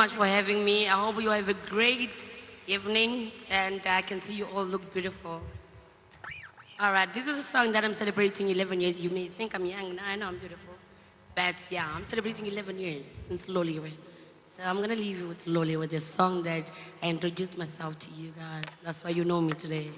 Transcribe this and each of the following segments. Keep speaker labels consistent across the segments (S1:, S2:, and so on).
S1: much for having me. I hope you have a great evening, and I can see you all look beautiful. All right, this is a song that I'm celebrating 11 years. You may think I'm young. I know I'm beautiful. But yeah, I'm celebrating 11 years since Loliwe. So I'm going to leave you with Loliwe, with this song that I introduced myself to you guys. That's why you know me today.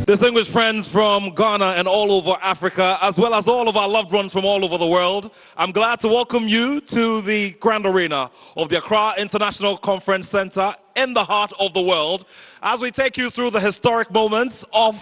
S2: Distinguished friends from Ghana and all over Africa, as well as all of our loved ones from all over the world, I'm glad to welcome you to the Grand Arena of the Accra International Conference Center in the heart of the world, as we take you through the historic moments of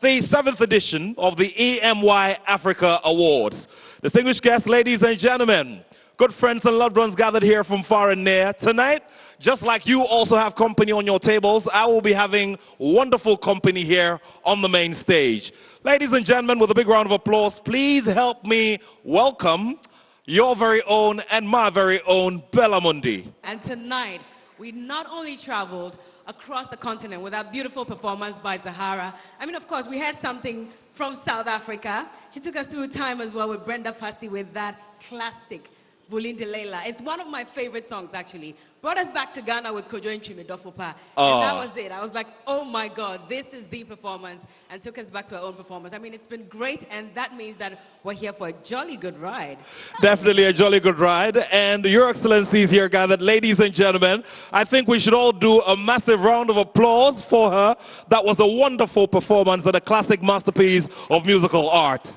S2: the 7th edition of the Emy Africa Awards. Distinguished guests, ladies and gentlemen, good friends and loved ones gathered here from far and near, tonight, just like you also have company on your tables, I will be having wonderful company here on the main stage. Ladies and gentlemen, with a big round of applause, please help me welcome your very own and my very own Bella Mundi.
S3: And tonight, we not only traveled across the continent with that beautiful performance by Zahara. I mean, of course, we had something from South Africa. She took us through time as well with Brenda Fassie with that classic Vulinde Leila. It's one of my favorite songs, actually. Brought us back to Ghana with Kojo and Dofopa. And that was it. I was like, oh my God, this is the performance. And took us back to our own performance. I mean, it's been great. And that means that we're here for a jolly good ride.
S2: Definitely a jolly good ride. And Your Excellencies here gathered, ladies and gentlemen, I think we should all do a massive round of applause for her. That was a wonderful performance and a classic masterpiece of musical art.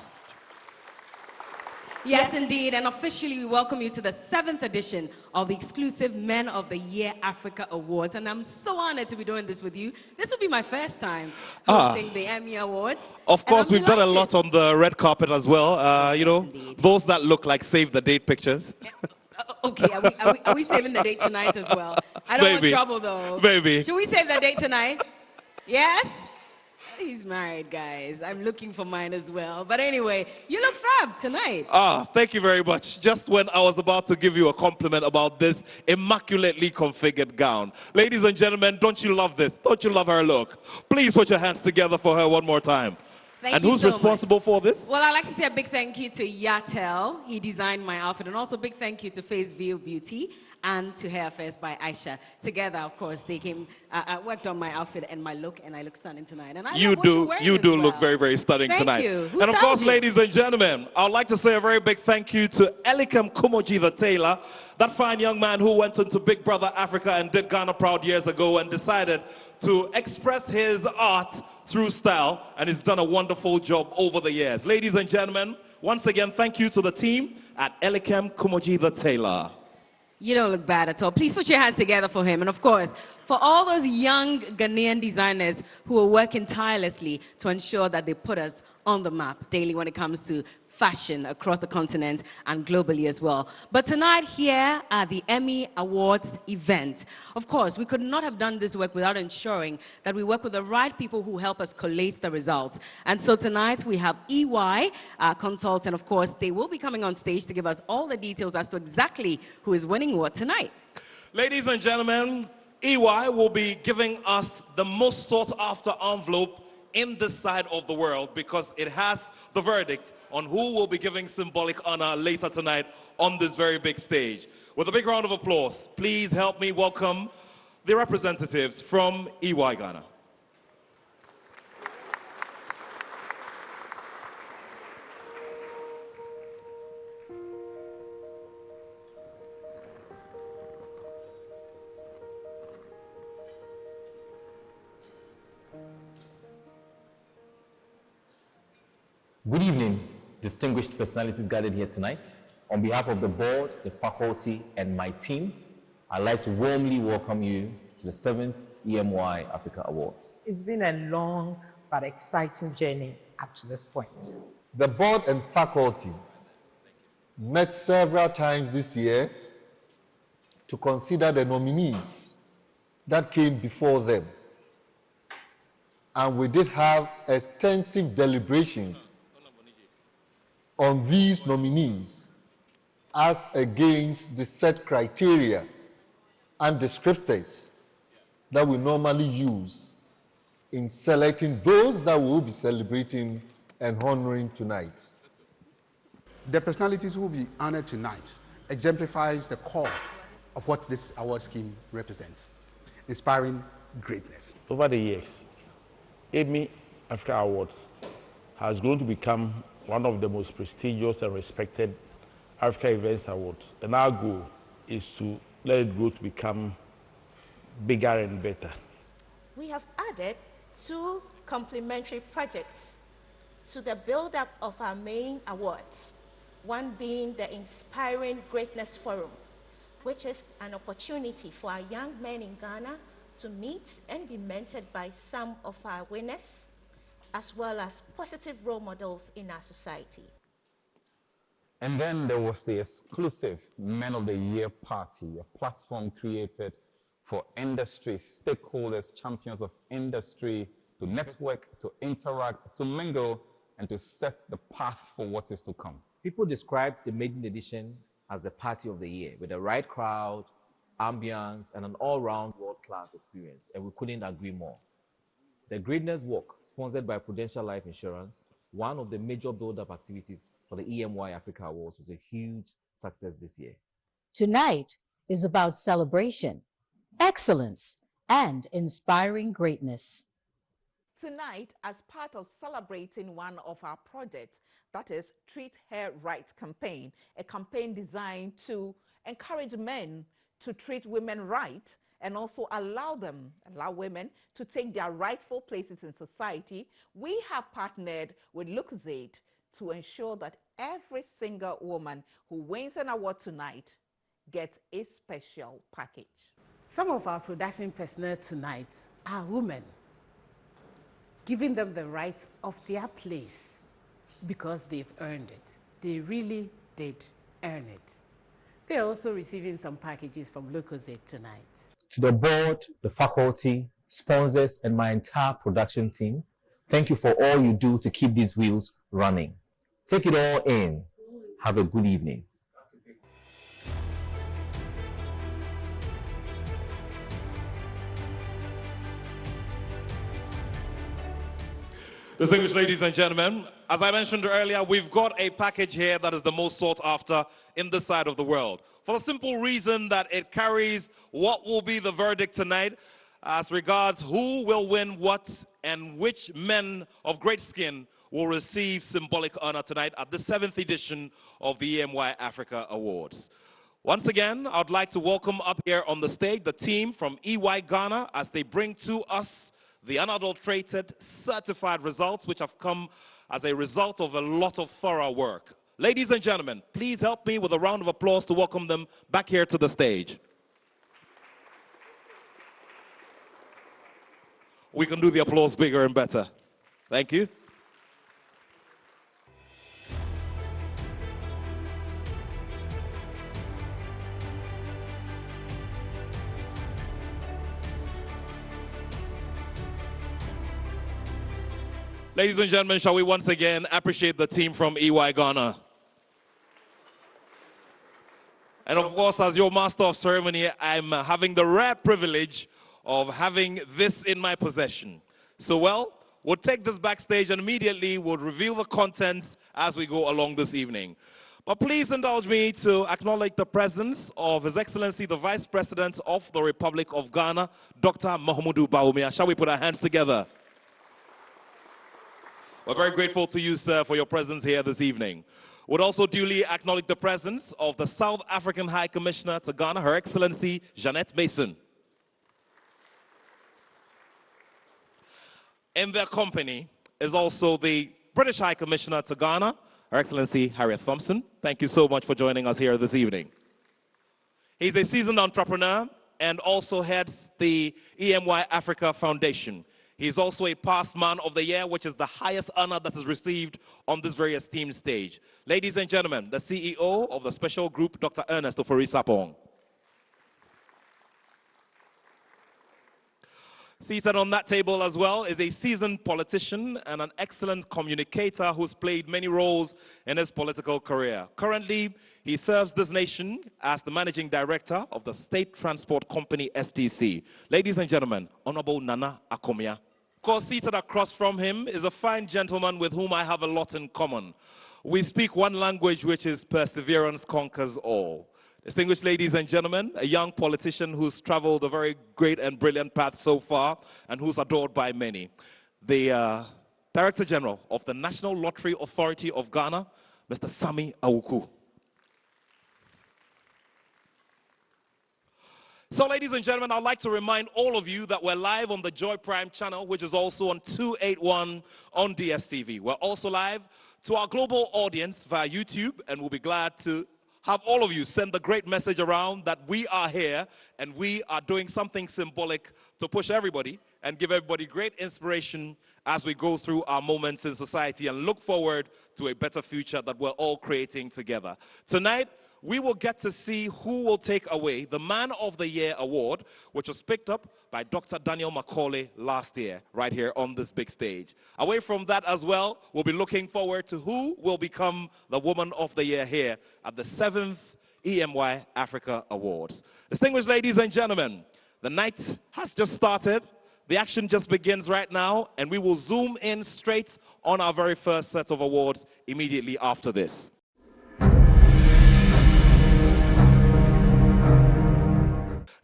S3: Yes, indeed, and officially we welcome you to the 7th edition of the exclusive Men of the Year Africa Awards, and I'm so honored to be doing this with you. This will be my first time hosting the Emmy Awards.
S2: Of course, we've done a lot on the red carpet as well, you know, those that look like save the date pictures.
S3: Okay, are we saving the date tonight as well? I don't want trouble though.
S2: Maybe.
S3: Should we save the date tonight? Yes? He's married, guys. I'm looking for mine as well. But anyway, you look fab tonight.
S2: Thank you very much. Just when I was about to give you a compliment about this immaculately configured gown. Ladies and gentlemen, don't you love this? Don't you love her look? Please put your hands together for her one more time.
S3: Thank you
S2: who's
S3: so
S2: responsible for this?
S3: Well, I'd like to say a big thank you to Yatel. He designed my outfit. And also a big thank you to Face View Beauty and to Hair Affairs by Aisha. Together, of course, they came, worked on my outfit and my look, and I look stunning tonight. And
S2: you do look very, very stunning tonight.
S3: Thank you.
S2: And of course, ladies and gentlemen, I would like to say a very big thank you to Elikem Kumoji the tailor, that fine young man who went into Big Brother Africa and did Ghana proud years ago and decided to express his art through style, and he's done a wonderful job over the years. Ladies and gentlemen, once again, thank you to the team at Elikem Kumoji the tailor.
S3: You don't look bad at all. Please put your hands together for him. And of course, for all those young Ghanaian designers who are working tirelessly to ensure that they put us on the map daily when it comes to fashion across the continent and globally as well. But tonight here at the Emmy Awards event, of course, we could not have done this work without ensuring that we work with the right people who help us collate the results. And so tonight we have EY, our consultant, of course, they will be coming on stage to give us all the details as to exactly who is winning what tonight.
S2: Ladies and gentlemen, EY will be giving us the most sought after envelope in this side of the world because it has the verdict on who will be giving symbolic honor later tonight on this very big stage. With a big round of applause, please help me welcome the representatives from EY Ghana.
S4: Good evening, distinguished personalities gathered here tonight. On behalf of the board, the faculty, and my team, I'd like to warmly welcome you to the 7th Emy Africa Awards.
S5: It's been a long but exciting journey up to this point.
S6: The board and faculty met several times this year to consider the nominees that came before them. And we did have extensive deliberations on these nominees as against the set criteria and descriptors that we normally use in selecting those that we will be celebrating and honoring tonight.
S7: The personalities who will be honored tonight exemplifies the core of what this award scheme represents, inspiring greatness.
S8: Over the years, Emy Africa Awards has grown to become one of the most prestigious and respected Africa Events Awards. And our goal is to let it grow to become bigger and better.
S9: We have added 2 complementary projects to the build-up of our main awards, one being the Inspiring Greatness Forum, which is an opportunity for our young men in Ghana to meet and be mentored by some of our winners, as well as positive role models in our society.
S4: And then there was the exclusive Men of the Year party, a platform created for industry stakeholders, champions of industry, to network, to interact, to mingle, and to set the path for what is to come.
S10: People described the maiden edition as the party of the year, with the right crowd, ambience, and an all-round world-class experience, and we couldn't agree more. The Greatness Walk, sponsored by Prudential Life Insurance, one of the major build-up activities for the Emy Africa Awards, was a huge success this year.
S11: Tonight is about celebration, excellence, and inspiring greatness.
S5: Tonight, as part of celebrating one of our projects, that is Treat Her Right campaign, a campaign designed to encourage men to treat women right and also allow women to take their rightful places in society, we have partnered with Lucozade to ensure that every single woman who wins an award tonight gets a special package.
S3: Some of our production personnel tonight are women, giving them the right of their place because they've earned it. They really did earn it. They're also receiving some packages from Lucozade tonight.
S4: To the board, the faculty, sponsors, and my entire production team, thank you for all you do to keep these wheels running. Take it all in. Have a good evening.
S2: Distinguished ladies and gentlemen, as I mentioned earlier, we've got a package here that is the most sought after in this side of the world, for the simple reason that it carries what will be the verdict tonight as regards who will win what and which men of great skin will receive symbolic honor tonight at the 7th edition of the Emy Africa Awards. Once again, I'd like to welcome up here on the stage the team from EY Ghana as they bring to us the unadulterated, certified results which have come as a result of a lot of thorough work. Ladies and gentlemen, please help me with a round of applause to welcome them back here to the stage. We can do the applause bigger and better. Thank you. Ladies and gentlemen, shall we once again appreciate the team from EY Ghana? And of course, as your master of ceremony, I'm having the rare privilege of having this in my possession. So, well, we'll take this backstage and immediately we'll reveal the contents as we go along this evening. But please indulge me to acknowledge the presence of His Excellency, the Vice President of the Republic of Ghana, Dr. Mahamudu Bawumia. Shall we put our hands together? We're very grateful to you, sir, for your presence here this evening. Would also duly acknowledge the presence of the South African High Commissioner to Ghana, Her Excellency Jeanette Mason. In their company is also the British High Commissioner to Ghana, Her Excellency Harriet Thompson. Thank you so much for joining us here this evening. He's a seasoned entrepreneur and also heads the Emy Africa Foundation. He's also a past man of the year, which is the highest honor that is received on this very esteemed stage. Ladies and gentlemen, the CEO of the special group, Dr. Ernest Ofori-Sapong. Seated on that table as well is a seasoned politician and an excellent communicator who's played many roles in his political career. Currently, he serves this nation as the managing director of the State Transport Company, STC. Ladies and gentlemen, Honorable Nana Akomia. Of course, seated across from him is a fine gentleman with whom I have a lot in common. We speak one language, which is perseverance conquers all. Distinguished ladies and gentlemen, a young politician who's traveled a very great and brilliant path so far and who's adored by many. The Director General of the National Lottery Authority of Ghana, Mr. Sami Awuku. So, ladies and gentlemen, I'd like to remind all of you that we're live on the Joy Prime channel, which is also on 281 on DSTV. We're also live to our global audience via YouTube, and we'll be glad to have all of you send the great message around that we are here and we are doing something symbolic to push everybody and give everybody great inspiration as we go through our moments in society and look forward to a better future that we're all creating together. Tonight, we will get to see who will take away the Man of the Year award, which was picked up by Dr. Daniel Macaulay last year, right here on this big stage. Away from that as well, we'll be looking forward to who will become the Woman of the Year here at the 7th Emy Africa Awards. Distinguished ladies and gentlemen, the night has just started. The action just begins right now, and we will zoom in straight on our very first set of awards immediately after this.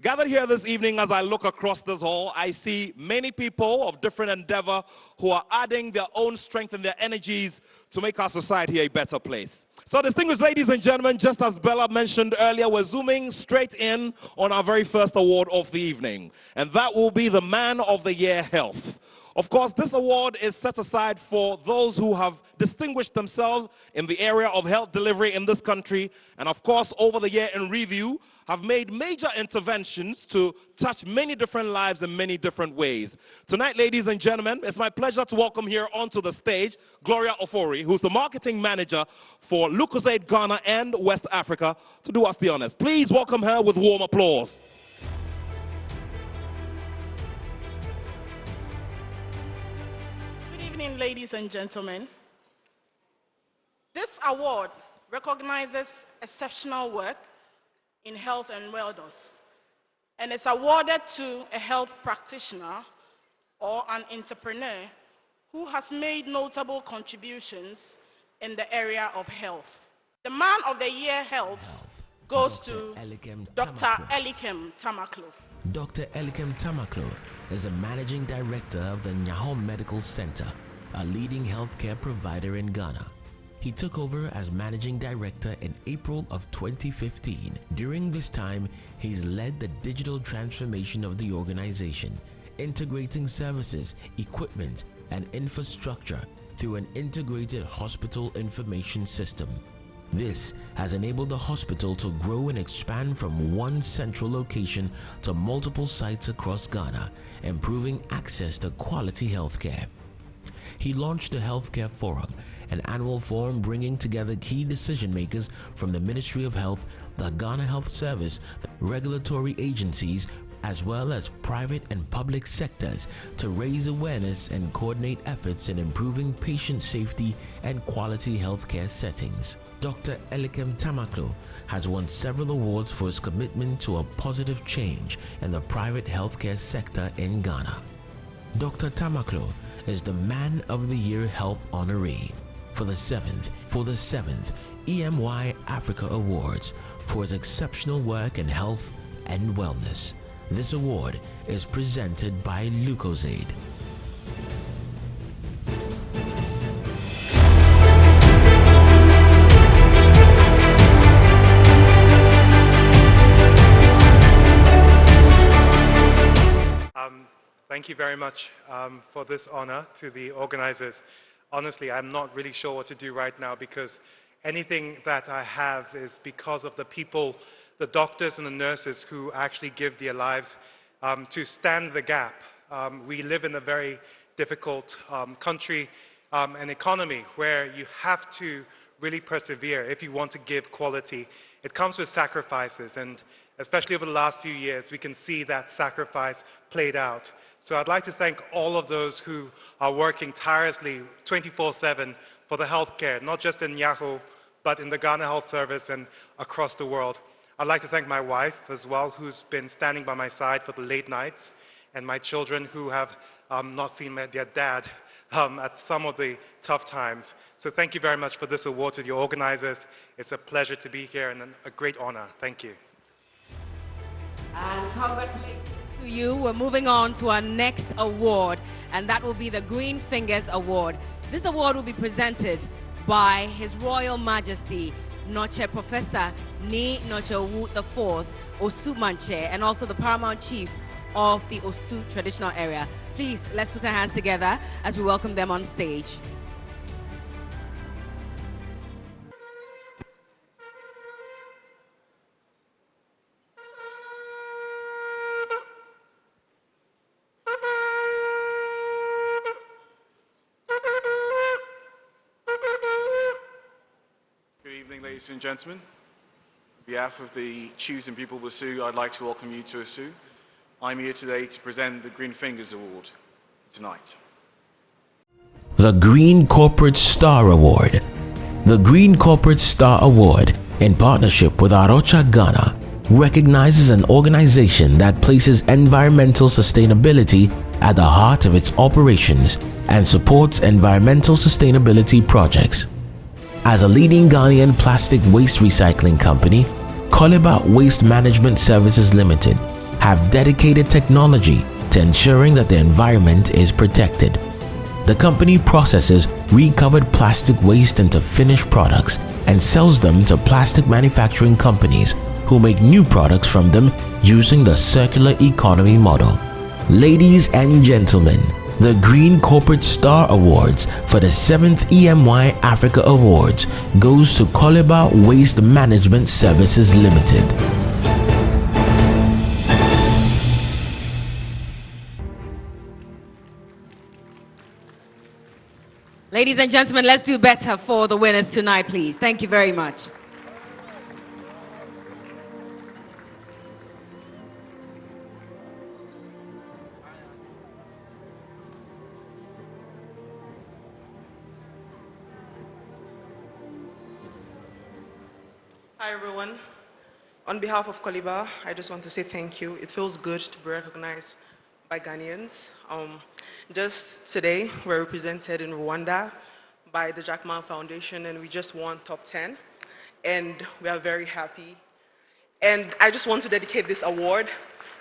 S2: Gathered here this evening, as I look across this hall, I see many people of different endeavor who are adding their own strength and their energies to make our society a better place. So, distinguished ladies and gentlemen, just as Bella mentioned earlier, we're zooming straight in on our very first award of the evening, and that will be the Man of the Year Health. Of course, this award is set aside for those who have distinguished themselves in the area of health delivery in this country, and of course, over the year in review, have made major interventions to touch many different lives in many different ways. Tonight, ladies and gentlemen, it's my pleasure to welcome here onto the stage Gloria Ofori, who's the marketing manager for Lucozade Ghana and West Africa, to do us the honors. Please welcome her with warm applause.
S12: Good evening, ladies and gentlemen. This award recognizes exceptional work in health and wellness, and is awarded to a health practitioner or an entrepreneur who has made notable contributions in the area of health. The Man of the Year Health goes to Dr. Elikem Tamaklo.
S13: Dr. Elikem Tamaklo is the managing director of the Nyaho Medical Center, a leading healthcare provider in Ghana. He took over as managing director in April of 2015. During this time, he's led the digital transformation of the organization, integrating services, equipment, and infrastructure through an integrated hospital information system. This has enabled the hospital to grow and expand from one central location to multiple sites across Ghana, improving access to quality healthcare. He launched the Healthcare Forum, an annual forum bringing together key decision makers from the Ministry of Health, the Ghana Health Service, the regulatory agencies, as well as private and public sectors to raise awareness and coordinate efforts in improving patient safety and quality healthcare settings. Dr. Elikem Tamaklo has won several awards for his commitment to a positive change in the private healthcare sector in Ghana. Dr. Tamaklo is the Man of the Year Health honoree for the 7th Emy Africa Awards for his exceptional work in health and wellness. This award is presented by Lucozade.
S14: Thank you very much for this honor to the organizers. Honestly, I'm not really sure what to do right now, because anything that I have is because of the people, the doctors and the nurses who actually give their lives to stand the gap. We live in a very difficult country and economy where you have to really persevere if you want to give quality. It comes with sacrifices, and especially over the last few years, we can see that sacrifice played out. So I'd like to thank all of those who are working tirelessly 24/7 for the healthcare, not just in Nyaho, but in the Ghana Health Service and across the world. I'd like to thank my wife as well, who's been standing by my side for the late nights, and my children who have not seen their dad at some of the tough times. So thank you very much for this award to the organizers. It's a pleasure to be here and a great honor. Thank you.
S3: And congratulations to you. We're moving on to our next award, and that will be the Green Fingers Award. This award will be presented by His Royal Majesty Noche Professor Ni Noche IV, Osu Manche, and also the Paramount Chief of the Osu traditional area. Please, let's put our hands together as we welcome them on stage.
S15: Good evening, ladies and gentlemen. On behalf of the choosing people of Osu, I'd like to welcome you to Osu. I'm here today to present the Green Fingers Award tonight.
S13: The Green Corporate Star Award. The Green Corporate Star Award, in partnership with Arocha Ghana, recognizes an organization that places environmental sustainability at the heart of its operations and supports environmental sustainability projects. As a leading Ghanaian plastic waste recycling company, Koliba Waste Management Services Limited have dedicated technology to ensuring that the environment is protected. The company processes recovered plastic waste into finished products and sells them to plastic manufacturing companies who make new products from them using the circular economy model. Ladies and gentlemen, the Green Corporate Star Awards for the 7th Emy Africa Awards goes to Koliba Waste Management Services Limited.
S3: Ladies and gentlemen, let's do better for the winners tonight, please. Thank you very much.
S16: Hi everyone. On behalf of Koliba, I just want to say thank you. It feels good to be recognized by Ghanaians. Just today, we're represented in Rwanda by the Jack Ma Foundation, and we just won top 10, and we are very happy. And I just want to dedicate this award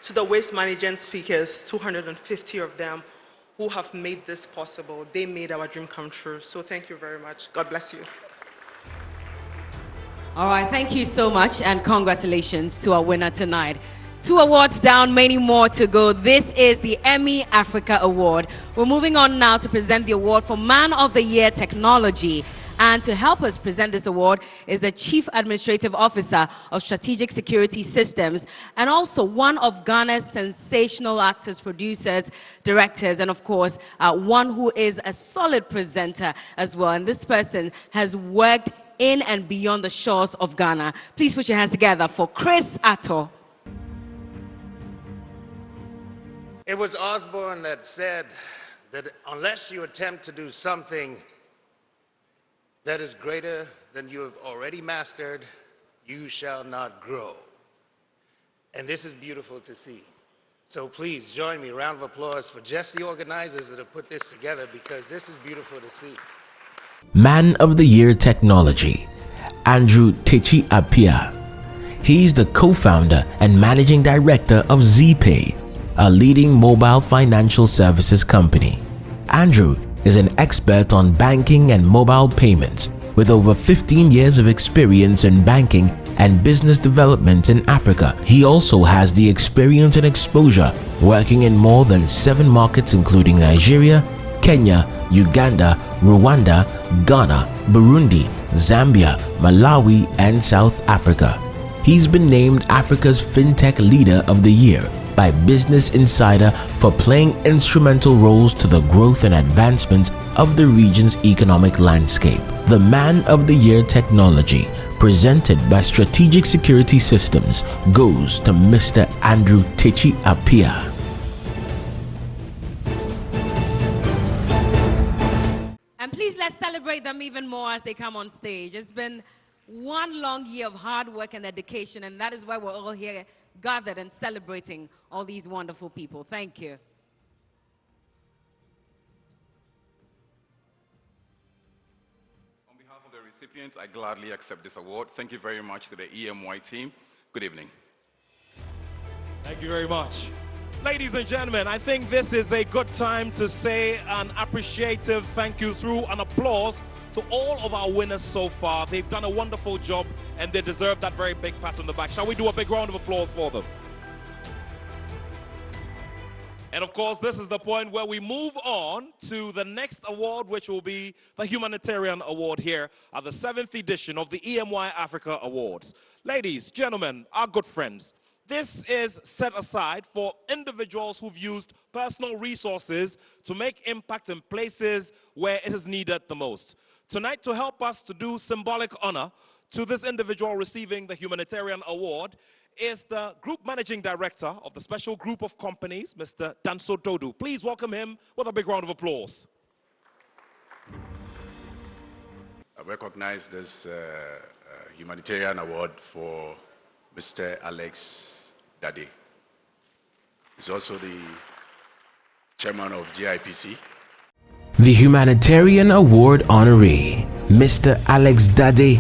S16: to the waste management speakers, 250 of them, who have made this possible. They made our dream come true. So thank you very much. God bless you.
S3: All right, thank you so much, and congratulations to our winner tonight. 2 awards down, many more to go. This is the Emy Africa Award. We're moving on now to present the award for Man of the Year Technology. And to help us present this award is the Chief Administrative Officer of Strategic Security Systems, and also one of Ghana's sensational actors, producers, directors, and of course, one who is a solid presenter as well. And this person has worked in and beyond the shores of Ghana. Please put your hands together for Chris Atto.
S17: It was Osborne that said that unless you attempt to do something that is greater than you have already mastered, you shall not grow. And this is beautiful to see. So please join me, round of applause for just the organizers that have put this together, because this is beautiful to see.
S13: Man of the Year Technology, Andrew Techi Apia. He's the co-founder and managing director of ZPay, a leading mobile financial services company. Andrew is an expert on banking and mobile payments with over 15 years of experience in banking and business development in Africa. He also has the experience and exposure working in more than 7 markets including Nigeria, Kenya, Uganda, Rwanda, Ghana, Burundi, Zambia, Malawi, and South Africa. He's been named Africa's FinTech Leader of the Year by Business Insider for playing instrumental roles to the growth and advancements of the region's economic landscape. The Man of the Year Technology, presented by Strategic Security Systems, goes to Mr. Andrew Techi Apia.
S3: And please, let's celebrate them even more as they come on stage. It's been one long year of hard work and dedication, and that is why we're all here gathered and celebrating all these wonderful people. Thank you.
S18: On behalf of the recipients, I gladly accept this award. Thank you very much to the EMY team. Good evening.
S2: Thank you very much. Ladies and gentlemen, I think this is a good time to say an appreciative thank you through an applause to all of our winners so far. They've done a wonderful job and they deserve that very big pat on the back. Shall we do a big round of applause for them? And of course, this is the point where we move on to the next award, which will be the Humanitarian Award here at the 7th edition of the EMY Africa Awards. Ladies, gentlemen, our good friends, this is set aside for individuals who've used personal resources to make impact in places where it is needed the most. Tonight, to help us to do symbolic honor to this individual receiving the Humanitarian Award is the Group Managing Director of the Special Group of Companies, Mr. Danso Dodu. Please welcome him with a big round of applause.
S19: I recognize this humanitarian award for Mr. Alex Dade. He's also the chairman of GIPC.
S13: The Humanitarian Award honoree, Mr. Alex Dade.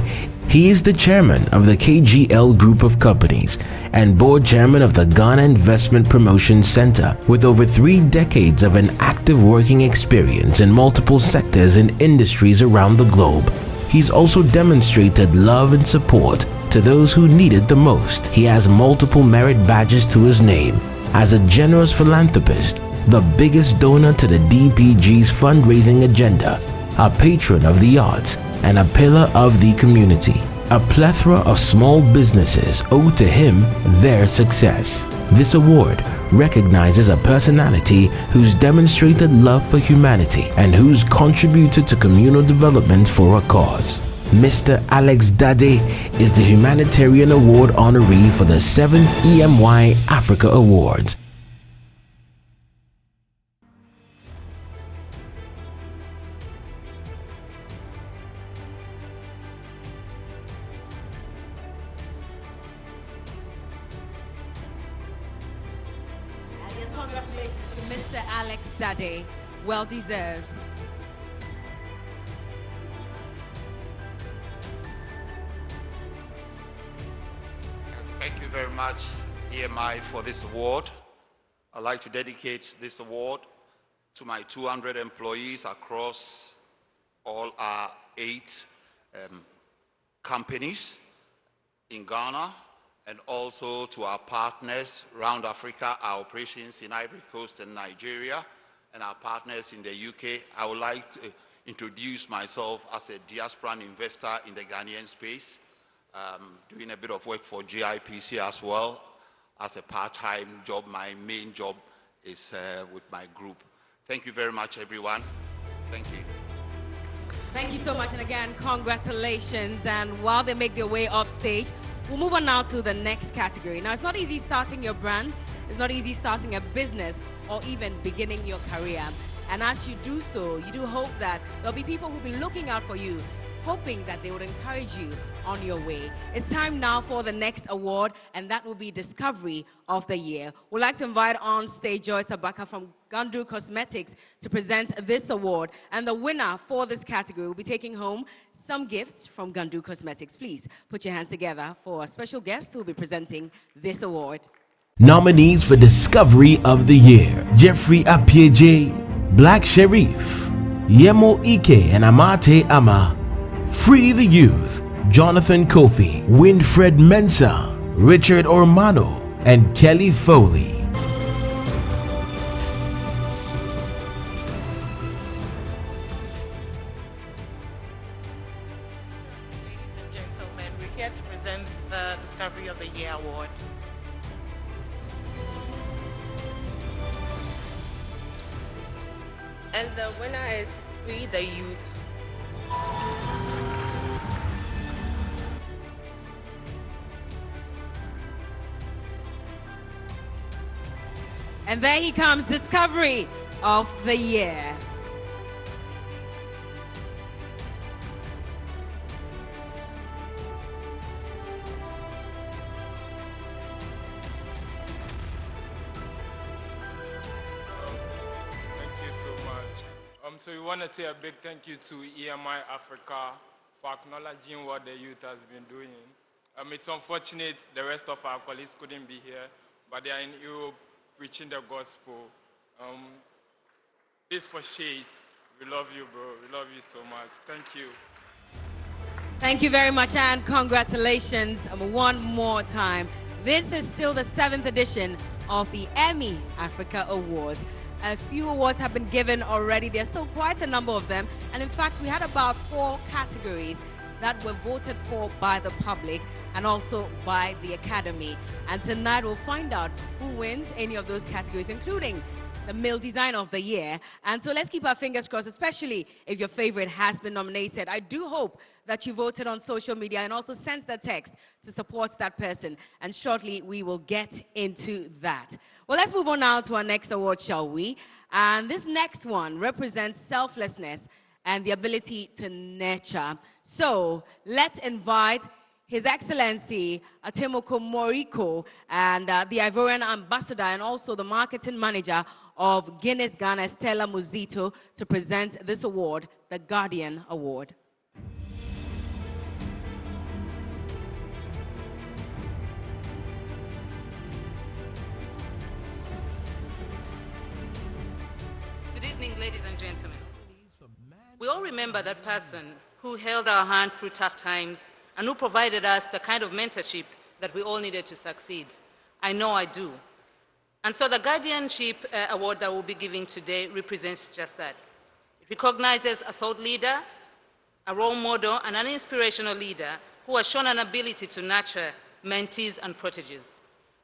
S13: He is the chairman of the KGL Group of Companies and board chairman of the Ghana Investment Promotion Center with over 3 decades of an active working experience in multiple sectors and industries around the globe. He's also demonstrated love and support to those who need it the most. He has multiple merit badges to his name. As a generous philanthropist, the biggest donor to the DPG's fundraising agenda, a patron of the arts, and a pillar of the community. A plethora of small businesses owe to him their success. This award recognizes a personality who's demonstrated love for humanity and who's contributed to communal development for a cause. Mr. Alex Dade is the Humanitarian Award honoree for the 7th EMY Africa Awards.
S3: Mr. Alex Dade, well deserved.
S20: Thank you very much, EMI, for this award. I'd like to dedicate this award to my 200 employees across all our 8 companies in Ghana, and also to our partners around Africa, our operations in Ivory Coast and Nigeria, and our partners in the UK. I would like to introduce myself as a diasporan investor in the Ghanaian space, doing a bit of work for GIPC as well as a part-time job. My main job is with my group. Thank you very much, everyone. Thank you.
S3: Thank you so much, and again, congratulations. And while they make their way off stage, we'll move on now to the next category. Now, it's not easy starting your brand, it's not easy starting a business, or even beginning your career. And as you do so, you do hope that there'll be people who'll be looking out for you, hoping that they would encourage you on your way. It's time now for the next award, and that will be Discovery of the Year. We'd like to invite on stage Joyce Abaka from Gandu Cosmetics to present this award. And the winner for this category will be taking home some gifts from Gandu Cosmetics. Please put your hands together for a special guest who will be presenting this award.
S13: Nominees for Discovery of the Year: Jeffrey Apieje, Black Sherif, Yemo Ike and Amate Ama. Free the Youth: Jonathan Kofi, Winfred Mensah, Richard Ormano, and Kelly Foley.
S12: Gentlemen, we're here to present the Discovery of the Year Award.
S21: And the winner is Free the Youth.
S3: And there he comes, Discovery of the Year.
S22: Thank you so much. So we want to say a big thank you to EMI Africa for acknowledging what the youth has been doing. It's unfortunate the rest of our colleagues couldn't be here, but they are in Europe preaching the gospel. This for Shays,
S12: We love you, bro. We love you so much. Thank you.
S3: Thank you very much, and congratulations one more time. This is still the 7th edition of the Emy Africa Awards. A few awards have been given already. There's still quite a number of them. And in fact, we had about 4 categories that were voted for by the public and also by the Academy. And tonight we'll find out who wins any of those categories, including the Male Designer of the Year. And so let's keep our fingers crossed, especially if your favorite has been nominated. I do hope that you voted on social media and also sent the text to support that person. And shortly, we will get into that. Well, let's move on now to our next award, shall we? And this next one represents selflessness and the ability to nurture. So let's invite His Excellency Atemoko Moriko and the Ivorian Ambassador and also the Marketing Manager of Guinness Ghana, Stella Muzito, to present this award, the Guardian Award.
S1: Good evening, ladies and gentlemen. We all remember that person who held our hand through tough times and who provided us the kind of mentorship that we all needed to succeed. I know I do. And so the Guardianship Award that we'll be giving today represents just that. It recognizes a thought leader, a role model, and an inspirational leader who has shown an ability to nurture mentees and proteges.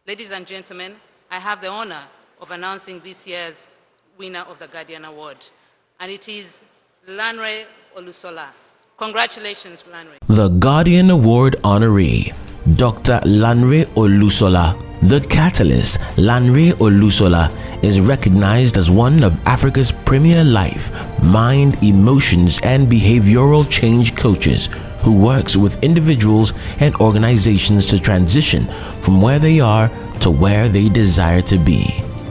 S1: Ladies and gentlemen, I have the honor of announcing this year's winner of the Guardian Award, and it is Lanre Olusola. Congratulations, Lanre.
S13: The Guardian Award honoree, Dr. Lanre Olusola. The catalyst, Lanre Olusola, is recognized as one of Africa's premier life, mind, emotions, and behavioral change coaches who works with individuals and organizations to transition from where they are to where they desire to be.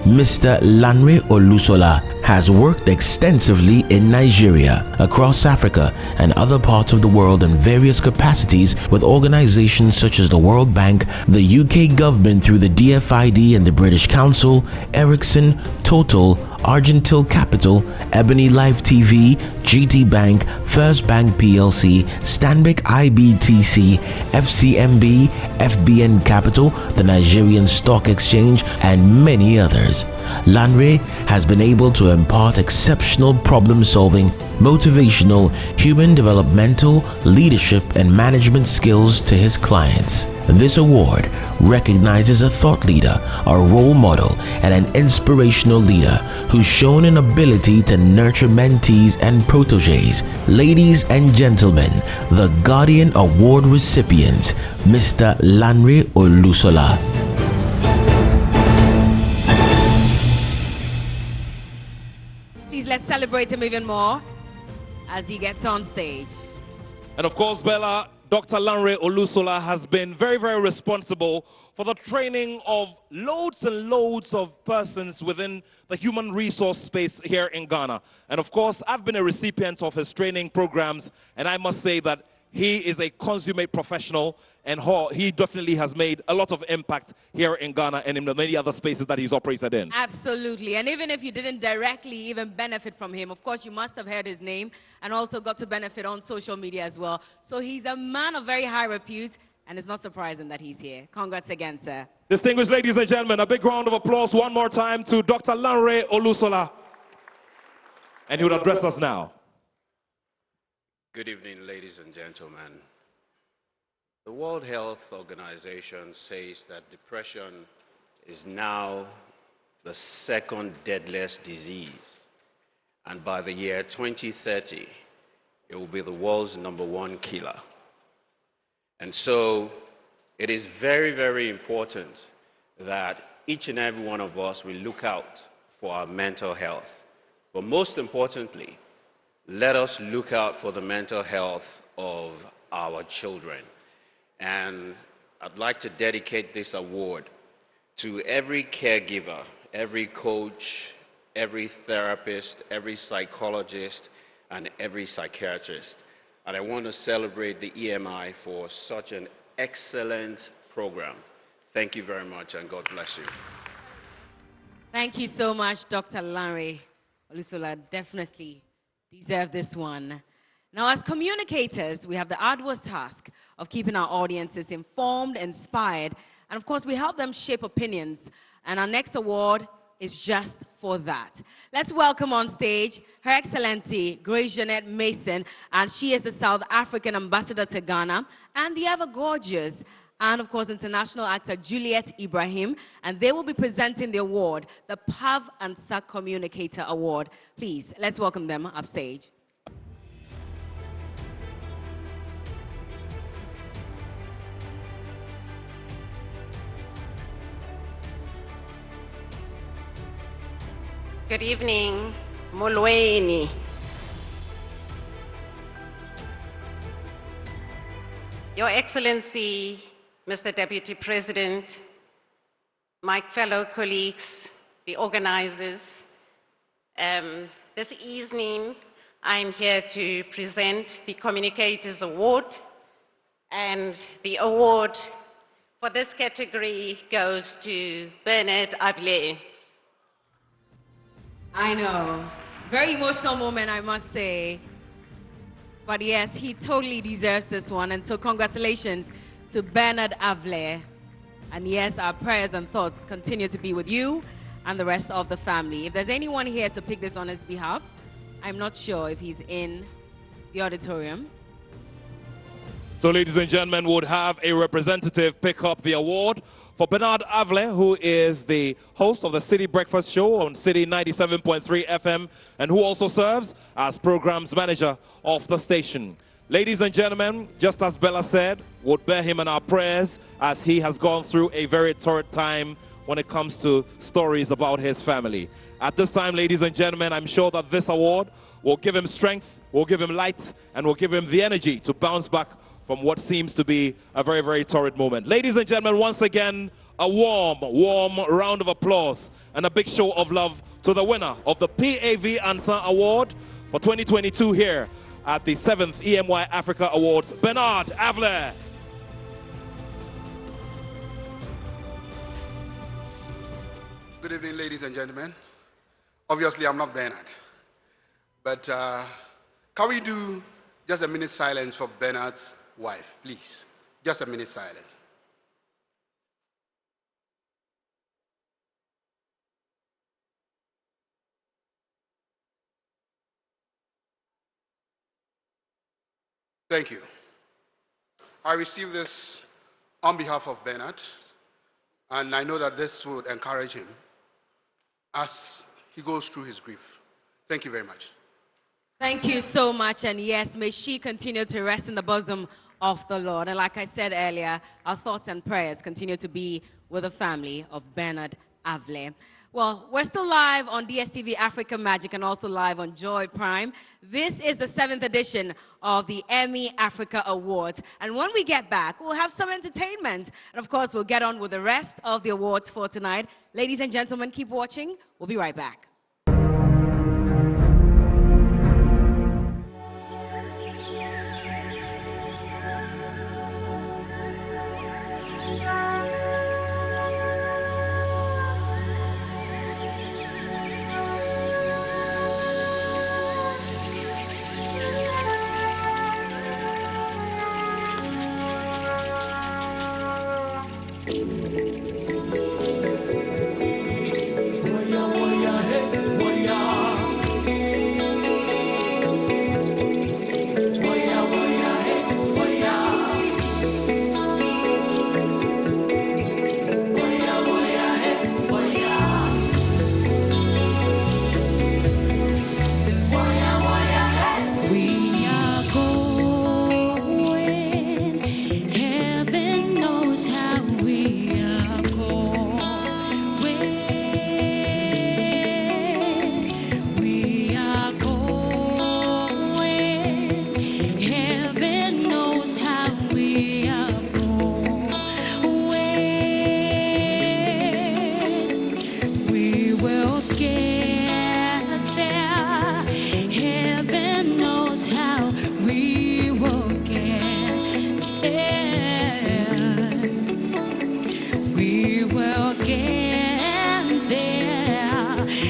S13: Mr. Lanre Olusola has worked extensively in Nigeria, across Africa, and other parts of the world in various capacities with organizations such as the World Bank, the UK government through the DFID and the British Council, Ericsson, Total, Argentil Capital, Ebony Life TV, GT Bank, First Bank PLC, Stanbic IBTC, FCMB, FBN Capital, the Nigerian Stock Exchange, and many others. Lanre has been able to impart exceptional problem-solving, motivational, human developmental, leadership, and management skills to his clients. This award recognizes a thought leader, a role model, and an inspirational leader who's shown an ability to nurture mentees and proteges. Ladies and gentlemen, the Guardian Award recipients, Mr. Lanre Olusola.
S3: Please let's celebrate him even more as he gets on stage.
S2: And of course, Bella, Dr. Lanre Olusola has been very, very responsible for the training of loads and loads of persons within the human resource space here in Ghana. And of course, I've been a recipient of his training programs, and I must say that he is a consummate professional, and he definitely has made a lot of impact here in Ghana and in the many other spaces that he's operated in.
S3: Absolutely. And even if you didn't directly even benefit from him, of course, you must have heard his name and also got to benefit on social media as well. So he's a man of very high repute, and it's not surprising that he's here. Congrats again, sir.
S2: Distinguished ladies and gentlemen, a big round of applause one more time to Dr. Lanre Olusola. And he will address us now.
S19: Good evening, ladies and gentlemen. The World Health Organization says that depression is now the second deadliest disease. And by the year 2030, it will be the world's #1 killer. And so it is very, very important that each and every one of us will look out for our mental health. But most importantly, let us look out for the mental health of our children. And I'd like to dedicate this award to every caregiver, every coach, every therapist, every psychologist, and every psychiatrist. And I want to celebrate the EMI for such an excellent program. Thank you very much, and God bless you.
S3: Thank you so much, Dr. Lanre Olusola. Definitely deserve this one. Now, as communicators, we have the arduous task of keeping our audiences informed, inspired, and of course, we help them shape opinions. And our next award is just for that. Let's welcome on stage Her Excellency Grace Jeanette Mason, and she is the South African ambassador to Ghana, and the ever gorgeous and of course international actor Juliet Ibrahim, and they will be presenting the award, the PAV and SAC Communicator Award. Please, let's welcome them upstage.
S6: Good evening, Molweni. Your Excellency, Mr. Deputy President, my fellow colleagues, the organizers, this evening I'm here to present the Communicators Award, and the award for this category goes to Bernard Avle.
S3: I know. Very emotional moment, I must say. But yes, he totally deserves this one. And so congratulations to Bernard Avle. And yes, our prayers and thoughts continue to be with you and the rest of the family. If there's anyone here to pick this on his behalf, I'm not sure if he's in the auditorium.
S2: So ladies and gentlemen, would have a representative pick up the award for Bernard Avle, who is the host of the City Breakfast Show on City 97.3 FM, and who also serves as programs manager of the station. Ladies and gentlemen, just as Bella said, would bear him in our prayers as he has gone through a very torrid time when it comes to stories about his family. At this time, ladies and gentlemen, I'm sure that this award will give him strength, will give him light, and will give him the energy to bounce back from what seems to be a very, very torrid moment. Ladies and gentlemen, once again, a warm, warm round of applause and a big show of love to the winner of the PAV Answer Award for 2022 here at the 7th Emy Africa Awards, Bernard Avle.
S7: Good evening, ladies and gentlemen. Obviously, I'm not Bernard, but can we do just a minute silence for Bernard's wife, please? Just a minute silence. Thank you. I received this on behalf of Bernard, and I know that this would encourage him as he goes through his grief. Thank you very much.
S3: Thank you so much, and yes, may she continue to rest in the bosom of the Lord. And like I said earlier, our thoughts and prayers continue to be with the family of Bernard Avle. Well, we're still live on DSTV Africa Magic and also live on Joy Prime. This is the 7th edition of the Emy Africa Awards. And when we get back, we'll have some entertainment. And of course, we'll get on with the rest of the awards for tonight. Ladies and gentlemen, keep watching. We'll be right back.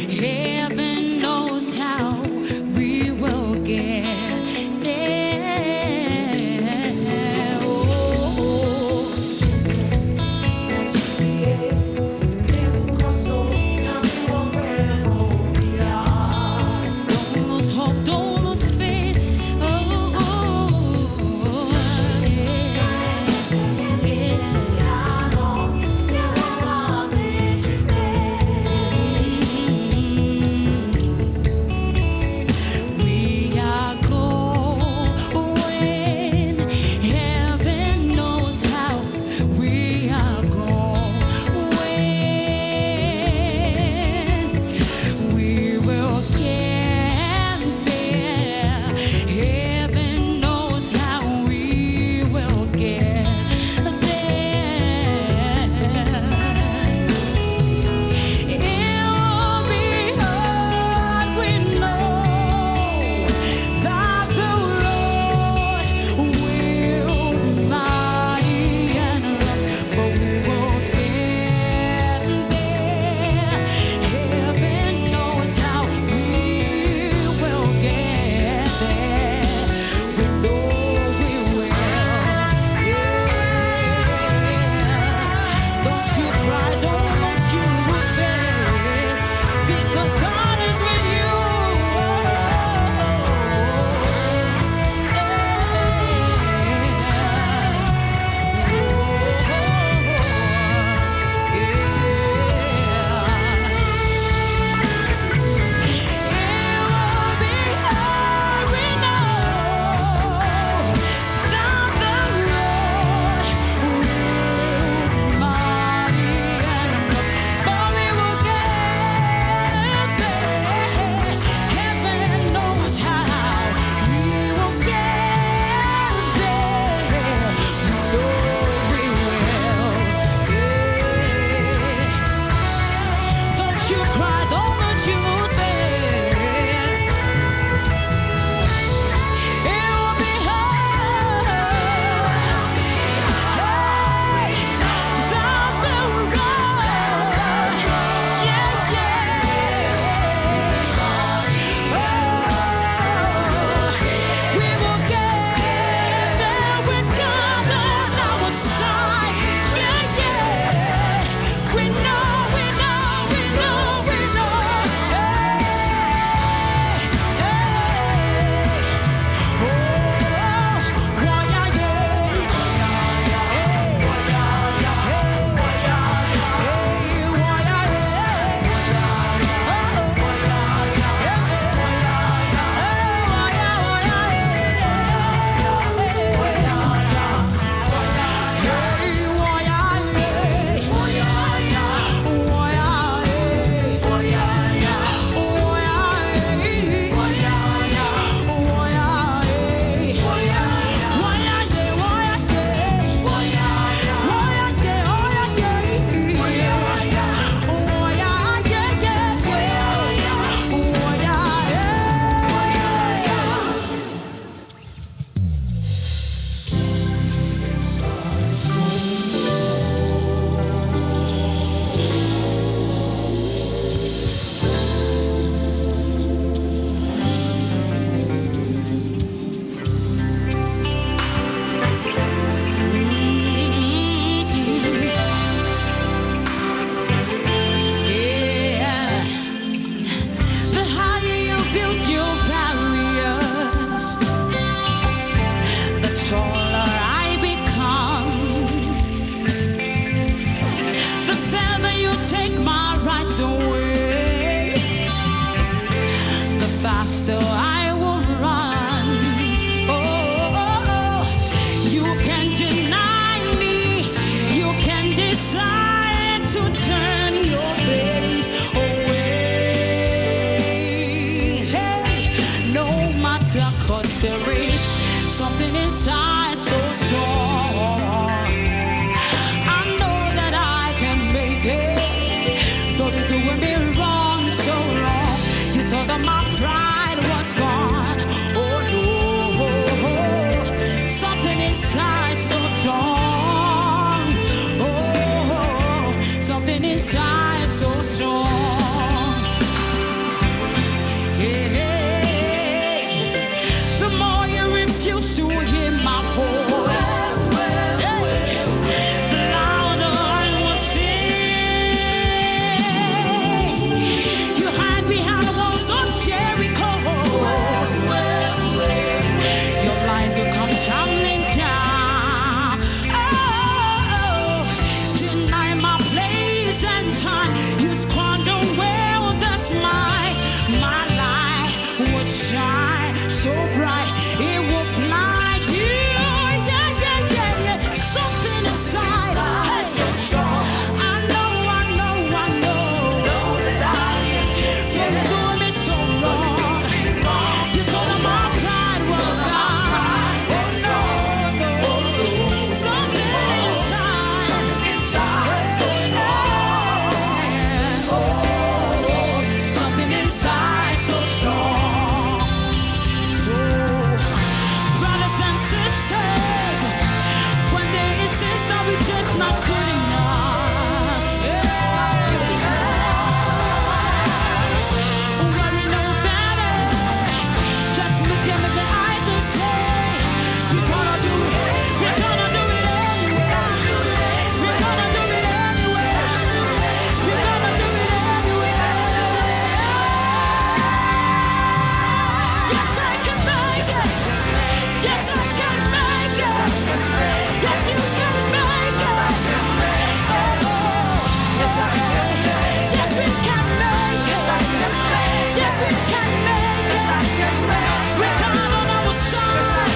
S23: Heaven knows how we will
S8: take my rights away, the faster I will run. Oh, oh, oh. You can deny me, you can decide to turn your face away. Hey, no matter, 'cause there is something inside so strong. I know that I can make it, though you're doing me wrong, so wrong. You thought that my pride was gone. Oh no, something inside so strong. Oh, something inside so strong. Yeah. The more you refuse to hear my voice, the louder I will sing. You hide behind the walls of Jericho. Your life will come tumbling down. Oh, deny my place and time. You squander well, that's my light will shine so bright. It will blind you. Yeah, yeah, yeah, yeah. Something inside. Hey. I know that I am. You're doing me so wrong. You thought that my pride was gone. Oh no, no. Something inside. So strong. Oh, something inside so strong. So, brothers and sisters, when they insist that we just not good enough, worry no better. Just look them in the eyes and say, we're gonna do it. We're gonna do it anyway. We're gonna do it anyway. We're gonna do it anyway. Yes, I can make it. Yes, I can make it. Yes, you can make it. Oh, yes, I can. Yes, we can make it. Yes, we can make it. We're God on our side.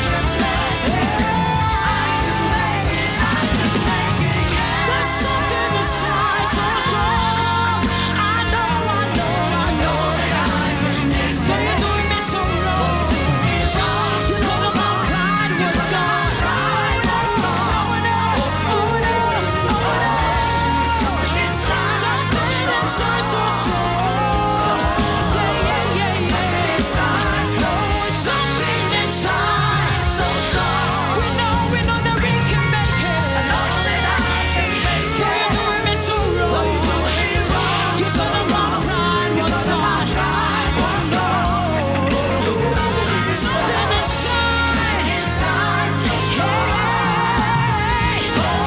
S8: There's something inside so strong. I know that I can. Though you're doing me so wrong. You know that my pride was gone. Oh no, oh no, oh no. Something inside so strong. Yeah, yeah, yeah, yeah. Oh, something inside so strong. We know that we can make it. I know that I can make it. Though you're doing me so wrong. You thought that my pride was gone. Oh no. Something inside so strong.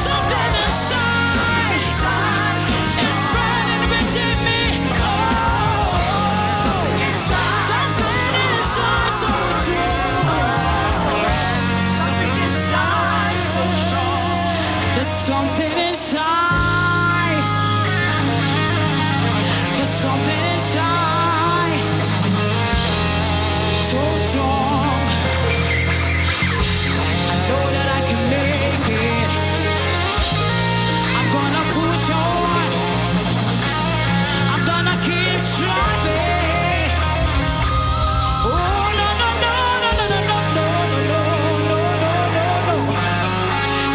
S8: Something inside is burning within me. Oh, something inside so strong. Something inside so strong. There's something inside. There's something inside so strong. I know that I can make it. I'm gonna push on. I'm gonna keep striving. Oh no no no no no no no no no no no no.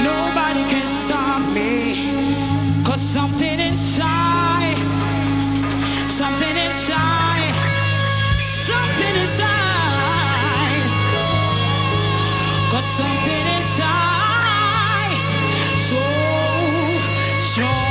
S8: Nobody can stop me. 'Cause something inside. Something inside. Something inside. 'Cause something inside so strong.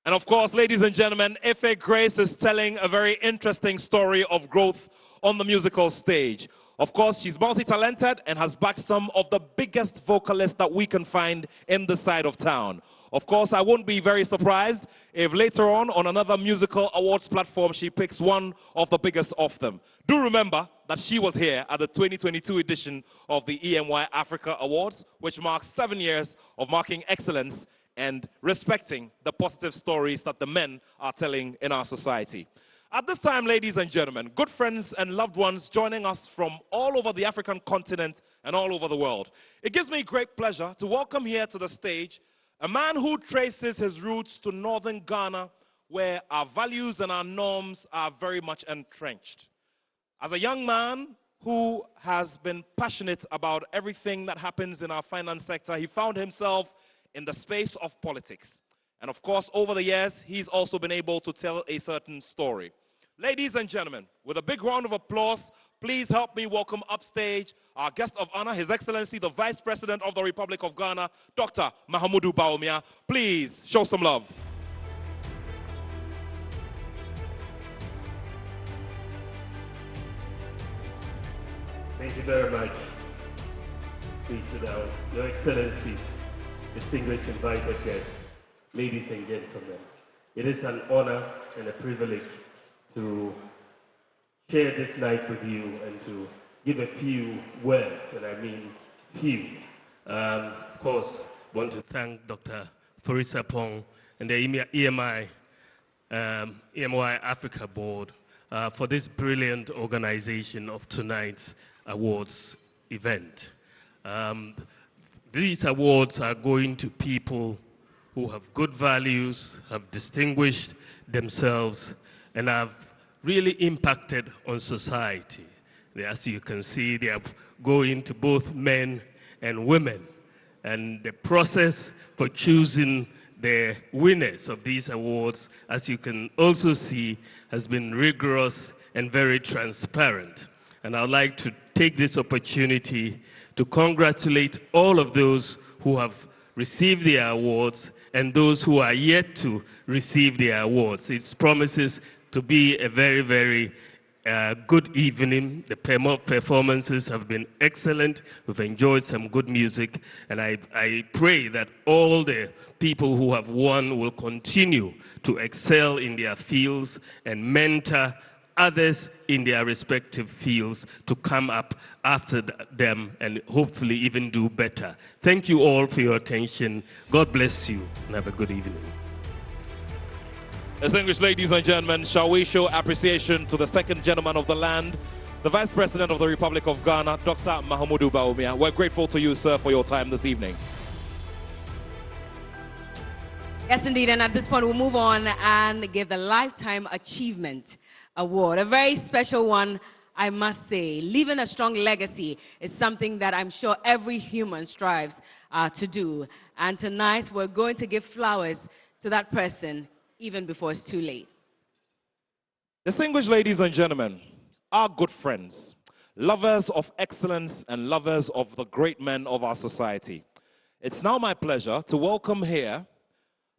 S2: And of course, ladies and gentlemen, Ife Grace is telling a very interesting story of growth on the musical stage. Of course, she's multi-talented and has backed some of the biggest vocalists that we can find in this side of town. Of course, I won't be very surprised if later on another musical awards platform, she picks one of the biggest of them. Do remember that she was here at the 2022 edition of the EMY Africa Awards, which marks 7 years of marking excellence and respecting the positive stories that the men are telling in our society. At this time, ladies and gentlemen, good friends and loved ones joining us from all over the African continent and all over the world. It gives me great pleasure to welcome here to the stage a man who traces his roots to northern Ghana, where our values and our norms are very much entrenched. As a young man who has been passionate about everything that happens in our finance sector, he found himself in the space of politics. And of course, over the years, he's also been able to tell a certain story. Ladies and gentlemen, with a big round of applause, please help me welcome upstage our guest of honor, His Excellency, the Vice President of the Republic of Ghana, Dr. Mahamudu Bawumia. Please show some love.
S9: Thank you very much. Please sit down. Your Excellencies, distinguished invited guests, ladies and gentlemen, it is an honor and a privilege to share this night with you and to give a few words, and I mean few. Of course, I want to thank Dr. Farisa Pong and the EMY Africa Board for this brilliant organization of tonight's awards event. These awards are going to people who have good values, have distinguished themselves, and have really impacted on society. As you can see, they are going to both men and women. And the process for choosing the winners of these awards, as you can also see, has been rigorous and very transparent. And I'd like to take this opportunity to congratulate all of those who have received their awards and those who are yet to receive their awards. It promises to be a very, very good evening. The performances have been excellent. We've enjoyed some good music. And I pray that all the people who have won will continue to excel in their fields and mentor others in their respective fields to come up after them and hopefully even do better. Thank you all for your attention. God bless you and have a good evening.
S2: Distinguished ladies and gentlemen, shall we show appreciation to the second gentleman of the land, the Vice President of the Republic of Ghana, Dr. Mahamudu Bawumia. We're grateful to you, sir, for your time this evening.
S3: Yes, indeed. And at this point, we'll move on and give the Lifetime Achievement Award. A very special one, I must say. Leaving a strong legacy is something that I'm sure every human strives to do. And tonight, we're going to give flowers to that person even before it's too late.
S2: Distinguished ladies and gentlemen, our good friends, lovers of excellence and lovers of the great men of our society. It's now my pleasure to welcome here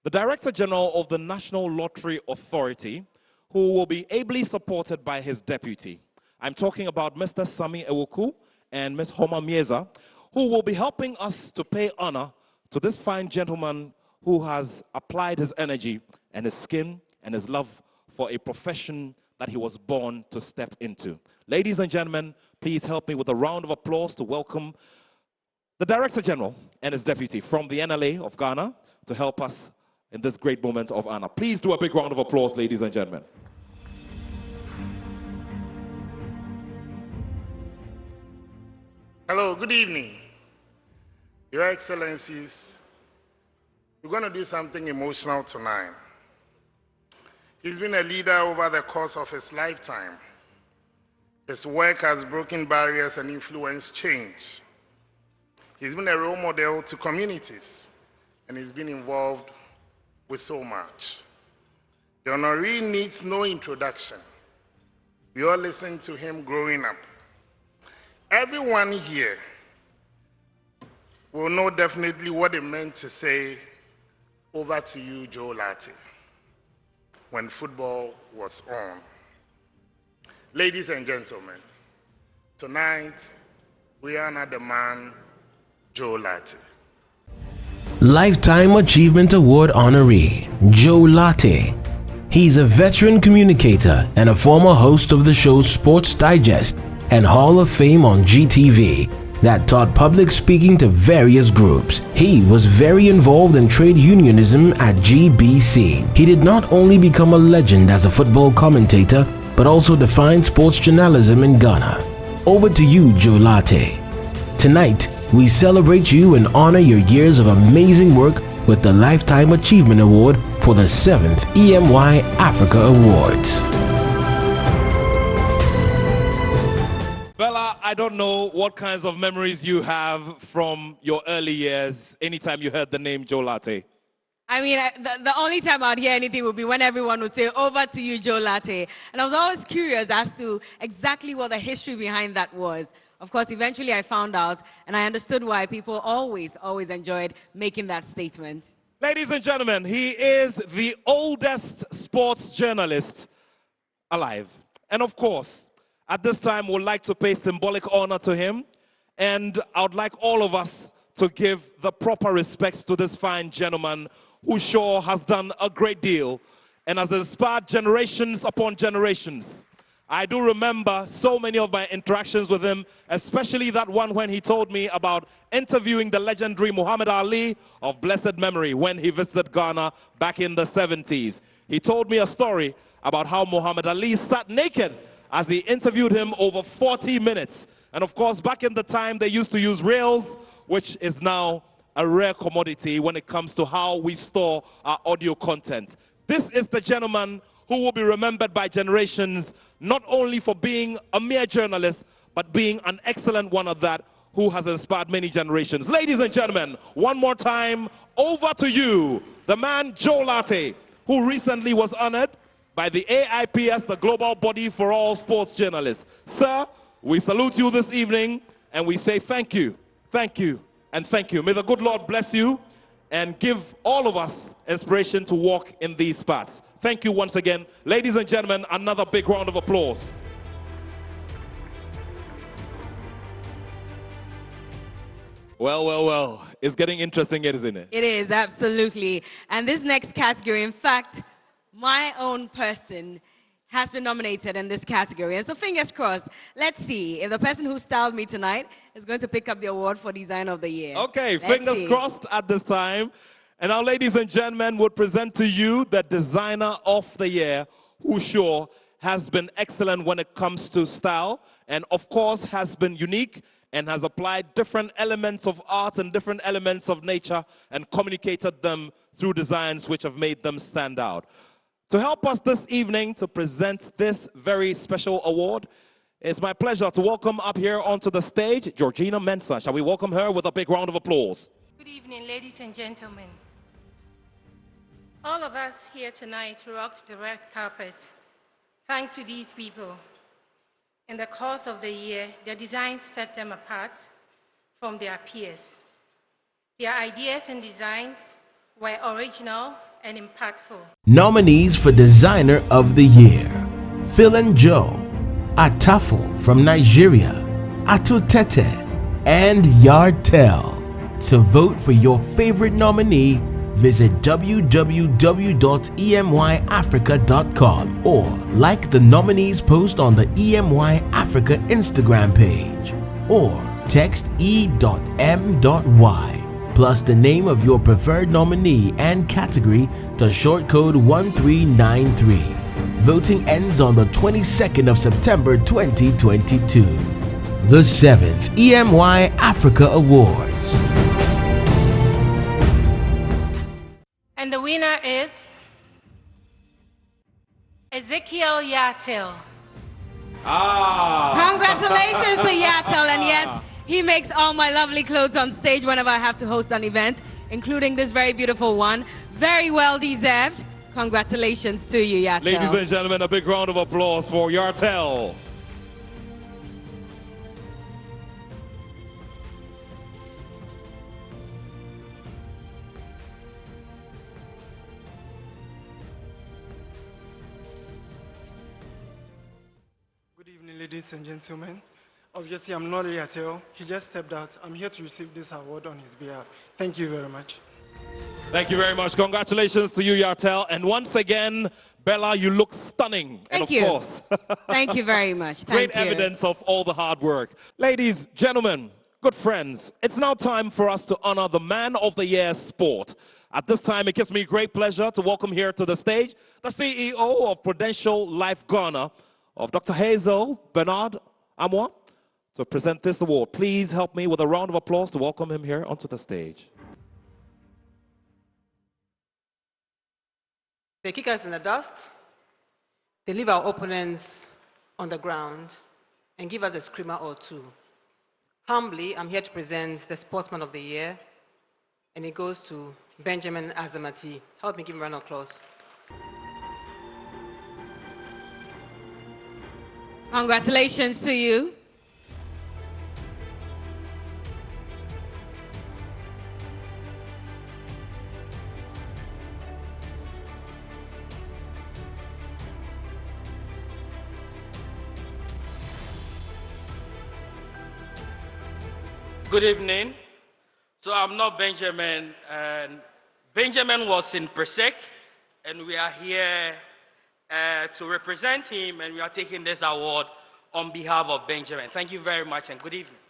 S2: the Director General of the National Lottery Authority, who will be ably supported by his deputy. I'm talking about Mr. Sami Ewoku and Ms. Homa Mieza, who will be helping us to pay honor to this fine gentleman who has applied his energy and his skin and his love for a profession that he was born to step into. Ladies and gentlemen, please help me with a round of applause to welcome the Director General and his deputy from the NLA of Ghana to help us in this great moment of honor. Please do a big round of applause, ladies and gentlemen.
S10: Hello, good evening. Your Excellencies, we're going to do something emotional tonight. He's been a leader over the course of his lifetime. His work has broken barriers and influenced change. He's been a role model to communities, and he's been involved with so much. The honoree needs no introduction. We all listened to him growing up. Everyone here will know definitely what it meant to say, "Over to you, Joe Latte," when football was on. Ladies and gentlemen, tonight we honor the man, Joe Latte.
S13: Lifetime Achievement Award honoree, Joe Latte. He's a veteran communicator and a former host of the show Sports Digest and Hall of Fame on GTV that taught public speaking to various groups. He was very involved in trade unionism at GBC. He did not only become a legend as a football commentator, but also defined sports journalism in Ghana. Over to you, Joe Latte. Tonight, we celebrate you and honor your years of amazing work with the Lifetime Achievement Award for the 7th EMY Africa Awards.
S2: Bella, I don't know what kinds of memories you have from your early years anytime you heard the name Joe Latte.
S3: I mean, the only time I'd hear anything would be when everyone would say, over to you, Joe Latte. And I was always curious as to exactly what the history behind that was. Of course, eventually I found out, and I understood why people always enjoyed making that statement.
S2: Ladies and gentlemen, he is the oldest sports journalist alive. And of course, at this time, we'd like to pay symbolic honor to him. And I would like all of us to give the proper respects to this fine gentleman who sure has done a great deal and has inspired generations upon generations. I do remember so many of my interactions with him, especially that one when he told me about interviewing the legendary Muhammad Ali of blessed memory when he visited Ghana back in the 70s. He told me a story about how Muhammad Ali sat naked as he interviewed him over 40 minutes. And of course, back in the time, they used to use reels, which is now a rare commodity when it comes to how we store our audio content. This is the gentleman who will be remembered by generations, not only for being a mere journalist, but being an excellent one of that who has inspired many generations. Ladies and gentlemen, one more time, over to you, the man Joe Latte, who recently was honored by the AIPS, the global body for all sports journalists. Sir, we salute you this evening, and we say thank you, and thank you. May the good Lord bless you and give all of us inspiration to walk in these paths. Thank you once again. Ladies and gentlemen, another big round of applause. Well. It's getting interesting, isn't it?
S3: It is, absolutely. And this next category, in fact, my own person has been nominated in this category. And so fingers crossed, let's see if the person who styled me tonight is going to pick up the award for Design of the Year.
S2: Okay, fingers crossed at this time. And now, ladies and gentlemen, we'll present to you the Designer of the Year, who sure has been excellent when it comes to style, and of course has been unique and has applied different elements of art and different elements of nature and communicated them through designs which have made them stand out. To help us this evening to present this very special award, it's my pleasure to welcome up here onto the stage Georgina Mensah. Shall we welcome her with a big round of applause?
S5: Good evening, ladies and gentlemen. All of us here tonight rocked the red carpet thanks to these people. In the course of the year, their designs set them apart from their peers. Their ideas and designs were original and impactful.
S13: Nominees for Designer of the Year: Phil and Joe, Atafo from Nigeria, Atutete, and Yartel. To vote for your favorite nominee, visit www.emyafrica.com or like the nominees post on the EMY Africa Instagram page, or text E.M.Y plus the name of your preferred nominee and category to short code 1393. Voting ends on the 22nd of September 2022. The 7th EMY Africa Awards.
S5: And the winner is Ezekiel Yartel.
S3: Congratulations to Yartel, and yes, he makes all my lovely clothes on stage whenever I have to host an event, including this very beautiful one. Very well deserved. Congratulations to you, Yartel.
S2: Ladies and gentlemen, a big round of applause for Yartel.
S11: Good evening, ladies and gentlemen. Obviously, I'm not Yartel. He just stepped out. I'm here to receive this award on his behalf. Thank you very much.
S2: Thank you very much. Congratulations to you, Yartel. And once again, Bella, you look stunning.
S3: Thank
S2: and
S3: you.
S2: of course,
S3: Thank you very much.
S2: great
S3: Thank you.
S2: evidence of all the hard work. Ladies, gentlemen, good friends, it's now time for us to honor the Man of the Year sport. At this time, it gives me great pleasure to welcome here to the stage the CEO of Prudential Life Ghana, of Dr. Hazel Bernard Amoa, to present this award. Please help me with a round of applause to welcome him here onto the stage.
S4: They kick us in the dust, they leave our opponents on the ground, and give us a screamer or two. Humbly, I'm here to present the Sportsman of the Year, and it goes to Benjamin Azamati. Help me give him a round of applause.
S3: Congratulations to you.
S14: Good evening. So I'm not Benjamin, and Benjamin was in Presec, and we are here to represent him, and we are taking this award on behalf of Benjamin. Thank you very much, and good evening.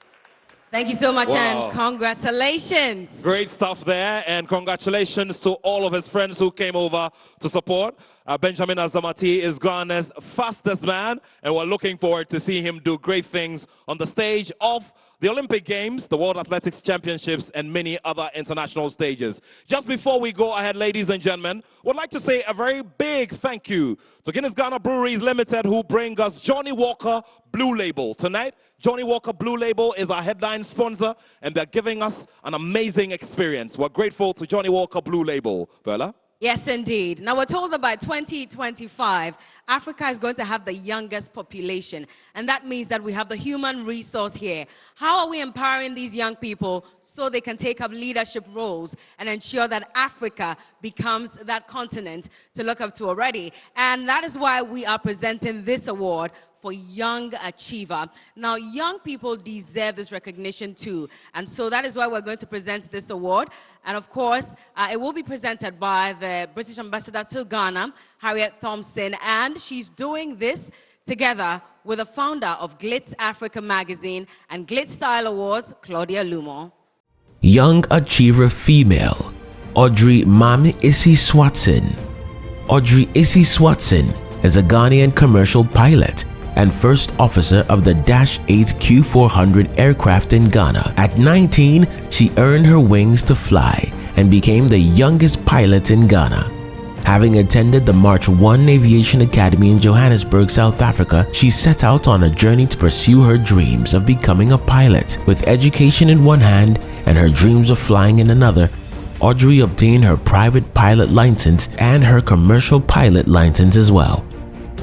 S3: Thank you so much,
S2: Wow.
S3: and congratulations.
S2: Great stuff there, and congratulations to all of his friends who came over to support. Benjamin Azamati is Ghana's fastest man, and we're looking forward to see him do great things on the stage of the Olympic Games, the World Athletics Championships, and many other international stages. Just before we go ahead, ladies and gentlemen, would like to say a very big thank you to Guinness Ghana Breweries Limited, who bring us Johnny Walker Blue Label. Tonight, Johnny Walker Blue Label is our headline sponsor, and they're giving us an amazing experience. We're grateful to Johnny Walker Blue Label. Bella?
S3: Yes, indeed. Now, we're told that by 2025, Africa is going to have the youngest population, and that means that we have the human resource here. How are we empowering these young people so they can take up leadership roles and ensure that Africa becomes that continent to look up to already? And that is why we are presenting this award for Young Achiever. Now, young people deserve this recognition too, and so that is why we're going to present this award. And of course, it will be presented by the British Ambassador to Ghana, Harriet Thompson, and she's doing this together with the founder of Glitz Africa magazine and Glitz Style Awards, Claudia Lumo.
S13: Young Achiever Female, Audrey Mami Issy Swatson. Audrey Issy Swatson is a Ghanaian commercial pilot and first officer of the Dash 8 Q400 aircraft in Ghana. At 19, she earned her wings to fly and became the youngest pilot in Ghana. Having attended the March 1 Aviation Academy in Johannesburg, South Africa, she set out on a journey to pursue her dreams of becoming a pilot. With education in one hand and her dreams of flying in another, Audrey obtained her private pilot license and her commercial pilot license as well.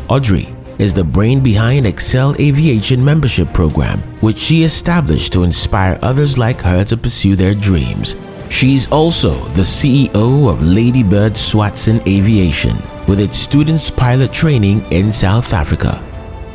S13: Audrey is the brain behind Excel Aviation membership program, which she established to inspire others like her to pursue their dreams. She's also the CEO of Ladybird Swatson Aviation, with its students pilot training in South Africa.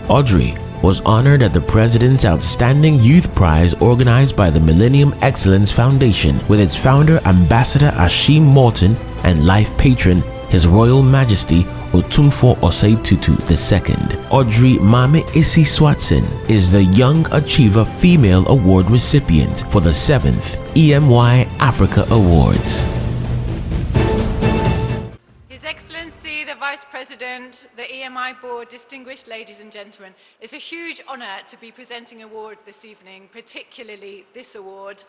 S13: Audrey was honored at the President's Outstanding Youth Prize organized by the Millennium Excellence Foundation, with its founder, Ambassador Ashim Morton, and life patron, His Royal Majesty Otumfuo Osei Tutu II. Audrey Mami Issy Swatson is the Young Achiever Female Award recipient for the 7th Emy Africa Awards.
S23: His Excellency, the Vice President, the EMI Board, distinguished ladies and gentlemen, it's a huge honor to be presenting an award this evening, particularly this award.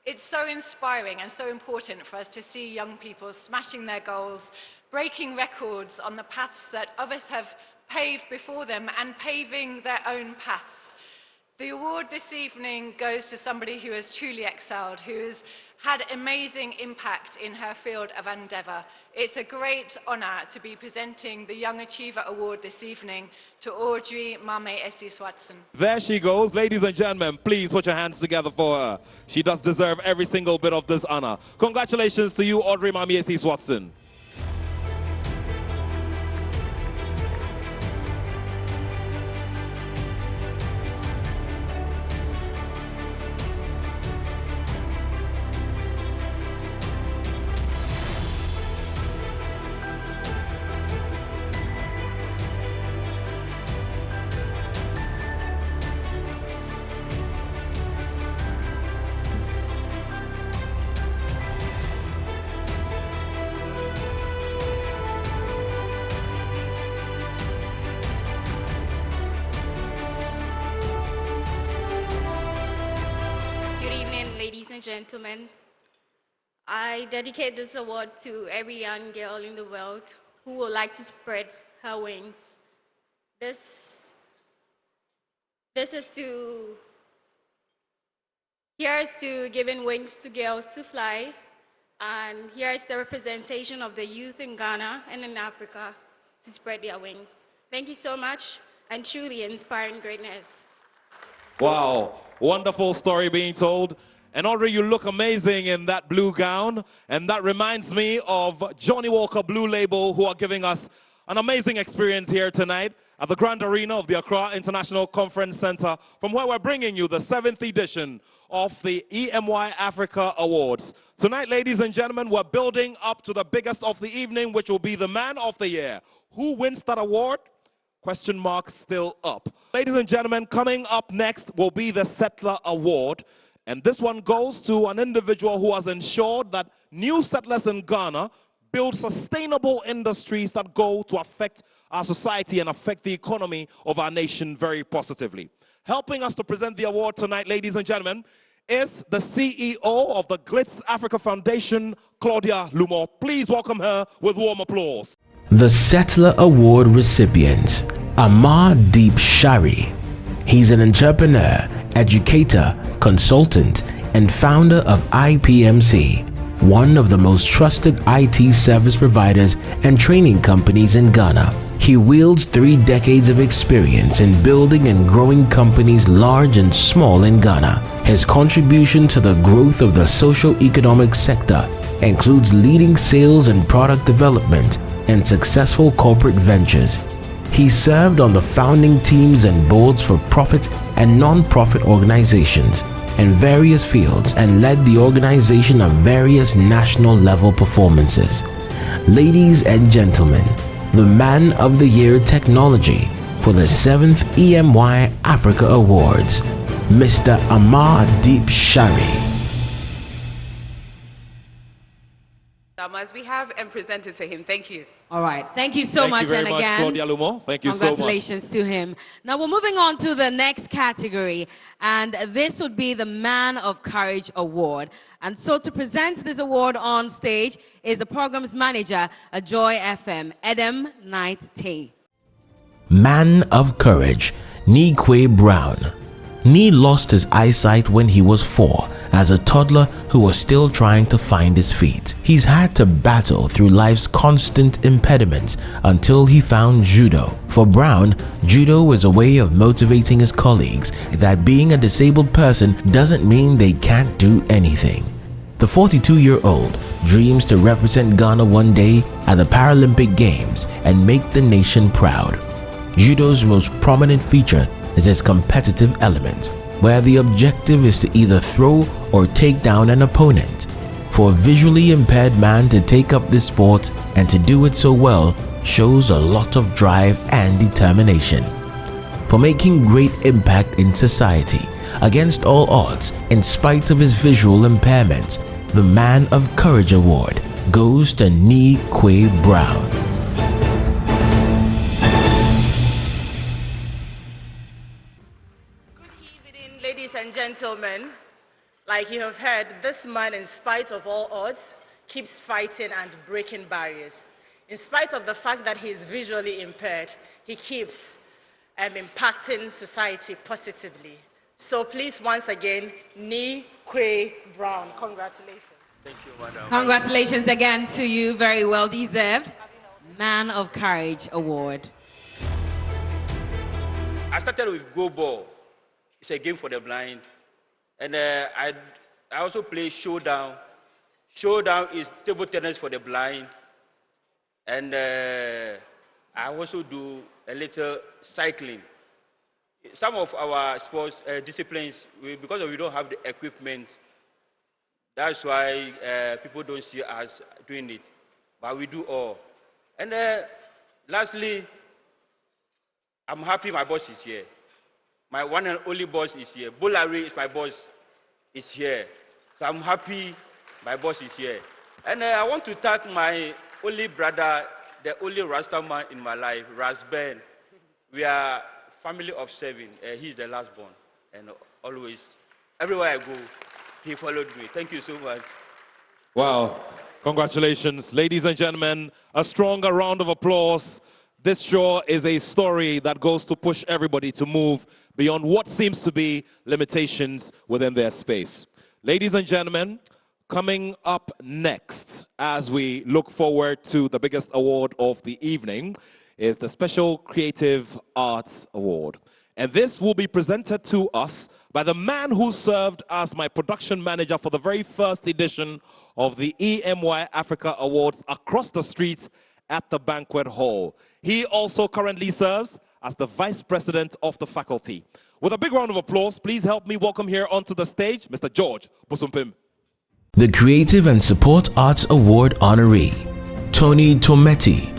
S23: It's so inspiring and so important for us to see young people smashing their goals, breaking records on the paths that others have paved before them and paving their own paths. The award this evening goes to somebody who has truly excelled, who has had amazing impact in her field of endeavour. It's a great honour to be presenting the Young Achiever Award this evening to Audrey Mame Issy Swatson.
S2: There she goes. Ladies and gentlemen, please put your hands together for her. She does deserve every single bit of this honor. Congratulations to you, Audrey Mame Issy Swatson.
S15: and gentlemen, I dedicate this award to every young girl in the world who would like to spread her wings. This is to, here is to giving wings to girls to fly, and here is the representation of the youth in Ghana and in Africa to spread their wings. Thank you so much, and truly inspiring greatness.
S2: Wow, wonderful story being told. And Audrey, you look amazing in that blue gown. And that reminds me of Johnny Walker Blue Label, who are giving us an amazing experience here tonight at the Grand Arena of the Accra International Conference Center, from where we're bringing you the 7th edition of the EMY Africa Awards. Tonight, ladies and gentlemen, we're building up to the biggest of the evening, which will be the Man of the Year. Who wins that award? Question mark still up. Ladies and gentlemen, coming up next will be the Settler Award. And this one goes to an individual who has ensured that new settlers in Ghana build sustainable industries that go to affect our society and affect the economy of our nation very positively. Helping us to present the award tonight, ladies and gentlemen, is the CEO of the Glitz Africa Foundation, Claudia Lumo. Please welcome her with warm applause.
S13: The Settler Award recipient, Amar Deep Shari. He's an entrepreneur, educator, consultant, and founder of IPMC, one of the most trusted IT service providers and training companies in Ghana. He wields 3 decades of experience in building and growing companies large and small in Ghana. His contribution to the growth of the socio-economic sector includes leading sales and product development and successful corporate ventures. He served on the founding teams and boards for profit and non-profit organizations in various fields and led the organization of various national level performances. Ladies and gentlemen, the Man of the Year Technology for the 7th EMY Africa Awards, Mr. Amar Deep Shari.
S16: As we have and present it to him. Thank you.
S3: All right. Thank you so much.
S2: Thank you very much,
S3: again,
S2: Claudia Lumo. Thank you so much.
S3: Congratulations to him. Now we're moving on to the next category, and this would be the Man of Courage Award. And so to present this award on stage is the program's manager at Joy FM, Edem Knight Tay.
S13: Man of Courage, Nikwe Brown. Nee lost his eyesight when he was 4 as a toddler who was still trying to find his feet. He's had to battle through life's constant impediments until he found judo. For Brown, judo was a way of motivating his colleagues that being a disabled person doesn't mean they can't do anything. The 42-year-old dreams to represent Ghana one day at the Paralympic Games and make the nation proud. Judo's most prominent feature is its competitive element, where the objective is to either throw or take down an opponent. For a visually impaired man to take up this sport and to do it so well shows a lot of drive and determination. For making great impact in society, against all odds, in spite of his visual impairments, the Man of Courage Award goes to Nikwe Brown.
S12: Ladies and gentlemen, like you have heard, this man, in spite of all odds, keeps fighting and breaking barriers. In spite of the fact that he is visually impaired, he keeps impacting society positively. So please, once again, Nikwe Brown. Congratulations.
S3: Thank you, madam. Congratulations again to you. Very well deserved. Man of Courage Award.
S17: I started with Go Ball. It's a game for the blind. And I also play Showdown. Showdown is table tennis for the blind. And I also do a little cycling. Some of our sports disciplines, because we don't have the equipment, that's why people don't see us doing it. But we do all. And lastly, I'm happy my boss is here. My one and only boss is here. Bolari is my boss, is here. So I'm happy my boss is here. And I want to thank my only brother, the only Rasta man in my life, Ras Ben. We are family of 7. He's the last born. And always, everywhere I go, he followed me. Thank you so much.
S2: Wow. Congratulations. Ladies and gentlemen, a stronger round of applause. This sure is a story that goes to push everybody to move beyond what seems to be limitations within their space. Ladies and gentlemen, coming up next, as we look forward to the biggest award of the evening, is the Special Creative Arts Award. And this will be presented to us by the man who served as my production manager for the very first edition of the Emy Africa Awards across the street at the banquet hall. He also currently serves as the vice president of the faculty. With a big round of applause, please help me welcome here onto the stage, Mr. George Busumpim.
S13: The Creative and Support Arts Award honoree, Tony Tometi.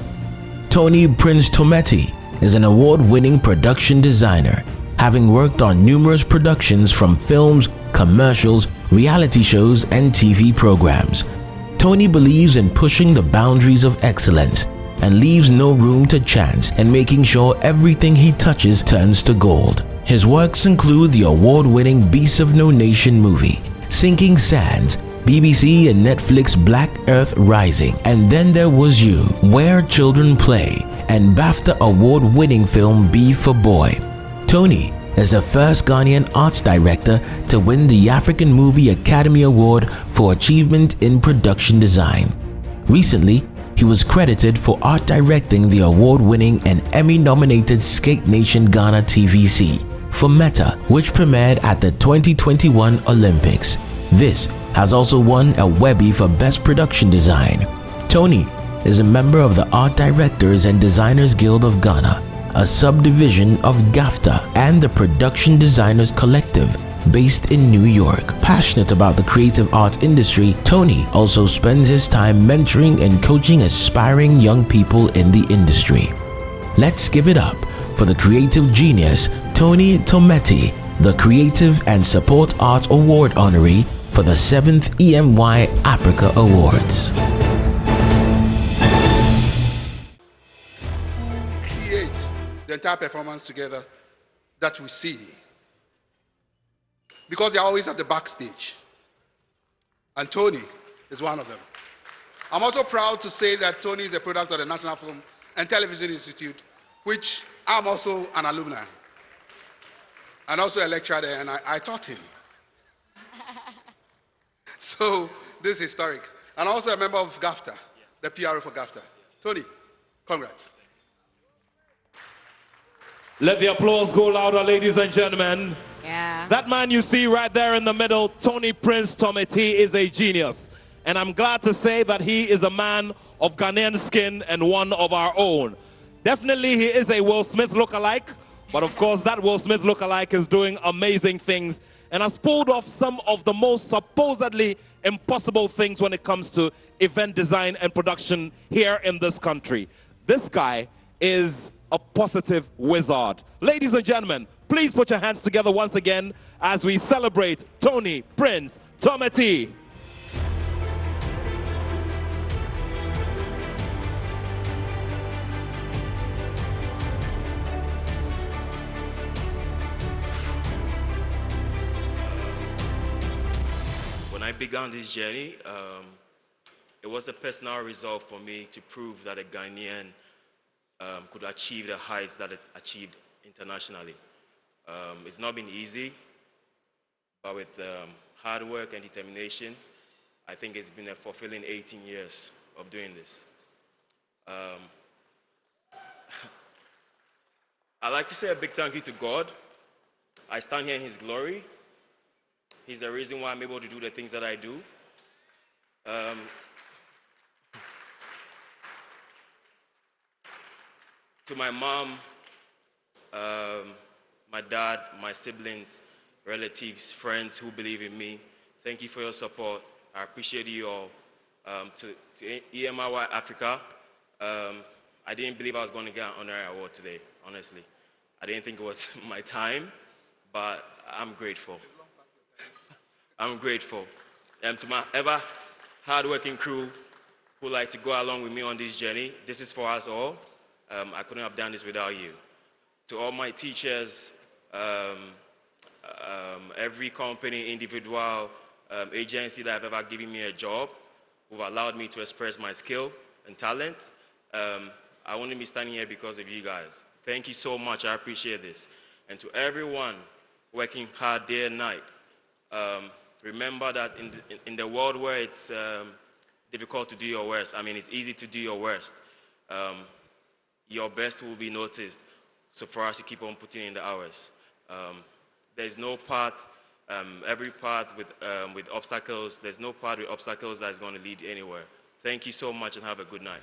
S13: Tony Prince Tometi is an award-winning production designer, having worked on numerous productions from films, commercials, reality shows, and TV programs. Tony believes in pushing the boundaries of excellence and leaves no room to chance and making sure everything he touches turns to gold. His works include the award-winning Beasts of No Nation movie, Sinking Sands, BBC and Netflix Black Earth Rising, and Then There Was You, Where Children Play, and BAFTA award-winning film B for Boy. Tony is the first Ghanaian arts director to win the African Movie Academy Award for Achievement in Production Design. Recently, he was credited for art directing the award-winning and Emmy-nominated Skate Nation Ghana TVC for Meta, which premiered at the 2021 Olympics. This has also won a Webby for Best Production Design. Tony is a member of the Art Directors and Designers Guild of Ghana, a subdivision of GAFTA, and the Production Designers Collective based in New York. Passionate about the creative arts industry, Tony also spends his time mentoring and coaching aspiring young people in the industry. Let's give it up for the creative genius, Tony Tometi, the Creative and Support Arts Award honoree for the 7th Emy Africa Awards.
S7: Create the entire performance together that we see. Because they're always at the backstage. And Tony is one of them. I'm also proud to say that Tony is a product of the National Film and Television Institute, which I'm also an alumni. And also a lecturer there, and I taught him. So this is historic. And also a member of GAFTA, the PRO for GAFTA. Tony, congrats.
S2: Let the applause go louder, ladies and gentlemen.
S3: Yeah.
S2: That man you see right there in the middle, Tony Prince Tometi, is a genius. And I'm glad to say that he is a man of Ghanaian skin and one of our own. Definitely he is a Will Smith lookalike, but of course that Will Smith lookalike is doing amazing things and has pulled off some of the most supposedly impossible things when it comes to event design and production here in this country. This guy is a positive wizard. Ladies and gentlemen, please put your hands together once again as we celebrate Tony Prince Tometi.
S18: When I began this journey, it was a personal resolve for me to prove that a Ghanaian could achieve the heights that it achieved internationally. It's not been easy, but with hard work and determination, I think it's been a fulfilling 18 years of doing this. I'd like to say a big thank you to God. I stand here in His glory. He's the reason why I'm able to do the things that I do. To my mom, my dad, my siblings, relatives, friends who believe in me, thank you for your support. I appreciate you all. To Emy Africa, I didn't believe I was going to get an honorary award today, honestly. I didn't think it was my time, but I'm grateful. I'm grateful. To my ever hardworking crew who like to go along with me on this journey, this is for us all. I couldn't have done this without you. To all my teachers, every company, individual, agency that have ever given me a job, who've allowed me to express my skill and talent. I wouldn't be standing here because of you guys. Thank you so much. I appreciate this. And to everyone working hard day and night, remember that in the world where it's difficult to do your worst, I mean, it's easy to do your worst, your best will be noticed. So for us to keep on putting in the hours. There's no path, every path with obstacles, there's no path with obstacles that is going to lead anywhere. Thank you so much and have a good night.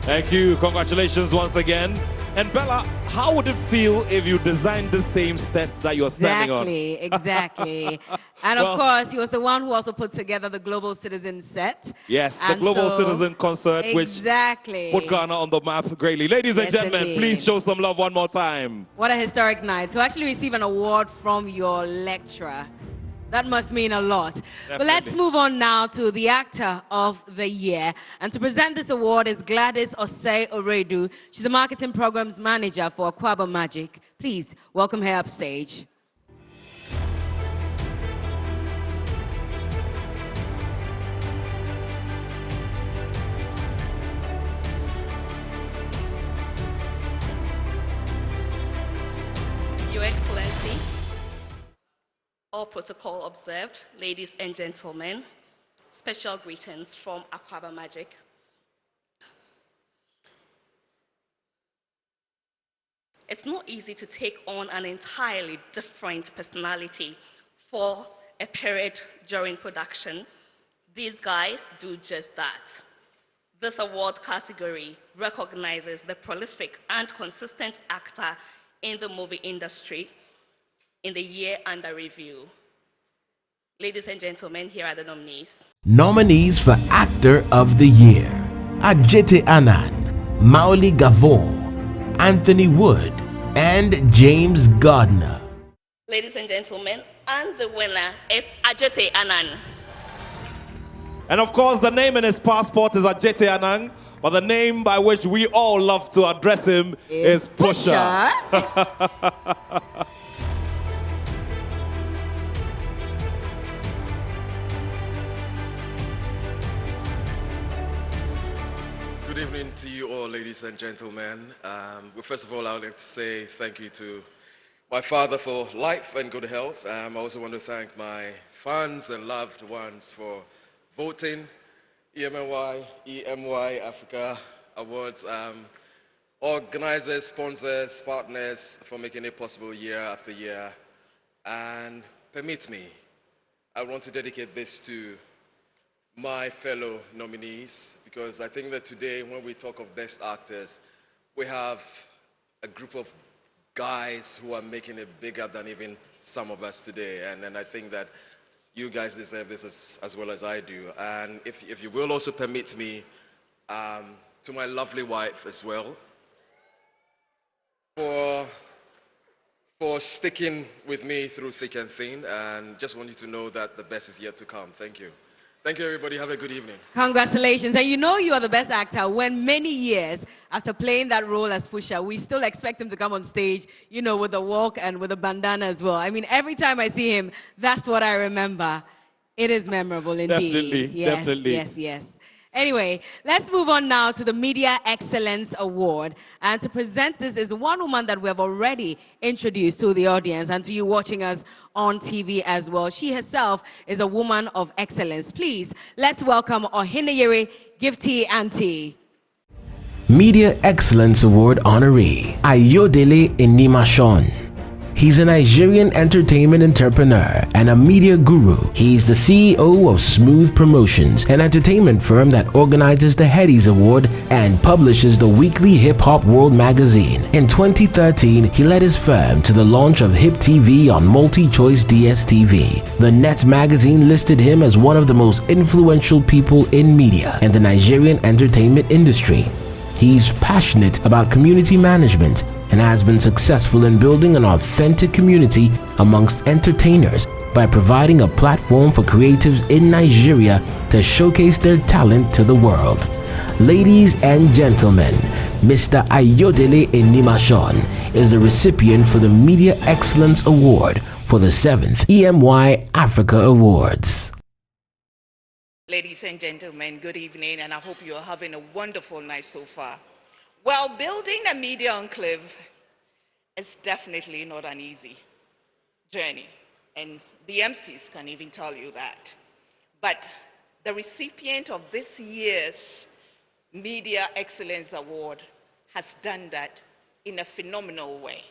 S2: Thank you. Congratulations once again. And Bella, how would it feel if you designed the same steps that you're standing on?
S3: Exactly. And of course, he was the one who also put together the Global Citizen set.
S2: Yes, the Global Citizen concert, which put Ghana on the map greatly. Ladies and gentlemen,
S3: indeed.
S2: please show some love one more time.
S3: What a historic night. To actually receive an award from your lecturer, that must mean a lot.
S2: Definitely.
S3: But let's move on now to the Actor of the Year. And to present this award is Gladys Osei Oredu. She's a Marketing Programs Manager for Aquaba Magic. Please welcome her upstage.
S20: Your Excellencies, all protocol observed, ladies and gentlemen, special greetings from Aquaba Magic. It's not easy to take on an entirely different personality for a period during production. These guys do just that. This award category recognizes the prolific and consistent actor in the movie industry in the year under review. Ladies and gentlemen, here are the nominees.
S13: Nominees for Actor of the Year: Ajete Anand, Mauli Gavon, Anthony Wood, and James Gardner.
S20: Ladies and gentlemen, and the winner is Ajete Anand.
S2: And of course, the name in his passport is Ajete Anand, but the name by which we all love to address him is Pusha.
S21: Good evening to you all, ladies and gentlemen. Well, first of all, I would like to say thank you to my father for life and good health. I also want to thank my fans and loved ones for voting. Emy Africa Awards, organizers, sponsors, partners for making it possible year after year. And permit me, I want to dedicate this to my fellow nominees, because I think that today when we talk of best actors, we have a group of guys who are making it bigger than even some of us today. And I think that you guys deserve this as well as I do. And if you will also permit me, to my lovely wife as well, for sticking with me through thick and thin, and just want you to know that the best is yet to come. Thank you. Thank you, everybody. Have a good evening.
S3: Congratulations. And you know you are the best actor when many years after playing that role as Pusha, we still expect him to come on stage, you know, with a walk and with a bandana as well. I mean, every time I see him, that's what I remember. It is memorable indeed.
S2: Definitely,
S3: yes,
S2: definitely.
S3: Yes. Anyway, let's move on now to the Media Excellence Award. And to present this is one woman that we have already introduced to the audience and to you watching us on TV as well. She herself is a woman of excellence. Please, let's welcome Ohineyere Gifty Auntie.
S13: Media Excellence Award honoree Ayodele Inimashon. He's a Nigerian entertainment entrepreneur and a media guru. He's the CEO of Smooth Promotions, an entertainment firm that organizes the Headies Award and publishes the weekly Hip Hop World magazine. In 2013, he led his firm to the launch of Hip TV on Multi-Choice DSTV. The Net magazine listed him as one of the most influential people in media and the Nigerian entertainment industry. He's passionate about community management and has been successful in building an authentic community amongst entertainers by providing a platform for creatives in Nigeria to showcase their talent to the world. Ladies and gentlemen, Mr. Ayodele Inimashon is the recipient for the Media Excellence Award for the 7th Emy Africa Awards.
S1: Ladies and gentlemen, good evening, and I hope you're having a wonderful night so far. Well, building a media enclave is definitely not an easy journey, and the MCs can even tell you that. But the recipient of this year's Media Excellence Award has done that in a phenomenal way.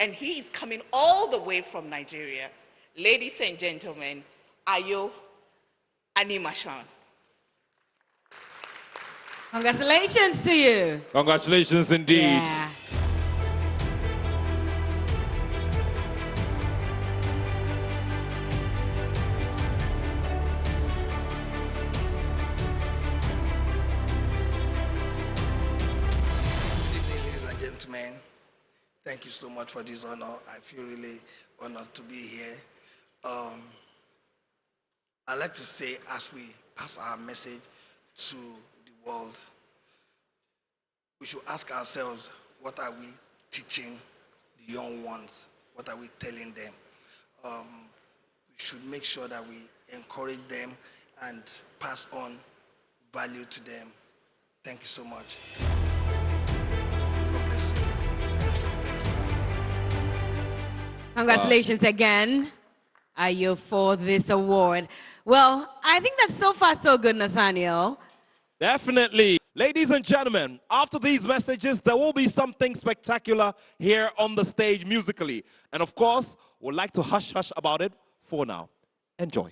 S1: And he is coming all the way from Nigeria. Ladies and gentlemen, Ayo Animashan.
S3: Congratulations to you.
S2: Congratulations indeed.
S3: Yeah.
S19: Thank you so much for this honor. I feel really honored to be here. I'd like to say, as we pass our message to the world, we should ask ourselves, what are we teaching the young ones? What are we telling them? We should make sure that we encourage them and pass on value to them. Thank you so much. God bless you.
S3: Congratulations again, Ayo, for this award. Well, I think that's so far so good, Nathaniel.
S2: Definitely. Ladies and gentlemen, after these messages, there will be something spectacular here on the stage musically. And of course, we'd like to hush about it for now. Enjoy.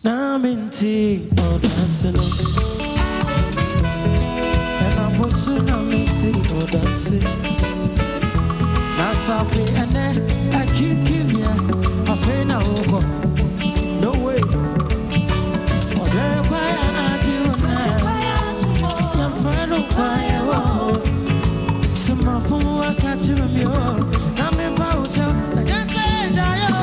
S8: Naminti odasino, ena bosu naminti odasi. Nasafi ene akikimya afena oko. No way. Ode kwaya adiuna, yamfano kwaya wo. Samafu wakachiramyo, namimpa ujo, najase jayo.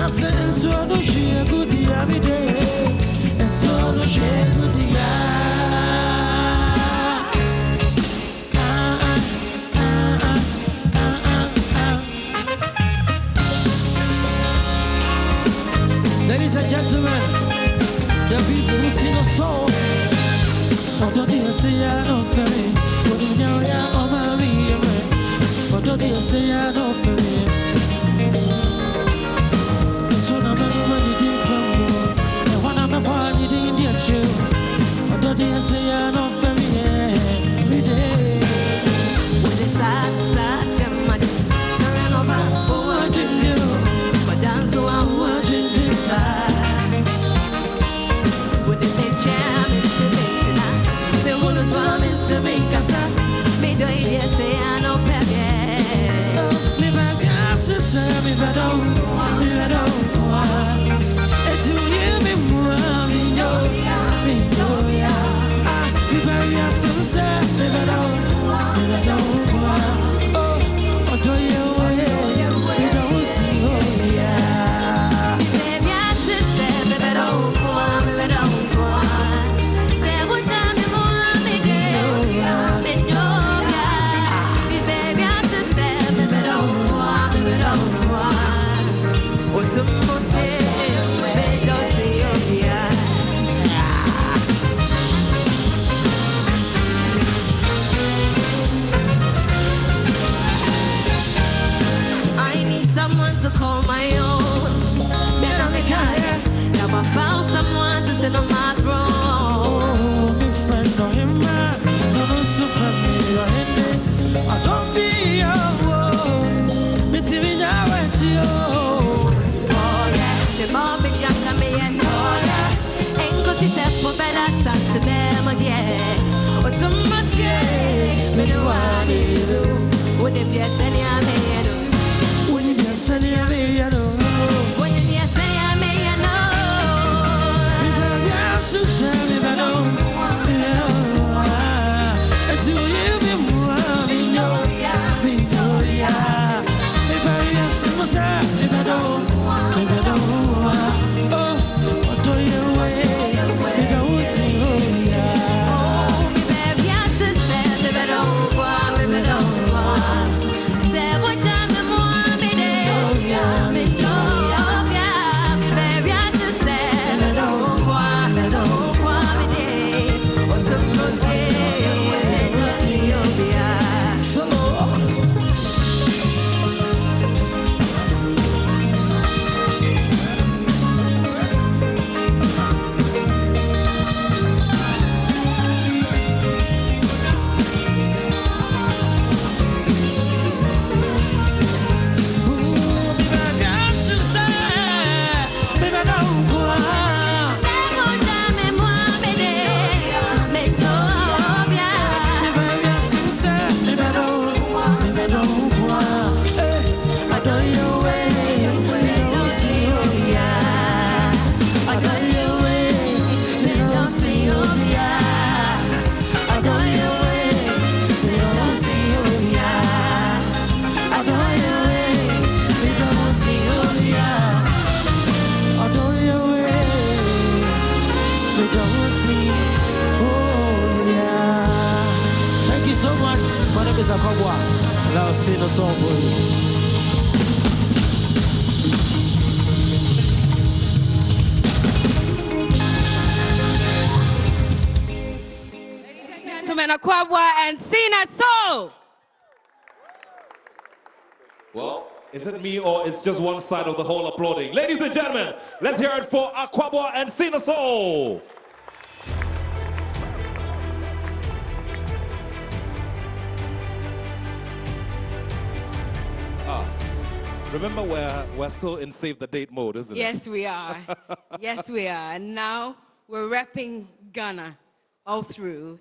S8: said, and so no share good every day. And so no share good Ladies and gentlemen, the people who sing a song. What do you say? I don't feel it. What do you know? I'm a real man. What do you say? I don't feel it. It's when I'm a money different. And when I'm a party, the Indian show. What do you say? I don't feel it. Every day. When it's sad, somebody surround over. Oh, I didn't know. But dance to our word in this side. When they make jam, it's a bit. Me wanna swam into me, cause me do it, say I know peggy. Me baby, I say, me don't. It's you hear me more, me know, me baby, I say, me don't. Oh, do you don't see, oh yeah. Baby, I say, me don't. I need someone to call my own. Now I found someone to sit on my throne. Oh, my friend, no him man, no so from me, no him. I don't be your own. Me TV now at you. Oh yeah, the mom be young and me and oh yeah. Ain't got this step for better start to me, yeah. What's so much yeah, me no one is. When if you send ya me, when you send ya me, you know. When you send ya me, you know. Me yes, you send me, but don't. It's you me more, me know, yeah. Me very yes, you must have me, but don't. Oh, what do you wait? Me don't see, oh yeah. Me very yes, you send me, but don't. Say what I'm more, me there, me know, yeah. Me very yes, you send me, don't. Me there. What's the most, yeah, see, oh yeah. So. Thank you so much. My name is Akabwa, and I'll sing a song for you.
S3: Gentlemen, Akwabwa and Sina Soul.
S2: Well, is it me or it's just one side of the whole applauding? Ladies and gentlemen, let's hear it for Akwabwa and Sina Soul. Remember, we're still in save the date mode, isn't it?
S3: Yes, we are. Yes, we are. And now we're repping Ghana all through.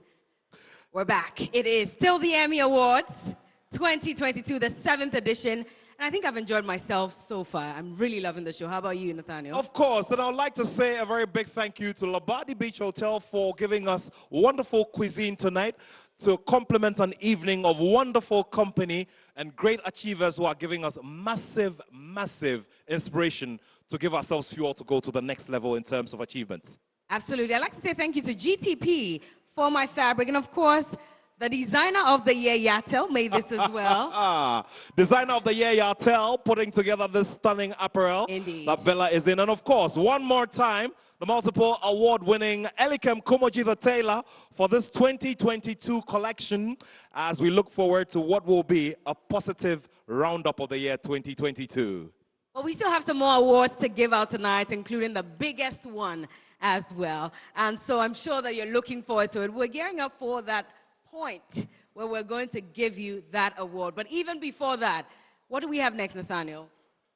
S3: We're back. It is still the Emmy Awards 2022, the 7th edition. And I think I've enjoyed myself so far. I'm really loving the show. How about you, Nathaniel?
S2: Of course. And I would like to say a very big thank you to Labadi Beach Hotel for giving us wonderful cuisine tonight to complement an evening of wonderful company and great achievers who are giving us massive, massive inspiration to give ourselves fuel to go to the next level in terms of achievements.
S3: Absolutely. I'd like to say thank you to GTP for my fabric. And of course, the designer of the year, Yatel, made this as well.
S2: Designer of the year, Yatel, putting together this stunning apparel that Bella is in. And of course, one more time, the multiple award-winning Elikem Kumoji the Tailor for this 2022 collection as we look forward to what will be a positive roundup of the year 2022.
S3: Well, we still have some more awards to give out tonight, including the biggest one as well. And so I'm sure that you're looking forward to it. We're gearing up for that point where we're going to give you that award. But even before that, what do we have next, Nathaniel?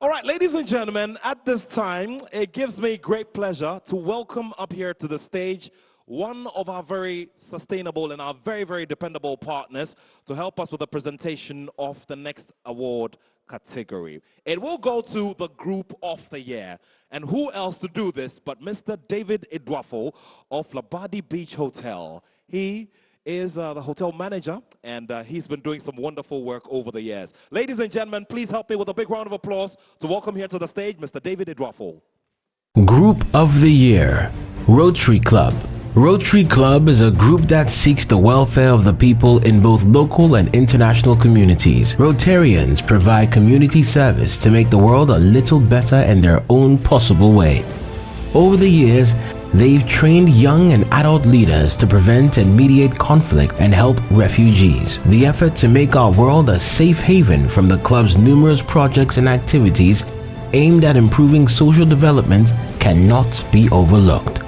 S2: All right, ladies and gentlemen, at this time, it gives me great pleasure to welcome up here to the stage one of our very sustainable and our very, very dependable partners to help us with the presentation of the next award category. It will go to the Group of the Year. And who else to do this but Mr. David Idwafo of Labadi Beach Hotel. He is the hotel manager, and he's been doing some wonderful work over the years. Ladies and gentlemen, please help me with a big round of applause to welcome here to the stage Mr. David Idwafo.
S13: Group of the Year, Rotary Club. Rotary Club is a group that seeks the welfare of the people in both local and international communities. Rotarians provide community service to make the world a little better in their own possible way. Over the years, they've trained young and adult leaders to prevent and mediate conflict and help refugees. The effort to make our world a safe haven from the club's numerous projects and activities aimed at improving social development cannot be overlooked.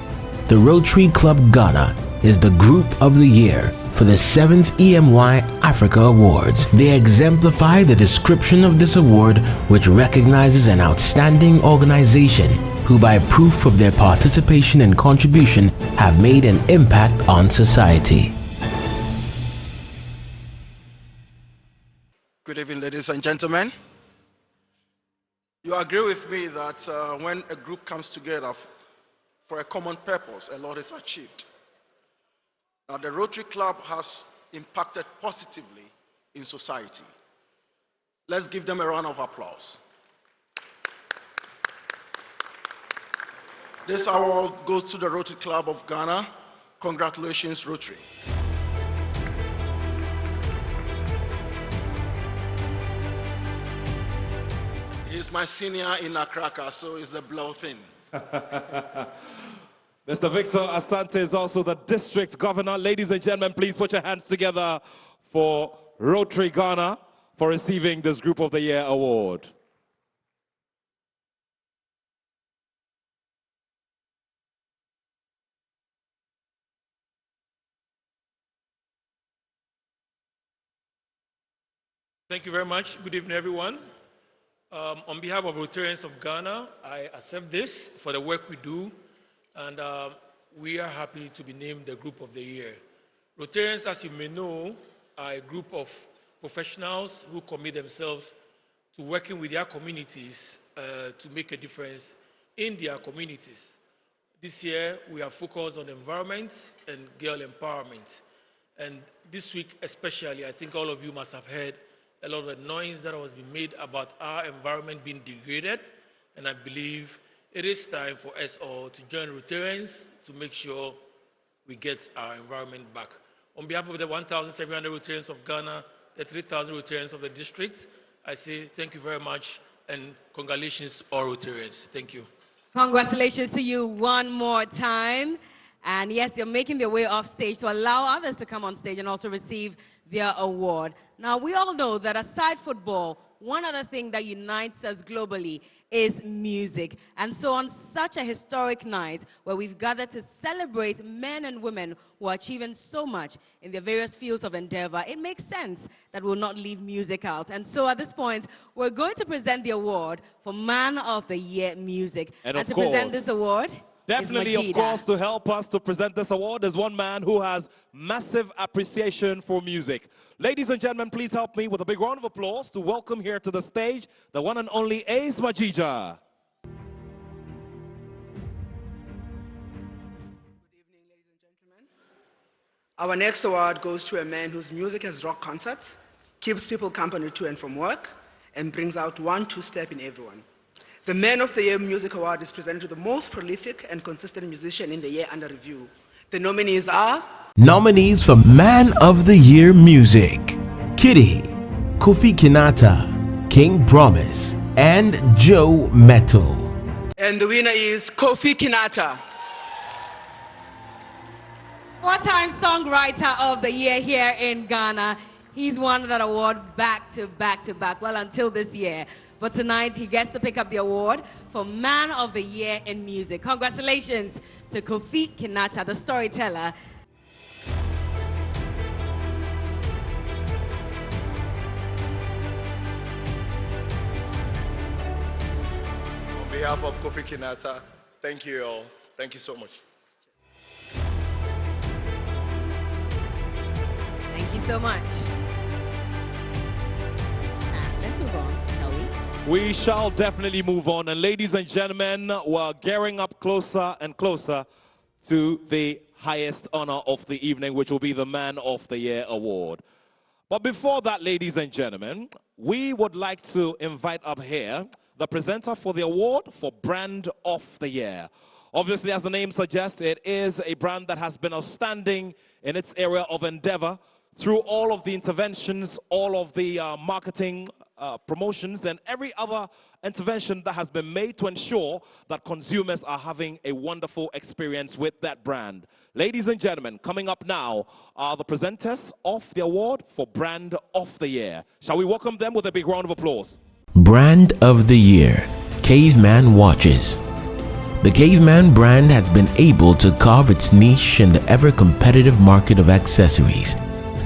S13: The Rotary Club Ghana is the Group of the Year for the 7th Emy Africa Awards. They exemplify the description of this award, which recognizes an outstanding organization who, by proof of their participation and contribution, have made an impact on society.
S6: Good evening, ladies and gentlemen. You agree with me that when a group comes together for a common purpose, a lot is achieved. Now, the Rotary Club has impacted positively in society. Let's give them a round of applause. This award goes to the Rotary Club of Ghana. Congratulations, Rotary. He's my senior in Accra, so it's the blow thing.
S2: Mr. Victor Asante is also the district governor. Ladies and gentlemen, please put your hands together for Rotary Ghana for receiving this Group of the Year award.
S9: Thank you very much. Good evening, everyone. On behalf of Rotarians of Ghana, I accept this for the work we do, and we are happy to be named the Group of the Year. Rotarians, as you may know, are a group of professionals who commit themselves to working with their communities to make a difference in their communities. This year, we are focused on environment and girl empowerment. And this week especially, I think all of you must have heard a lot of the noise that has been made about our environment being degraded, and I believe it is time for us all to join Rotarians to make sure we get our environment back. On behalf of the 1,700 Rotarians of Ghana, the 3,000 Rotarians of the district, I say thank you very much and congratulations to all Rotarians. Thank you.
S3: Congratulations to you one more time. And yes, they're making their way off stage to allow others to come on stage and also receive their award. Now, we all know that aside football, one other thing that unites us globally is music. And so on such a historic night where we've gathered to celebrate men and women who are achieving so much in their various fields of endeavor, it makes sense that we'll not leave music out. And so at this point, we're going to present the award for Man of the Year Music.
S2: And
S3: to present this award,
S2: definitely, of course, to help us to present this award is one man who has massive appreciation for music. Ladies and gentlemen, please help me with a big round of applause to welcome here to the stage the one and only Ace Majija.
S22: Our next award goes to a man whose music has rock concerts, keeps people company to and from work, and brings out 1-2 step in everyone. The Man of the Year Music Award is presented to the most prolific and consistent musician in the year under review. The nominees are
S13: Nominees for Man of the Year Music: Kitty, Kofi Kinata, King Promise, and Joe Metal.
S22: And the winner is Kofi Kinata.
S3: Four-time Songwriter of the Year here in Ghana. He's won that award back to back to back, well, until this year. But tonight, he gets to pick up the award for Man of the Year in Music. Congratulations to Kofi Kinata, the storyteller.
S7: On behalf of Kofi Kinata, thank you all. Thank you so much.
S3: Thank you so much. Let's move on, shall we?
S2: We shall definitely move on. And ladies and gentlemen, we're gearing up closer and closer to the highest honor of the evening, which will be the Man of the Year Award. But before that, ladies and gentlemen, we would like to invite up here the presenter for the award for Brand of the Year. Obviously, as the name suggests, it is a brand that has been outstanding in its area of endeavor through all of the interventions, all of the marketing promotions, and every other intervention that has been made to ensure that consumers are having a wonderful experience with that brand. Ladies and gentlemen, coming up now are the presenters of the award for Brand of the Year. Shall we welcome them with a big round of applause?
S13: Brand of the Year: Caveman Watches. The Caveman brand has been able to carve its niche in the ever-competitive market of accessories.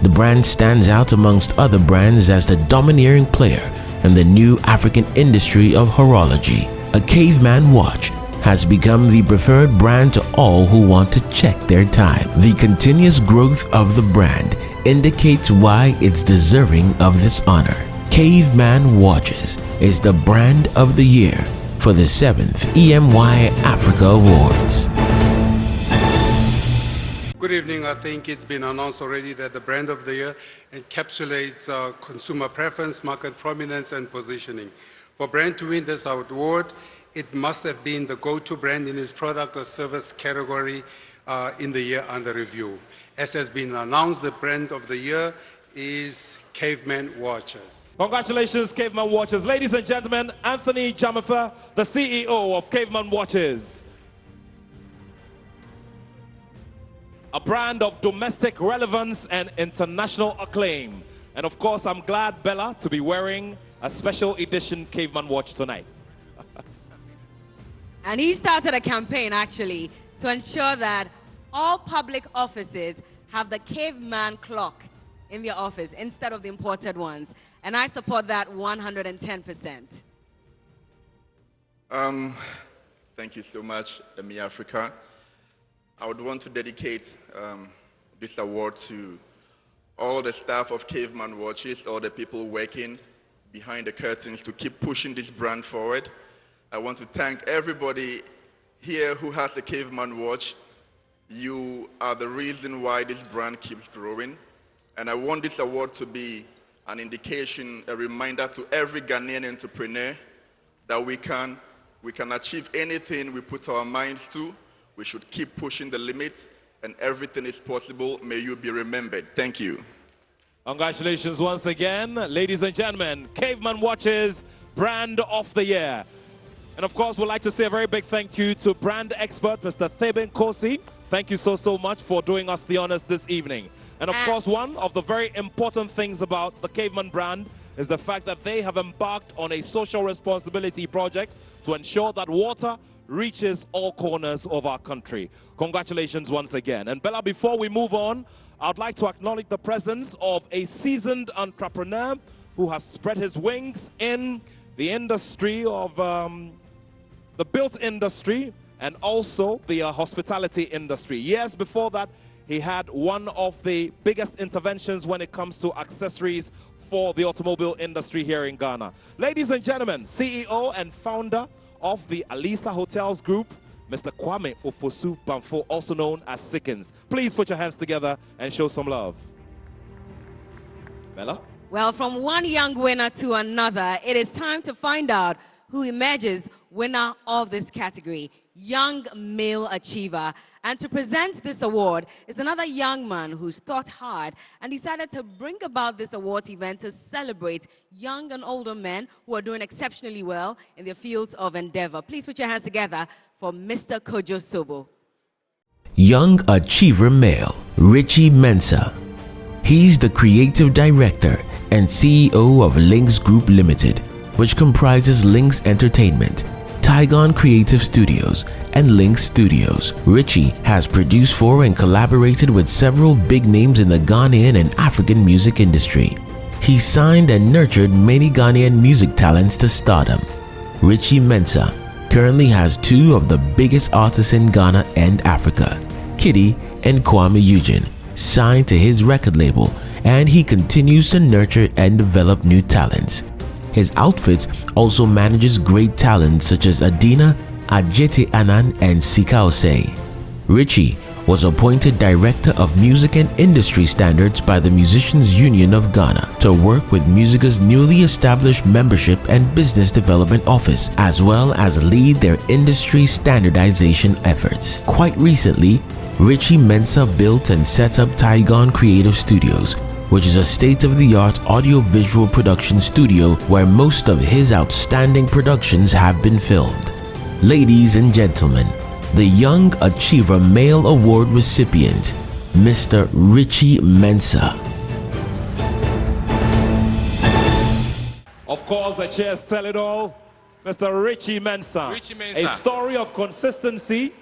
S13: The brand stands out amongst other brands as the domineering player in the new African industry of horology. A Caveman watch has become the preferred brand to all who want to check their time. The continuous growth of the brand indicates why it's deserving of this honor. Caveman Watches is the Brand of the Year for the 7th Emy Africa Awards.
S5: Good evening. I think it's been announced already that the Brand of the Year encapsulates consumer preference, market prominence, and positioning. For brand to win this award, it must have been the go-to brand in its product or service category in the year under review. As has been announced, the Brand of the Year is Caveman Watches.
S2: Congratulations, Caveman Watches. Ladies and gentlemen, Anthony Jamafa, the CEO of Caveman Watches. A brand of domestic relevance and international acclaim. And of course, I'm glad, Bella, to be wearing a special edition Caveman watch tonight.
S3: And he started a campaign, actually, to ensure that all public offices have the Caveman clock in their office instead of the imported ones. And I support that 110%.
S10: Thank you so much, Emy Africa. I would want to dedicate this award to all the staff of Caveman Watches, all the people working behind the curtains to keep pushing this brand forward. I want to thank everybody here who has a Caveman watch. You are the reason why this brand keeps growing. And I want this award to be an indication, a reminder to every Ghanaian entrepreneur that we can achieve anything we put our minds to. We should keep pushing the limits, and everything is possible. May you be remembered. Thank you.
S2: Congratulations once again, ladies and gentlemen. Caveman Watches, Brand of the Year. And of course, we'd like to say a very big thank you to brand expert, Mr. Theben Kosi. Thank you so much for doing us the honors this evening. And of course, one of the very important things about the Caveman brand is the fact that they have embarked on a social responsibility project to ensure that water reaches all corners of our country. Congratulations once again. And Bella, before we move on, I'd like to acknowledge the presence of a seasoned entrepreneur who has spread his wings in the industry of the built industry and also the hospitality industry. Years before that, he had one of the biggest interventions when it comes to accessories for the automobile industry here in Ghana. Ladies and gentlemen, CEO and founder of the Alisa Hotels Group, Mr. Kwame Ofosu Bamfo, also known as Sickens. Please put your hands together and show some love. Bella?
S3: Well, from one young winner to another, it is time to find out who emerges winner of this category, Young Male Achiever. And to present this award is another young man who's thought hard and decided to bring about this awards event to celebrate young and older men who are doing exceptionally well in their fields of endeavor. Please put your hands together for Mr. Kojo Sobo.
S13: Young Achiever Male, Richie Mensah. He's the creative director and CEO of Lynx Group Limited, which comprises Lynx Entertainment, Tygon Creative Studios, and Lynx Studios. Richie has produced for and collaborated with several big names in the Ghanaian and African music industry. He signed and nurtured many Ghanaian music talents to stardom. Richie Mensah currently has two of the biggest artists in Ghana and Africa, Kitty and Kwame Eugene, signed to his record label, and he continues to nurture and develop new talents. His outfit also manages great talents such as Adina, Ajete Anan, and Sika Osei. Richie was appointed Director of Music and Industry Standards by the Musicians Union of Ghana to work with Musica's newly established Membership and Business Development Office, as well as lead their industry standardization efforts. Quite recently, Richie Mensah built and set up Tygon Creative Studios, which is a state-of-the-art audio-visual production studio where most of his outstanding productions have been filmed. Ladies and gentlemen, the Young Achiever Male Award recipient, Mr. Richie Mensah.
S2: Of course, the chairs tell it all. Mr. Richie Mensah.
S4: Richie Mensah.
S2: A story of consistency,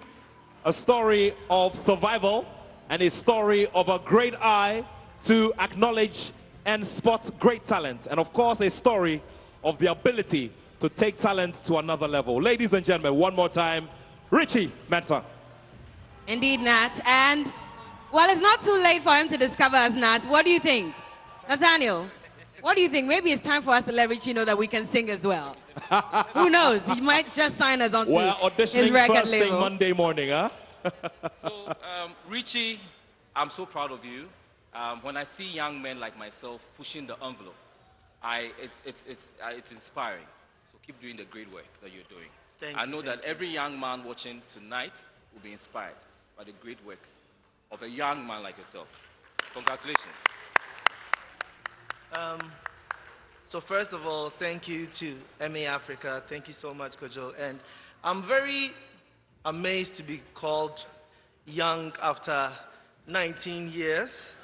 S2: a story of survival, and a story of a great eye to acknowledge and spot great talent. And of course, a story of the ability to take talent to another level. Ladies and gentlemen, one more time, Richie Mensah.
S3: Indeed, Nat. And, well, it's not too late for him to discover us, Nat. What do you think? Nathaniel, what do you think? Maybe it's time for us to let Richie know that we can sing as well. Who knows? He might just sign us onto his record
S2: first thing
S3: label.
S2: Monday morning, huh?
S4: So, Richie, I'm so proud of you. When I see young men like myself pushing the envelope, it's inspiring. So keep doing the great work that you're doing. I know that every young man watching tonight will be inspired by the great works of a young man like yourself. Congratulations.
S11: So first of all, thank you to Emy Africa. Thank you so much, Kojo. And I'm very amazed to be called young after 19 years,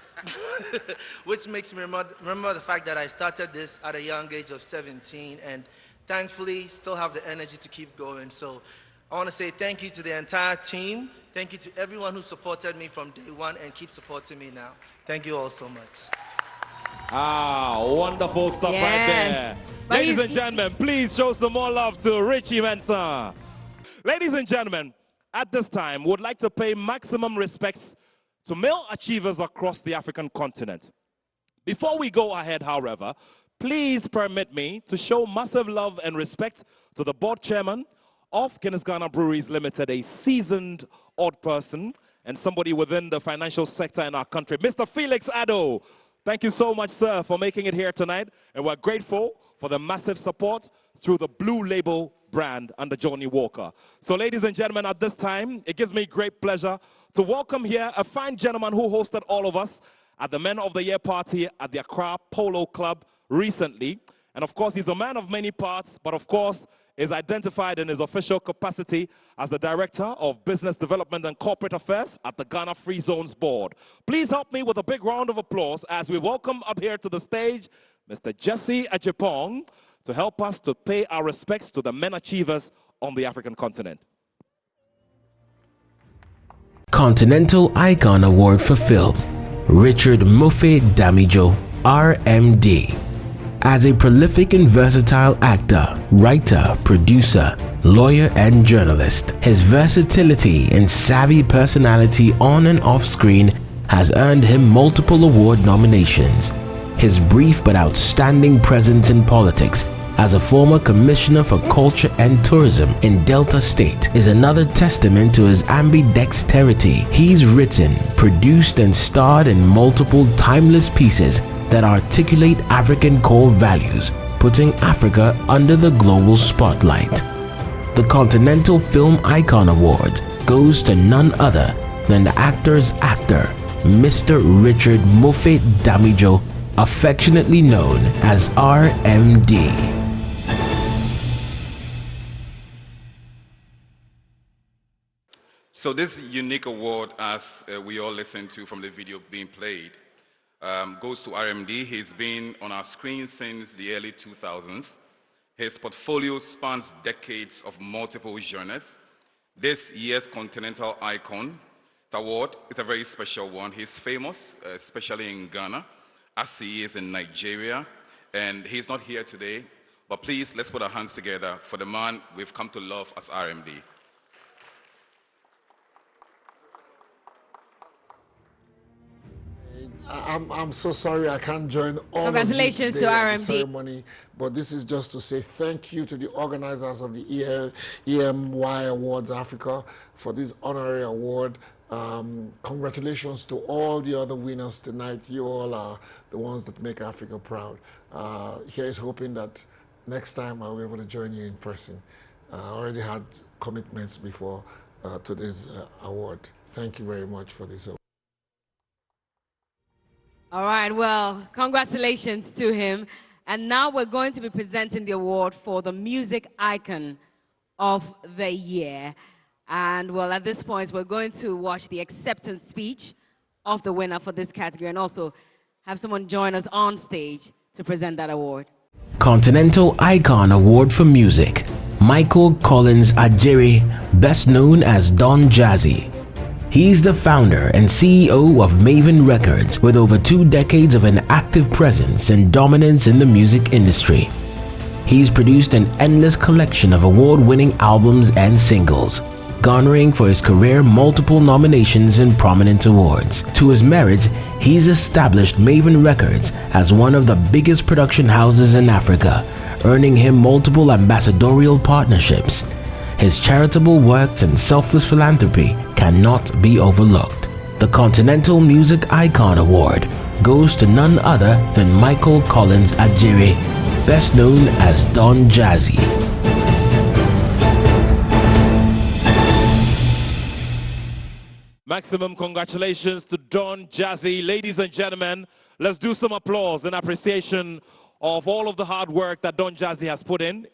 S11: which makes me remember the fact that I started this at a young age of 17, and thankfully still have the energy to keep going. So I want to say thank you to the entire team. Thank you to everyone who supported me from day one and keep supporting me now. Thank you all so much.
S2: Ah, wonderful stuff right there. Ladies and gentlemen, please show some more love to Richie Mensah. Ladies and gentlemen, at this time, would like to pay maximum respects to male achievers across the African continent. Before we go ahead, however, please permit me to show massive love and respect to the board chairman of Guinness Ghana Breweries Limited, a seasoned odd person and somebody within the financial sector in our country, Mr. Felix Addo. Thank you so much, sir, for making it here tonight, and we're grateful for the massive support through the Blue Label brand under Johnny Walker. So, ladies and gentlemen, at this time, it gives me great pleasure to welcome here a fine gentleman who hosted all of us at the Men of the Year party at the Accra Polo Club recently. And of course, he's a man of many parts, but of course, is identified in his official capacity as the Director of Business Development and Corporate Affairs at the Ghana Free Zones Board. Please help me with a big round of applause as we welcome up here to the stage Mr. Jesse Ajipong to help us to pay our respects to the men achievers on the African continent.
S13: Continental Icon Award for Film, Richard Mofe Damijo, RMD. As a prolific and versatile actor, writer, producer, lawyer, and journalist, his versatility and savvy personality on and off screen has earned him multiple award nominations. His brief but outstanding presence in politics as a former Commissioner for Culture and Tourism in Delta State is another testament to his ambidexterity. He's written, produced, and starred in multiple timeless pieces that articulate African core values, putting Africa under the global spotlight. The Continental Film Icon Award goes to none other than the actor's actor, Mr. Richard Mofe Damijo, affectionately known as RMD.
S14: So this unique award, as we all listened to from the video being played, goes to RMD. He's been on our screen since the early 2000s. His portfolio spans decades of multiple genres. This year's Continental Icon Award is a very special one. He's famous, especially in Ghana, as he is in Nigeria, and he's not here today, but please, let's put our hands together for the man we've come to love as RMD.
S15: I'm so sorry I can't join all
S3: Congratulations
S15: of
S3: to
S15: you today at
S3: RMD.
S15: the ceremony, but this is just to say thank you to the organizers of the EMY Awards Africa for this honorary award. Congratulations to all the other winners tonight. You all are the ones that make Africa proud. Here is hoping that next time I'll be able to join you in person. I already had commitments before today's award. Thank you very much for this award.
S3: All right, well, congratulations to him. And now we're going to be presenting the award for the Music Icon of the Year. And well, at this point, we're going to watch the acceptance speech of the winner for this category and also have someone join us on stage to present that award.
S13: Continental Icon Award for Music, Michael Collins Ajiri, best known as Don Jazzy. He's the founder and CEO of Maven Records with over 2 decades of an active presence and dominance in the music industry. He's produced an endless collection of award-winning albums and singles, garnering for his career multiple nominations and prominent awards. To his merits, he's established Maven Records as one of the biggest production houses in Africa, earning him multiple ambassadorial partnerships. His charitable works and selfless philanthropy cannot be overlooked. The Continental Music Icon Award goes to none other than Michael Collins Ajiri, best known as Don Jazzy.
S2: Maximum congratulations to Don Jazzy. Ladies and gentlemen, let's do some applause in appreciation of all of the hard work that Don Jazzy has put in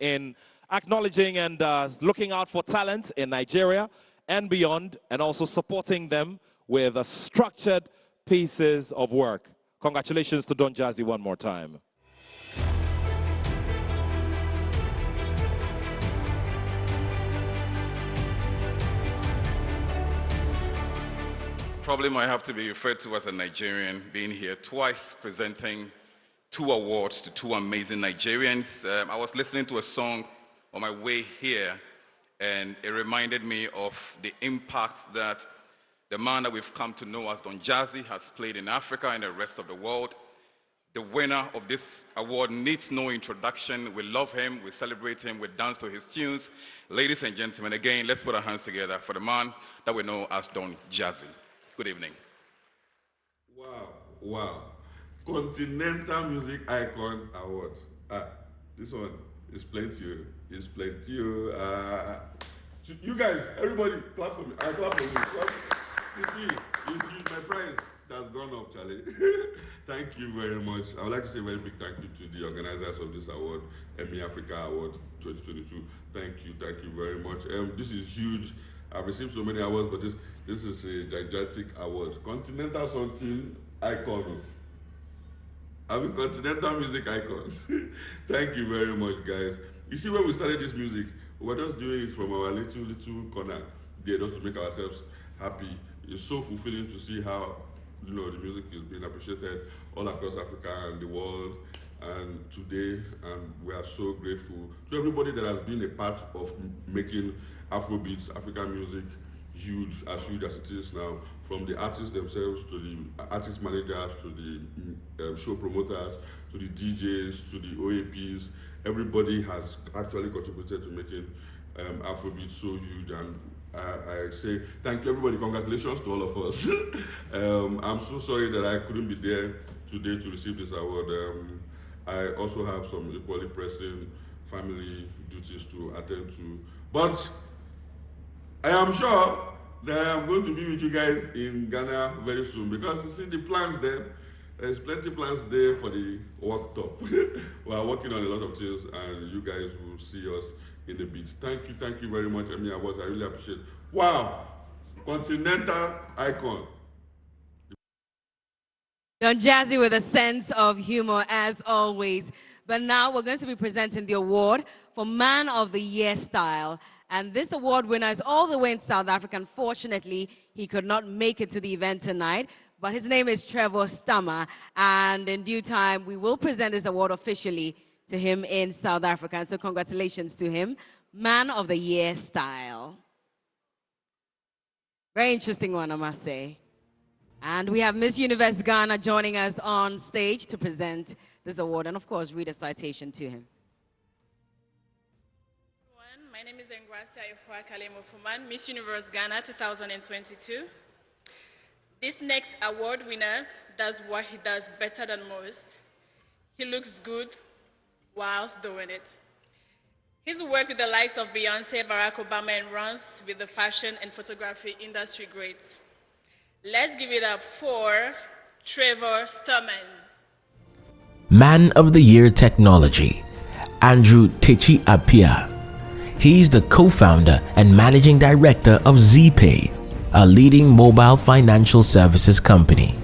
S2: acknowledging and looking out for talent in Nigeria and beyond, and also supporting them with structured pieces of work. Congratulations to Don Jazzy one more time.
S14: Probably might have to be referred to as a Nigerian, being here twice presenting 2 awards to 2 amazing Nigerians. I was listening to a song on my way here, and it reminded me of the impact that the man that we've come to know as Don Jazzy has played in Africa and the rest of the world. The winner of this award needs no introduction. We love him, we celebrate him, we dance to his tunes. Ladies and gentlemen, again, let's put our hands together for the man that we know as Don Jazzy. Good evening.
S23: Wow. Continental Music Icon Award. This one is plenty. It's plenty. You guys, everybody, clap for me. Clap for me. You see, my prize has gone up, Charlie. Thank you very much. I would like to say a very big thank you to the organizers of this award, Emy Africa Awards 2022. Thank you very much. This is huge. I've received so many awards, but this is a gigantic award. Continental something icon. I'm a continental music icon. Thank you very much, guys. You see, when we started this music, we were just doing it from our little corner there, just to make ourselves happy. It's so fulfilling to see how the music is being appreciated all across Africa and the world. And today, we are so grateful to everybody that has been a part of making Afrobeats, African music, huge as it is now, from the artists themselves to the artist managers to the show promoters to the DJs to the OAPs. Everybody has actually contributed to making Afrobeat so huge, and I say thank you everybody. Congratulations to all of us. I'm so sorry that I couldn't be there today to receive this award. I also have some equally pressing family duties to attend to, But I am sure that I am going to be with you guys in Ghana very soon because you see the plans there. There's plenty plans there for the World Cup. We are working on a lot of things, and you guys will see us in a bit. Thank you very much, Emy Awards. I really appreciate it. Wow, continental icon.
S3: Don Jazzy with a sense of humor as always. But now we're going to be presenting the award for Man of the Year Style. And this award winner is all the way in South Africa. Unfortunately, he could not make it to the event tonight. But his name is Trevor Stammer. And in due time, we will present this award officially to him in South Africa. And so congratulations to him. Man of the Year Style. Very interesting one, I must say. And we have Miss Universe Ghana joining us on stage to present this award and, of course, read a citation to him.
S12: My name is Engracia Ifwa Kalemo-Fuman, Miss Universe Ghana 2022. This next award winner does what he does better than most. He looks good whilst doing it. He's worked with the likes of Beyonce, Barack Obama, and runs with the fashion and photography industry greats. Let's give it up for Trevor Stammer.
S13: Man of the Year Technology, Andrew Techi Appiah. He's the co-founder and managing director of ZPay, a leading mobile financial services company.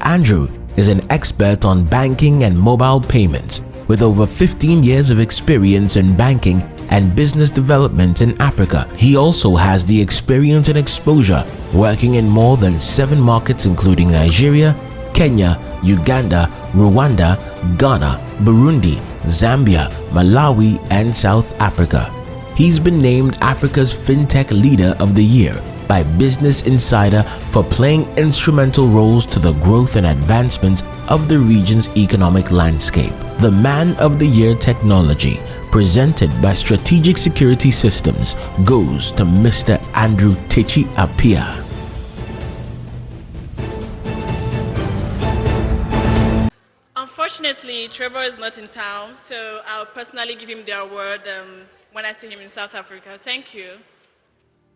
S13: Andrew is an expert on banking and mobile payments with over 15 years of experience in banking and business development in Africa. He also has the experience and exposure working in more than 7 markets including Nigeria, Kenya, Uganda, Rwanda, Ghana, Burundi, Zambia, Malawi, and South Africa. He's been named Africa's FinTech Leader of the Year by Business Insider for playing instrumental roles to the growth and advancements of the region's economic landscape. The Man of the Year Technology, presented by Strategic Security Systems, goes to Mr. Andrew Techi Appiah.
S12: Unfortunately, Trevor is not in town, so I'll personally give him the award when I see him in South Africa. Thank you.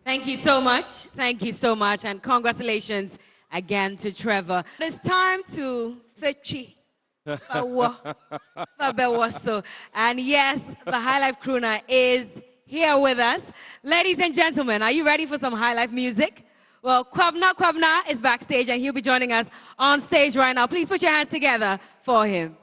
S3: Thank you so much. Thank you so much. And congratulations again to Trevor. It's time to fetch. And yes, the High Life crooner is here with us. Ladies and gentlemen, are you ready for some High Life music? Well, Kwabna is backstage and he'll be joining us on stage right now. Please put your hands together for him.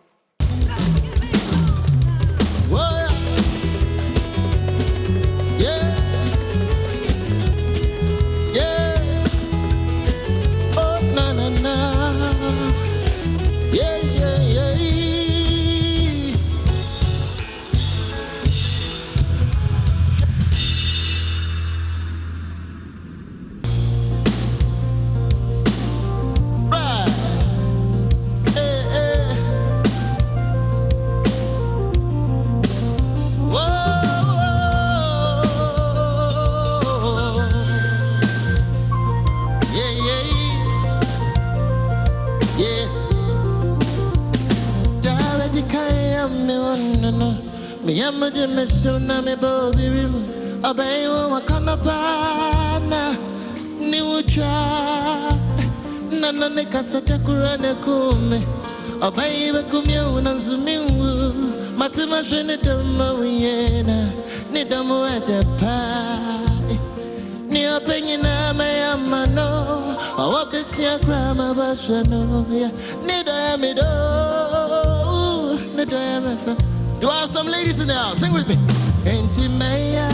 S16: Me am a Jemishuna, me body rim, a bay on a canapana, new child, Nana Nekasakurana Kume, a bay a commune and Zumimu, Matima Shenetama, Nidamo at the pie. Near Penina, may I know, or what is your grammar, Bashano, Nidamido, Nidamifa. Do I have some ladies in the house? Sing with me. Auntie Maya.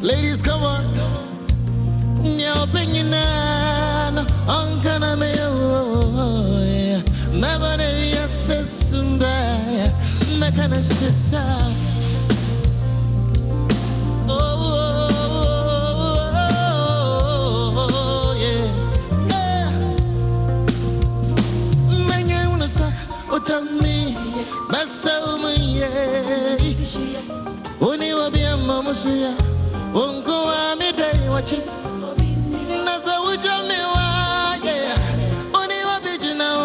S16: Ladies, come on. Your opinion on Kanameo. Mabane Sumba. Mekana Shisa. Me, myself, only will be a mama. Won't go on me day watching. Nasa would you me why? Only will be now.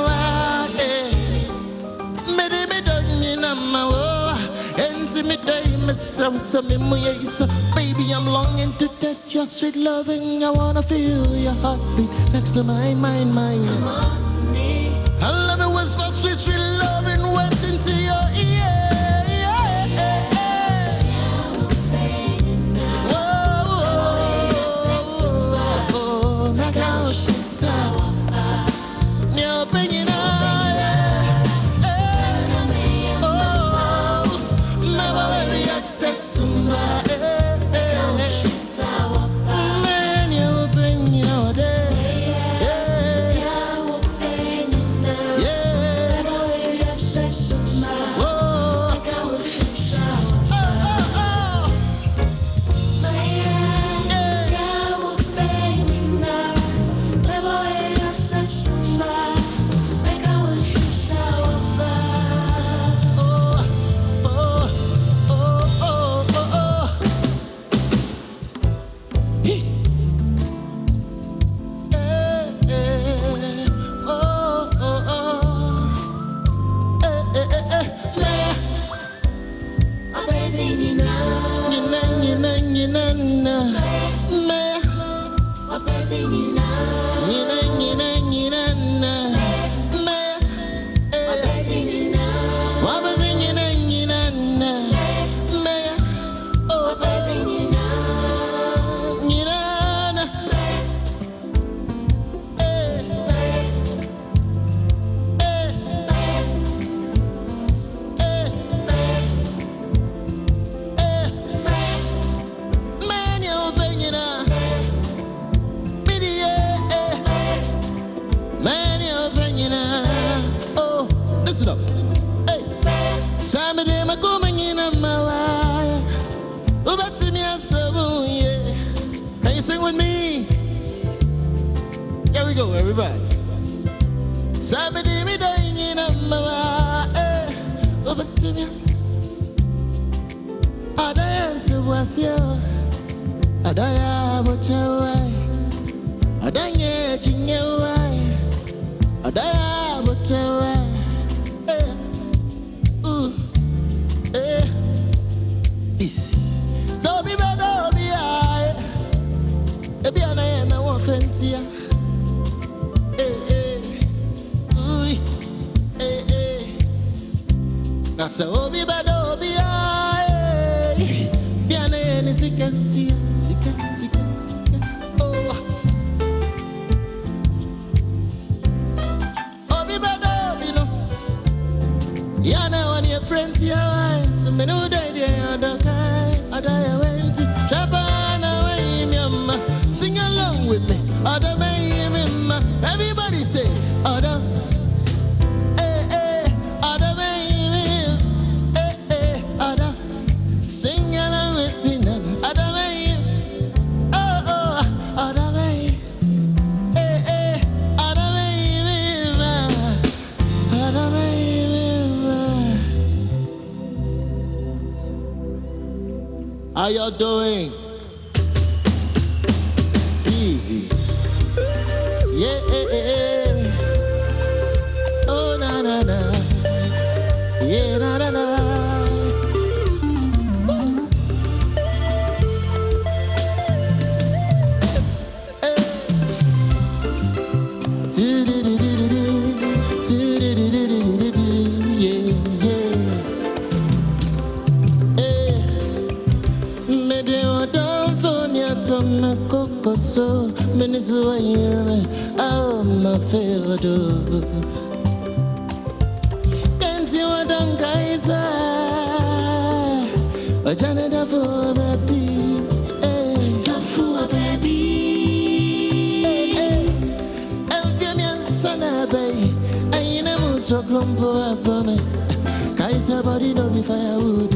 S16: Baby, I'm longing to test your sweet loving. I wanna feel your heartbeat next to mine. Come on to me. I love it whisper sweet, sweet loving words into your ear. Can you sing with me? Here we go, everybody. Adaya bochawai, adanya chinyawai, adaya bochawai. So be better, be I. Be an I am a fancy. Now so be better, be I. Be an I sikanti. Friends, yeah, so many would idea, I went to Shabana, sing along with me, Other everybody say, Other, Other, Other, sing along with me, Other, Other, how y'all doing? It's easy. Yeah. Oh, na na na. Yeah, na na na. So many so I hear me, oh my favorite. Can't you want them guys? But Janada for baby, for baby. And Vivian Sana Bay, I ain't a moose for Glumbo for me. Kaisa body no be firewood.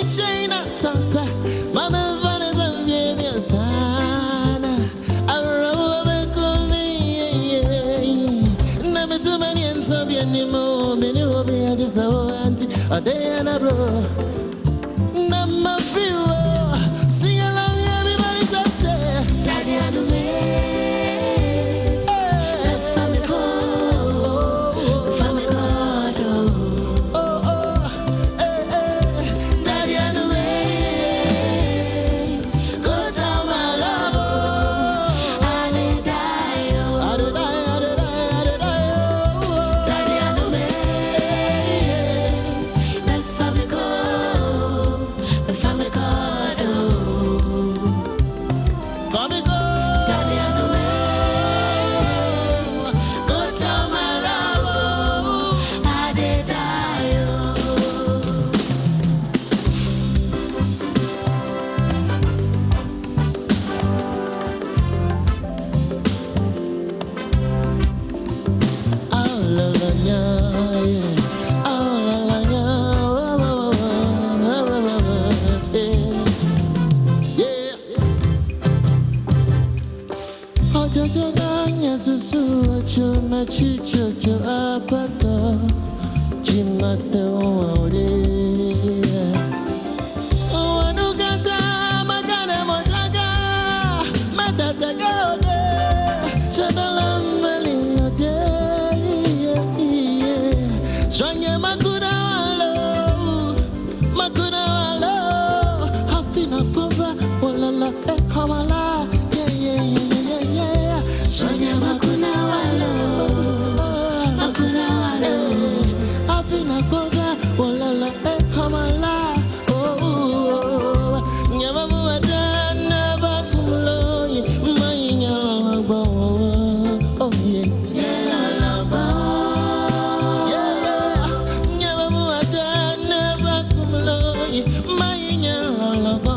S16: China Santa, Mama Vanessa gave me a sana. I rub on me, never too many and some anymore. Many will be just a auntie, a day and a bro. Number few, sing along, everybody say, Daddy, I do it. Family call, oh. Jojo nanya susu ocho machicho cho apata chimate ore. Wanugata magane mojaga matata gode shadalam meli ode. Shanye makuna walo hafina kova walala hamala. Sonya makuna walo, afina koga, walala hamala. Oh, nyama muada naba kumlo, mainya laba. Oh yeah, laba. Yeah, nyama muada naba kumlo, mainya laba.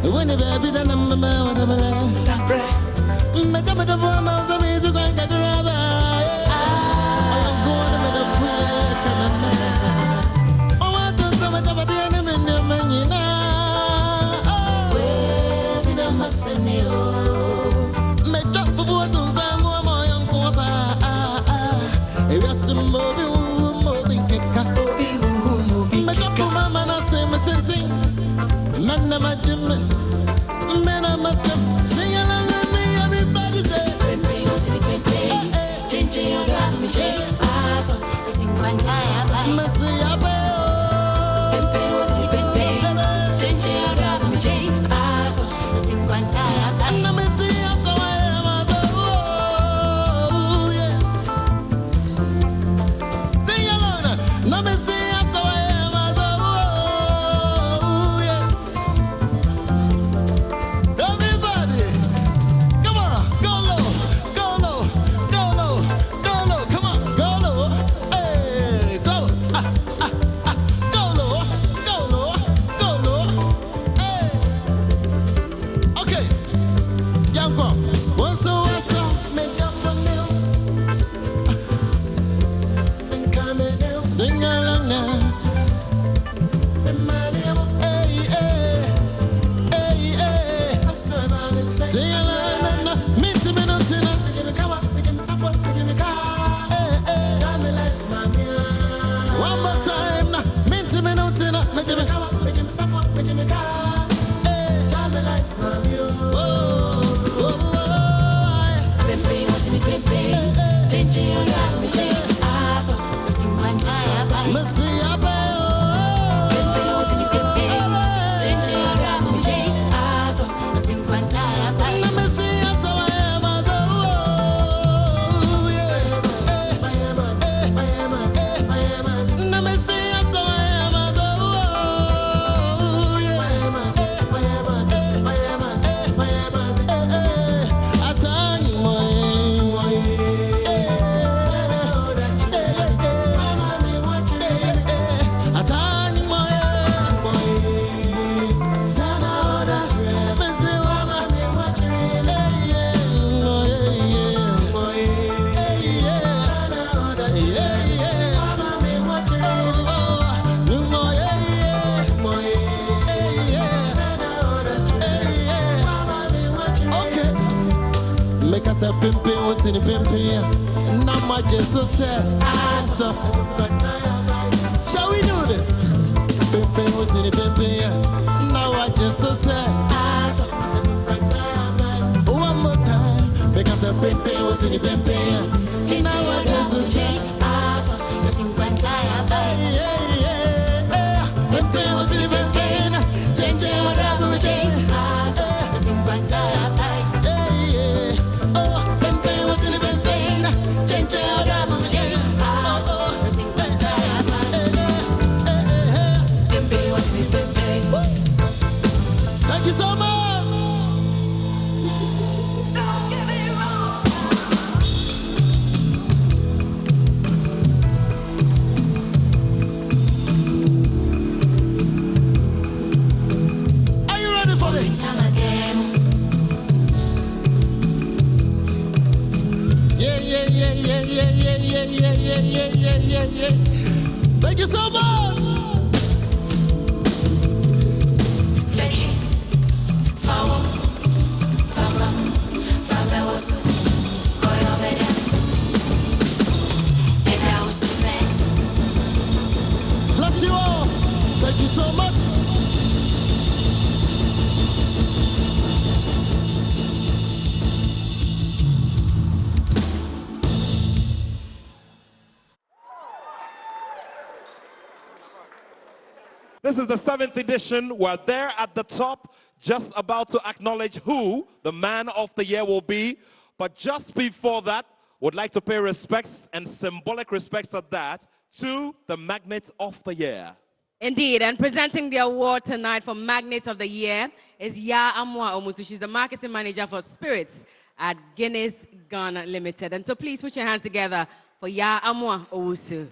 S16: When the baby done my mouth of a the farmers of me to go and get the rubber. I am going to make a fool. Oh, I don't come at the enemy in the money now. We don't must send me. Make up for what don't come on my uncle. If you're some moving kick up, make up for my man, I say, man, I'm a gymnast. Man, I'm a sing along with me, everybody say. Missy, because a pimpin was in a pimpin. Now my Jesus said, so shall we do this? Pimpin was in a pimpin. Now I just said, one more time, because a pimpin was in a pimpin. Now I just said, pimpin was in a pimpin. Change whatever we change. Thank you so much. Are you ready for this? Yeah. Thank you so much. Bless you all. Thank you so much.
S2: This is the 7th edition. We're there at the top, just about to acknowledge who the Man of the Year will be. But just before that, would like to pay respects, and symbolic respects at that, to the Magnet of the Year.
S3: Indeed, and presenting the award tonight for Magnet of the Year is Ya Amwa Omusu. She's the marketing manager for spirits at Guinness Ghana Limited. And so please put your hands together for Ya Amwa Omusu.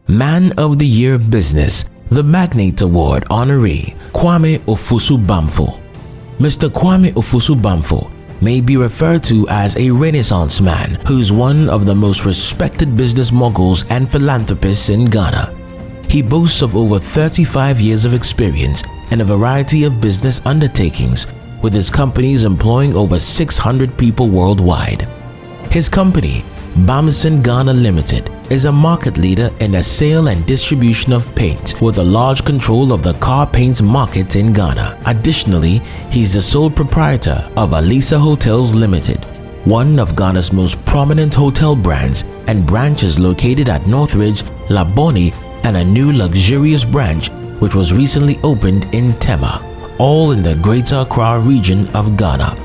S13: Man of the Year Business, the Magnate Award honoree, Kwame Ofosu Bamfo. Mr. Kwame Ofosu Bamfo may be referred to as a Renaissance man who's one of the most respected business moguls and philanthropists in Ghana. He boasts of over 35 years of experience in a variety of business undertakings, with his companies employing over 600 people worldwide. His company, Bamson Ghana Limited, is a market leader in the sale and distribution of paint, with a large control of the car paint market in Ghana. Additionally, he's the sole proprietor of Alisa Hotels Limited, one of Ghana's most prominent hotel brands, and branches located at Northridge, Laboni, and a new luxurious branch which was recently opened in Tema, all in the Greater Accra region of Ghana.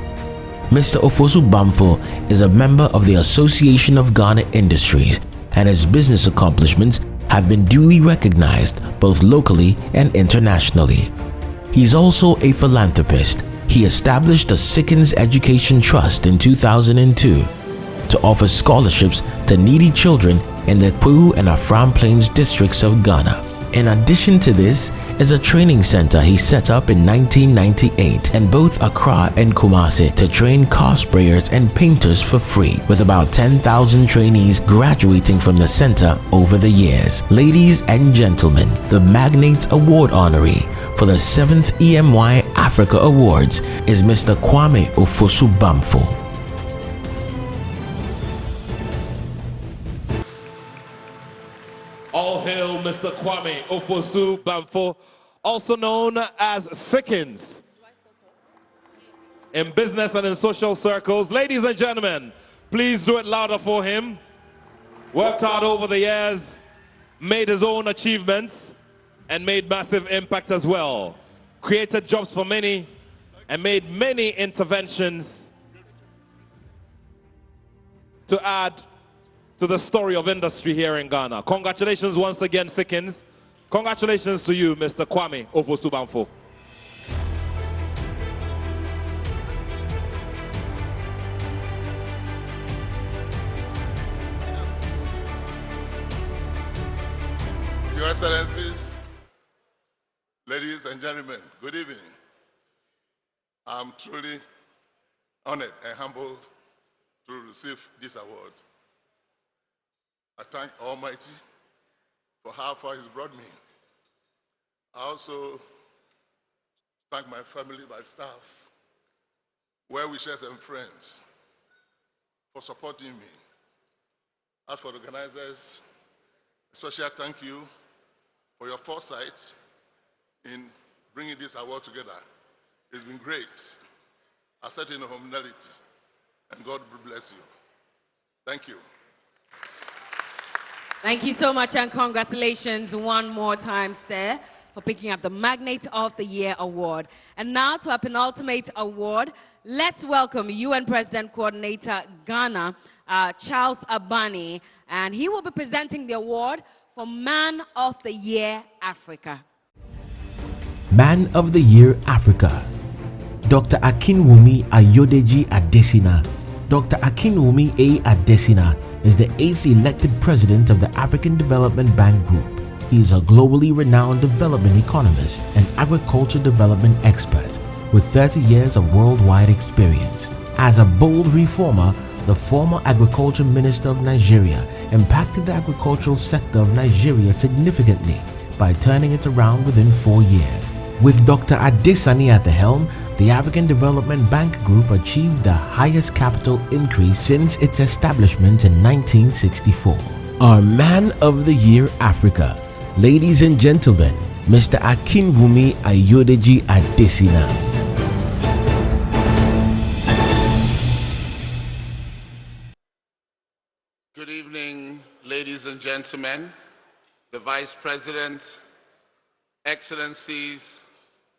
S13: Mr. Ofosu Bamfo is a member of the Association of Ghana Industries, and his business accomplishments have been duly recognized both locally and internationally. He's also a philanthropist. He established the Sickens Education Trust in 2002 to offer scholarships to needy children in the Kwu and Afram Plains districts of Ghana. In addition to this is a training center he set up in 1998 in both Accra and Kumasi to train car sprayers and painters for free, with about 10,000 trainees graduating from the center over the years. Ladies and gentlemen, the Magnate Award honoree for the 7th Emy Africa Awards is Mr. Kwame Ofosu Bamfo.
S2: All hail Mr. Kwame Ofosu Bamfo, also known as Sickens in business and in social circles. Ladies and gentlemen, please do it louder for him. Worked hard over the years, made his own achievements, and made massive impact as well. Created jobs for many and made many interventions to add to the story of industry here in Ghana. Congratulations once again, Sickens. Congratulations to you, Mr. Kwame Ofosu Bamfo.
S23: Your Excellencies, ladies and gentlemen, good evening. I'm truly honored and humbled to receive this award. I thank Almighty for how far He's brought me. I also thank my family, my staff, well-wishers and friends
S7: for supporting me. As for the organizers, especially I thank you for your foresight in bringing this award together. It's been great. I said in humility, and God bless you. Thank you.
S3: Thank you so much and congratulations one more time, sir, for picking up the Magnate of the Year award. And now to our penultimate award, let's welcome UN President Coordinator Ghana, Charles Abani, and he will be presenting the award for Man of the Year Africa.
S13: Man of the Year Africa, Dr. Akinwumi Ayodeji Adesina. Dr. Akinwumi A. Adesina is the 8th elected president of the African Development Bank Group. He is a globally renowned development economist and agriculture development expert with 30 years of worldwide experience. As a bold reformer, the former agriculture minister of Nigeria impacted the agricultural sector of Nigeria significantly by turning it around within 4 years. With Dr. Adesina at the helm, the African Development Bank Group achieved the highest capital increase since its establishment in 1964. Our Man of the Year Africa, ladies and gentlemen, Mr. Akinwumi Ayodeji Adesina.
S7: Good evening, ladies and gentlemen, the Vice President, Excellencies,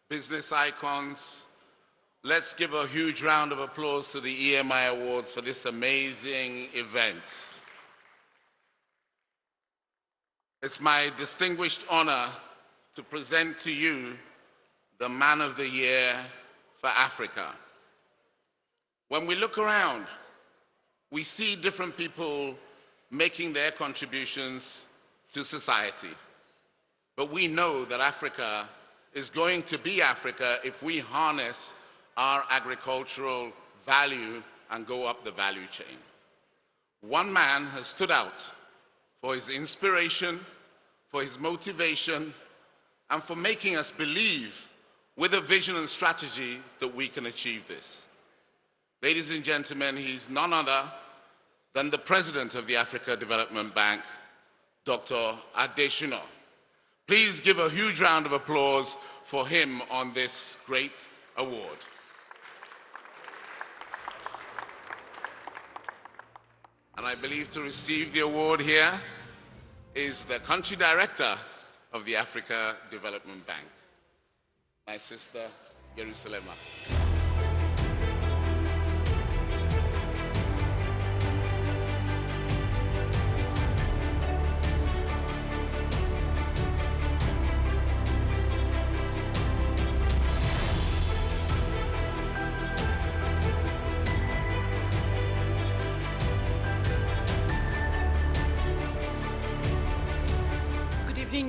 S7: business icons. Let's give a huge round of applause to the EMI Awards for this amazing event. It's my distinguished honor to present to you the Man of the Year for Africa. When we look around, we see different people making their contributions to society. But we know that Africa is going to be Africa if we harness our agricultural value and go up the value chain. One man has stood out for his inspiration, for his motivation, and for making us believe with a vision and strategy that we can achieve this. Ladies and gentlemen, he's none other than the president of the Africa Development Bank, Dr. Adesina. Please give a huge round of applause for him on this great award. And I believe to receive the award here is the country director of the Africa Development Bank, my sister, Jerusalema.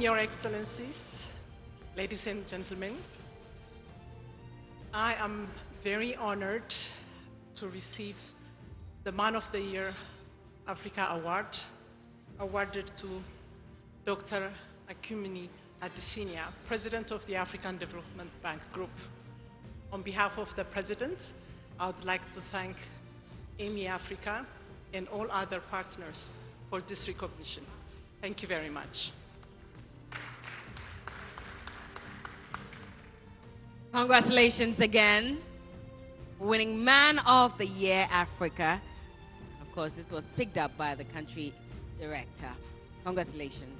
S17: Your Excellencies, ladies and gentlemen, I am very honored to receive the Man of the Year Africa Award, awarded to Dr. Akinwumi Adesina, President of the African Development Bank Group. On behalf of the President, I would like to thank Emy Africa and all other partners for this recognition. Thank you very much.
S3: Congratulations again, winning Man of the Year Africa. Of course, this was picked up by the country director. Congratulations.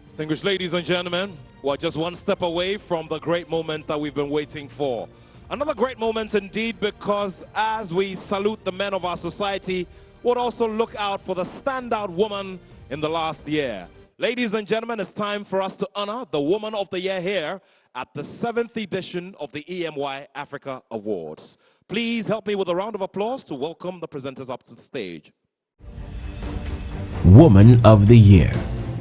S2: Distinguished ladies and gentlemen, we're just one step away from the great moment that we've been waiting for. Another great moment indeed, because as we salute the men of our society, we'll also look out for the standout woman in the last year. Ladies and gentlemen, it's time for us to honor the Woman of the Year here at the 7th edition of the EMY Africa Awards. Please help me with a round of applause to welcome the presenters up to the stage.
S13: Woman of the Year,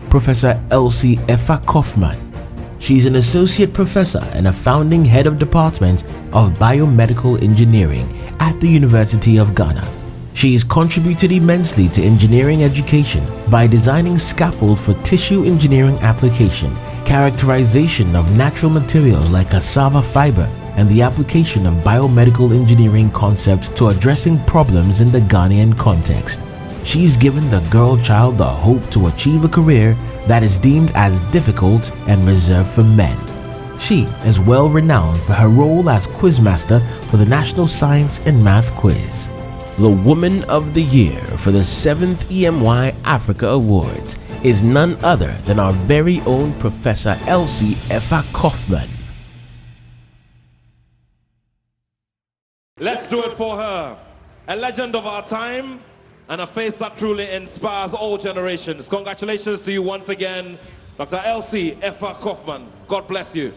S13: Professor Elsie Effa Kaufman. She's an associate professor and a founding head of Department of Biomedical Engineering at the University of Ghana. She's contributed immensely to engineering education by designing scaffold for tissue engineering application, characterization of natural materials like cassava fiber, and the application of biomedical engineering concepts to addressing problems in the Ghanaian context. She's given the girl child the hope to achieve a career that is deemed as difficult and reserved for men. She is well renowned for her role as quizmaster for the National Science and Math Quiz. The Woman of the Year for the 7th Emy Africa Awards is none other than our very own Professor Emy Africa.
S2: Let's do it for her. A legend of our time and a face that truly inspires all generations. Congratulations to you once again, Dr. Emy Africa. God bless you.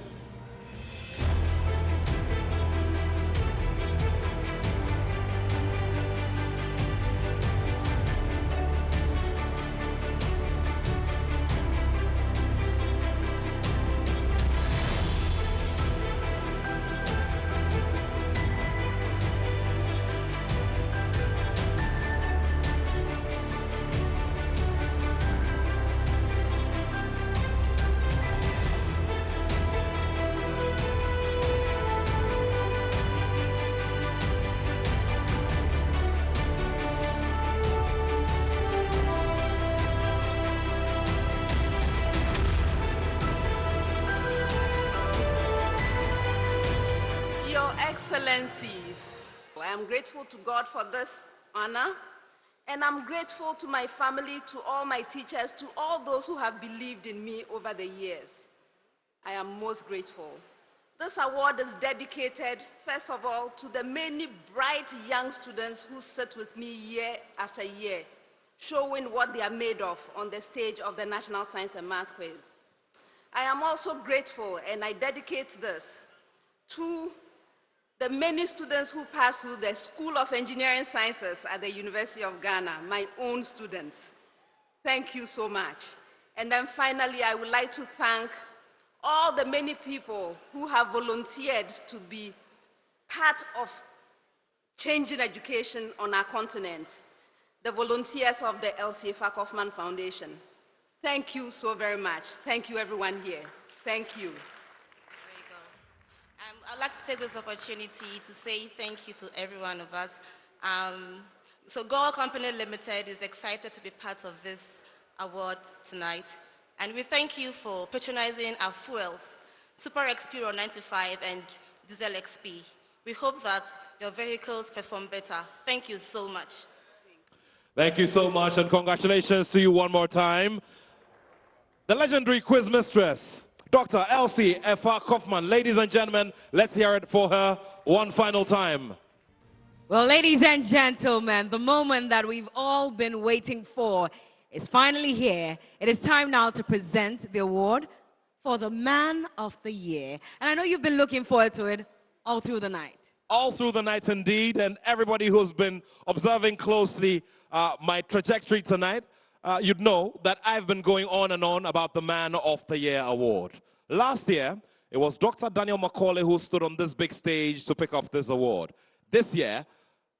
S18: Excellencies, I am grateful to God for this honor, and I'm grateful to my family, to all my teachers, to all those who have believed in me over the years. I am most grateful. This award is dedicated, first of all, to the many bright young students who sit with me year after year, showing what they are made of on the stage of the National Science and Math Quiz. I am also grateful, and I dedicate this to the many students who passed through the School of Engineering Sciences at the University of Ghana, my own students. Thank you so much. And then finally, I would like to thank all the many people who have volunteered to be part of changing education on our continent, the volunteers of the Emy Africa Foundation. Thank you so very much. Thank you, everyone here. Thank you.
S20: I'd like to take this opportunity to say thank you to every one of us. So Gold Company Limited is excited to be part of this award tonight. And we thank you for patronizing our fuels, Super XP 95 and Diesel XP. We hope that your vehicles perform better. Thank you so much.
S2: Thank you so much, and congratulations to you one more time. The legendary quiz mistress, Dr. Emy Africa. Ladies and gentlemen, let's hear it for her one final time.
S3: Well, ladies and gentlemen, the moment that we've all been waiting for is finally here. It is time now to present the award for the Man of the Year. And I know you've been looking forward to it all through the night.
S2: All through the night indeed, and everybody who's been observing closely my trajectory tonight, you'd know that I've been going on and on about the Man of the Year award. Last year, it was Dr. Daniel Macaulay who stood on this big stage to pick up this award. This year,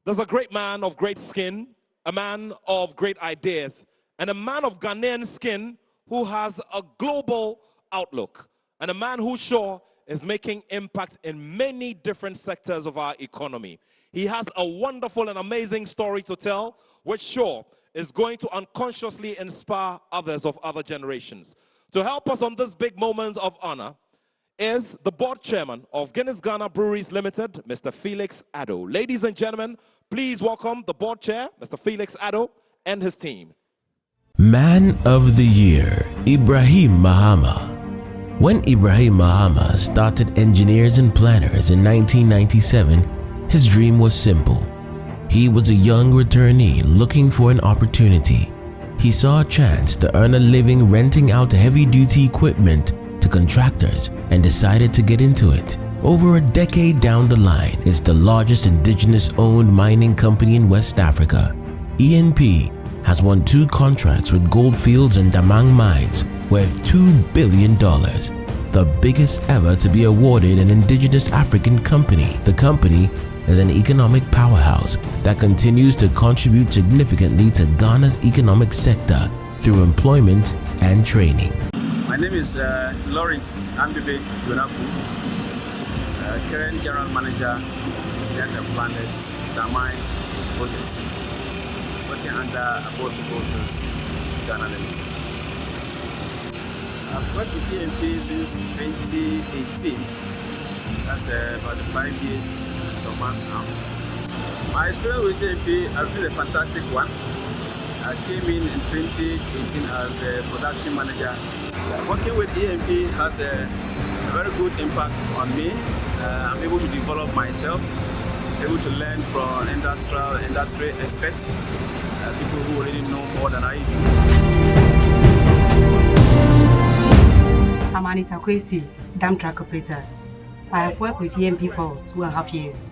S2: there's a great man of great skin, a man of great ideas, and a man of Ghanaian skin who has a global outlook, and a man who sure is making impact in many different sectors of our economy. He has a wonderful and amazing story to tell, which sure is going to unconsciously inspire others of other generations. To help us on this big moment of honor is the board chairman of Guinness Ghana Breweries Limited, Mr. Felix Addo. Ladies and gentlemen, please welcome the board chair, Mr. Felix Addo, and his team.
S13: Man of the Year, Ibrahim Mahama. When Ibrahim Mahama started Engineers and Planners in 1997, his dream was simple. He was a young returnee looking for an opportunity. He saw a chance to earn a living renting out heavy-duty equipment to contractors and decided to get into it. Over a decade down the line, it's the largest indigenous-owned mining company in West Africa. ENP has won 2 contracts with Goldfields and Damang mines worth $2 billion, the biggest ever to be awarded an indigenous African company. The company is an economic powerhouse that continues to contribute significantly to Ghana's economic sector through employment and training.
S21: My name is Lawrence Ambibe Gunapu.
S1: current general manager of Engineers and Planners, Damai Project, working under Abosu Goldfields, Ghana Limited. I've worked with EMP since 2018. That's about 5 years and some months now. My experience with EMP has been a fantastic one. I came in 2018 as a production manager. Working with EMP has a very good impact on me. I'm able to develop myself, able to learn from industry experts, people who already know more than I do.
S19: I'm Anita Kwesi, dam truck operator. I have worked with EMP for 2.5 years.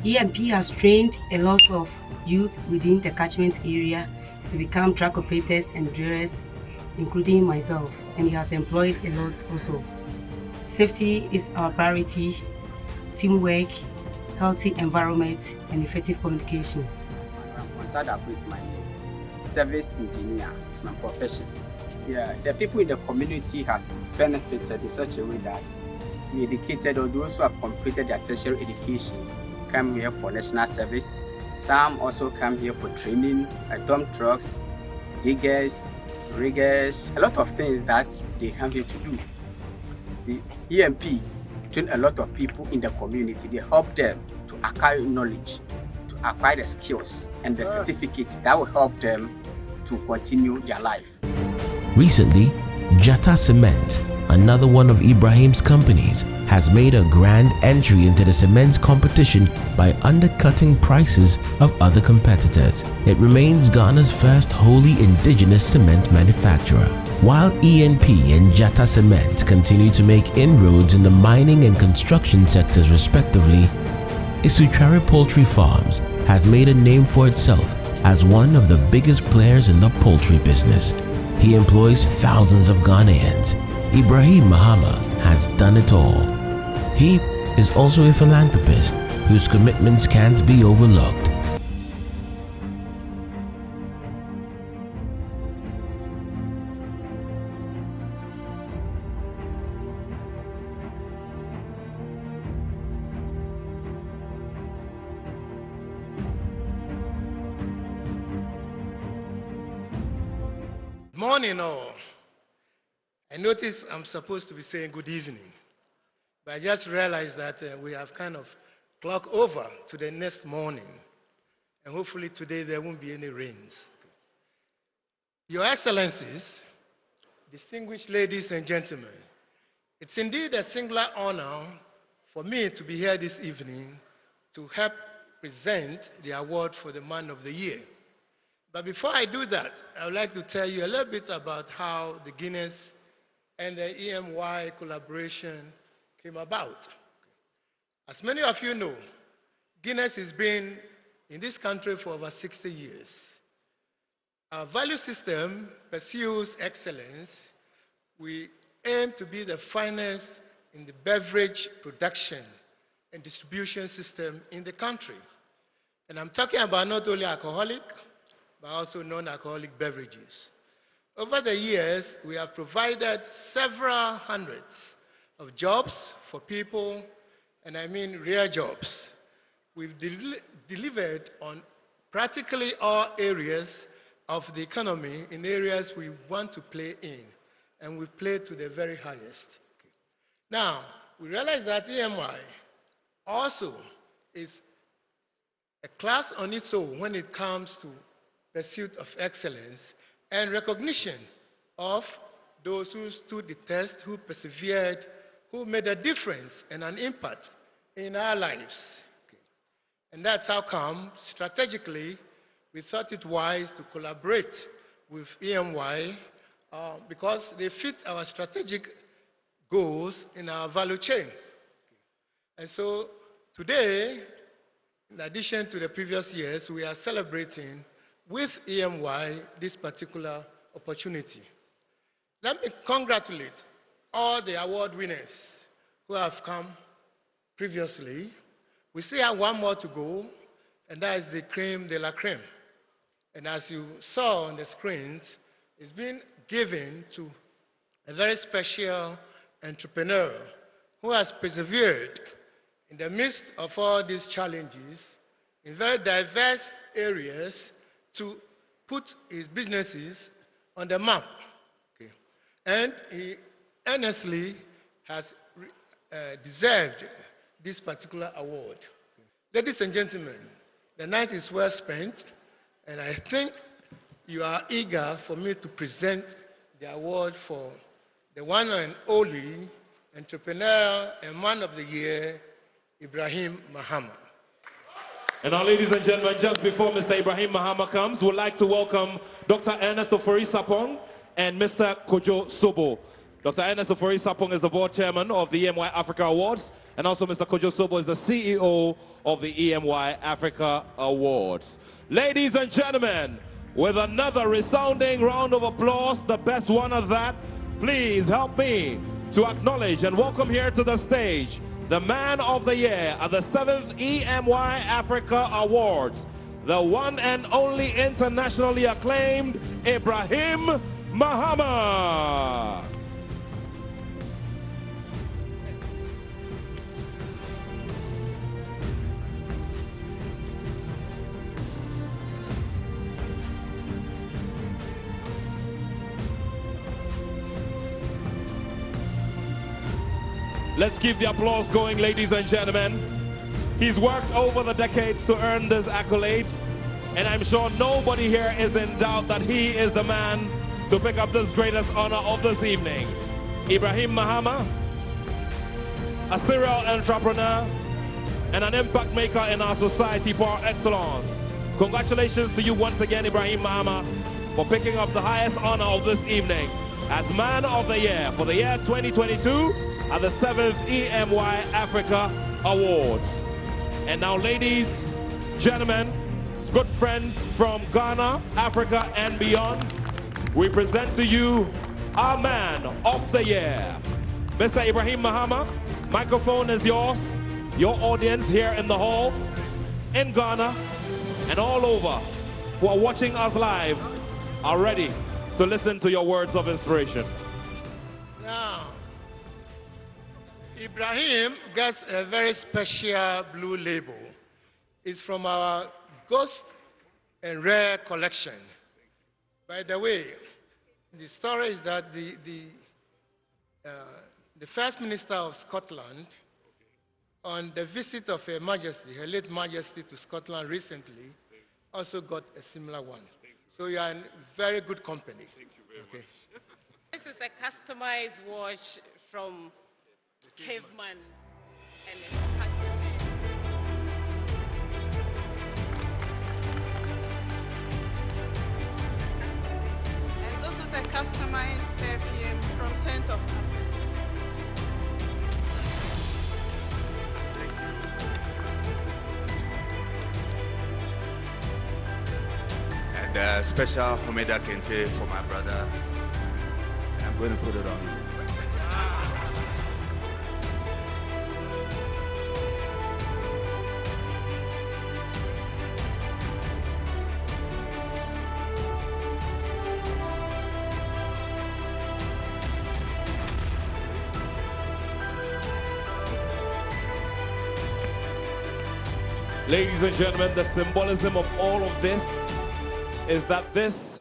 S19: EMP has trained a lot of youth within the catchment area to become truck operators and drivers, including myself, and he has employed a lot also. Safety is our priority, teamwork, healthy environment, and effective communication.
S21: Masada is my name. Service engineer is my profession. Yeah, the people in the community has benefited in such a way that we educated, or those who have completed their tertiary education come here for national service. Some also come here for training, dump trucks, diggers, riggers, a lot of things that they come here to do. The EMP train a lot of people in the community. They help them to acquire knowledge, to acquire the skills and the certificates that will help them to continue their life.
S13: Recently, Jata Cement, another one of Ibrahim's companies, has made a grand entry into the cement competition by undercutting prices of other competitors. It remains Ghana's first wholly indigenous cement manufacturer. While ENP and Jata Cement continue to make inroads in the mining and construction sectors respectively, Isuchare Poultry Farms has made a name for itself as one of the biggest players in the poultry business. He employs thousands of Ghanaians. Ibrahim Mahama has done it all. He is also a philanthropist whose commitments can't be overlooked.
S24: Morning all. I notice I'm supposed to be saying good evening, but I just realized that we have kind of clocked over to the next morning, and hopefully today there won't be any rains. Your Excellencies, distinguished ladies and gentlemen, it's indeed a singular honor for me to be here this evening to help present the award for the Man of the Year. But before I do that, I would like to tell you a little bit about how the Guinness and the EMY collaboration came about. As many of you know, Guinness has been in this country for over 60 years. Our value system pursues excellence. We aim to be the finest in the beverage production and distribution system in the country. And I'm talking about not only alcoholic, but also non-alcoholic beverages. Over the years, we have provided several hundreds of jobs for people, and I mean real jobs. We've delivered on practically all areas of the economy in areas we want to play in, and we've played to the very highest. Now, we realize that EMY also is a class on its own when it comes to pursuit of excellence and recognition of those who stood the test, who persevered, who made a difference and an impact in our lives. And that's how come, strategically, we thought it wise to collaborate with EMY because they fit our strategic goals in our value chain. And so today, in addition to the previous years, we are celebrating with EMY this particular opportunity. Let me congratulate all the award winners who have come previously. We still have one more to go, and that is the creme de la creme. And as you saw on the screens, it's been given to a very special entrepreneur who has persevered in the midst of all these challenges in very diverse areas to put his businesses on the map. Okay. And he earnestly has deserved this particular award. Ladies and gentlemen, the night is well spent, and I think you are eager for me to present the award for the one and only entrepreneur and man of the year, Ibrahim Mahama.
S2: And now, ladies and gentlemen, just before Mr. Ibrahim Mahama comes, we'd like to welcome Dr. Ernesto Sapong and Mr. Kojo Sobo. Dr. Ernesto Sapong is the board chairman of the EMY Africa Awards, and also Mr. Kojo Sobo is the CEO of the EMY Africa Awards. Ladies and gentlemen, with another resounding round of applause, the best one of that, please help me to acknowledge and welcome here to the stage the man of the year at the 7th EMY Africa Awards, the one and only internationally acclaimed Ibrahim Mahama. Let's keep the applause going, ladies and gentlemen. He's worked over the decades to earn this accolade, and I'm sure nobody here is in doubt that he is the man to pick up this greatest honor of this evening. Ibrahim Mahama, a serial entrepreneur and an impact maker in our society par excellence. Congratulations to you once again, Ibrahim Mahama, for picking up the highest honor of this evening as Man of the Year for the year 2022 at the 7th EMY Africa Awards. And now, ladies, gentlemen, good friends from Ghana, Africa, and beyond, we present to you our Man of the Year. Mr. Ibrahim Mahama, microphone is yours. Your audience here in the hall, in Ghana, and all over who are watching us live are ready to listen to your words of inspiration.
S24: Now, Ibrahim gets a very special blue label. It's from our Ghost and Rare collection. By the way, the story is that the First Minister of Scotland, on the visit of Her Majesty, Her late Majesty to Scotland recently, also got a similar one. So you are in very good company.
S6: Thank you very much. This is a customized watch from Caveman and it's
S8: and this is a customized perfume from 7th Africa.
S9: And special Homeda Kente for my brother. And I'm going to put it on you.
S2: Ladies and gentlemen, the symbolism of all of this is that this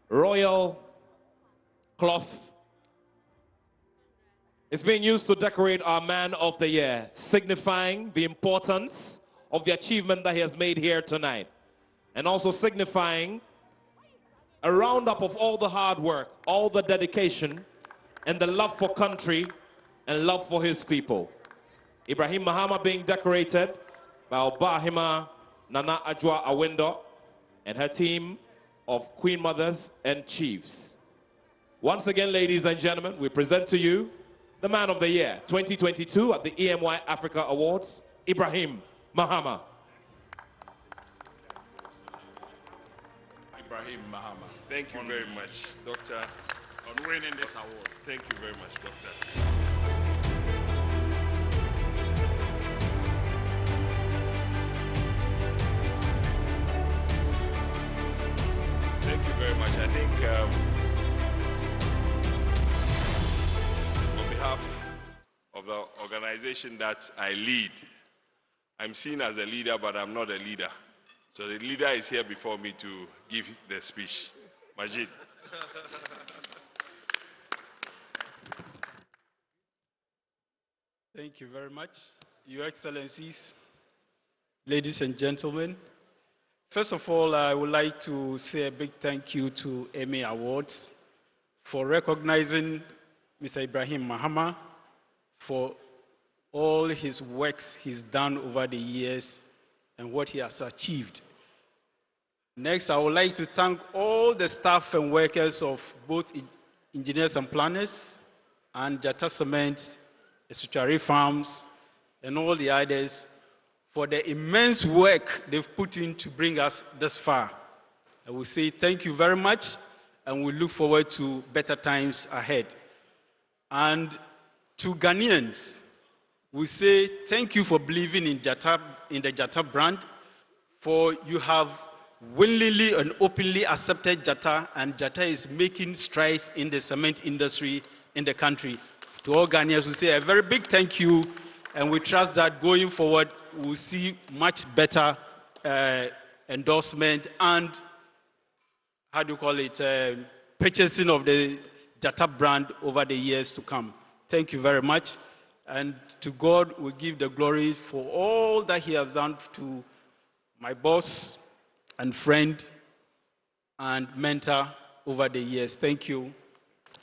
S2: royal cloth is being used to decorate our Man of the Year, signifying the importance of the achievement that he has made here tonight, and also signifying a roundup of all the hard work, all the dedication, and the love for country and love for his people. Ibrahim Mahama being decorated by Obahima Nana Adwoa Awendo and her team of Queen Mothers and Chiefs. Once again, ladies and gentlemen, we present to you the Man of the Year 2022 at the EMY Africa Awards, Ibrahim Mahama.
S23: Ibrahim Mahama. Thank you very much, Doctor, on winning this award. Thank you very much, Doctor. Thank you very much. I think on behalf
S4: organization that I lead. I'm seen as a leader, but I'm not a leader. So the leader is here before me to give the speech. Majid.
S5: Thank you very much, Your Excellencies, ladies and gentlemen. First of all, I would like to say a big thank you to Emy Awards for recognizing Mr. Ibrahim Mahama for all his works he's done over the years and what he has achieved. Next, I would like to thank all the staff and workers of both engineers and planners and Jata Cement, Esuchari Farms, and all the others for the immense work they've put in to bring us this far. I will say thank you very much, and we look forward to better times ahead. And to Ghanaians, we say thank you for believing in Jata, in the Jata brand, for you have willingly and openly accepted Jata, and Jata is making strides in the cement industry in the country. To all Ghanaians, we say a very big thank you, and we trust that going forward, we'll see much better endorsement and, purchasing of the Jata brand over the years to come. Thank you very much. And to God, we give the glory for all that he has done to my boss and friend and mentor over the years. Thank you.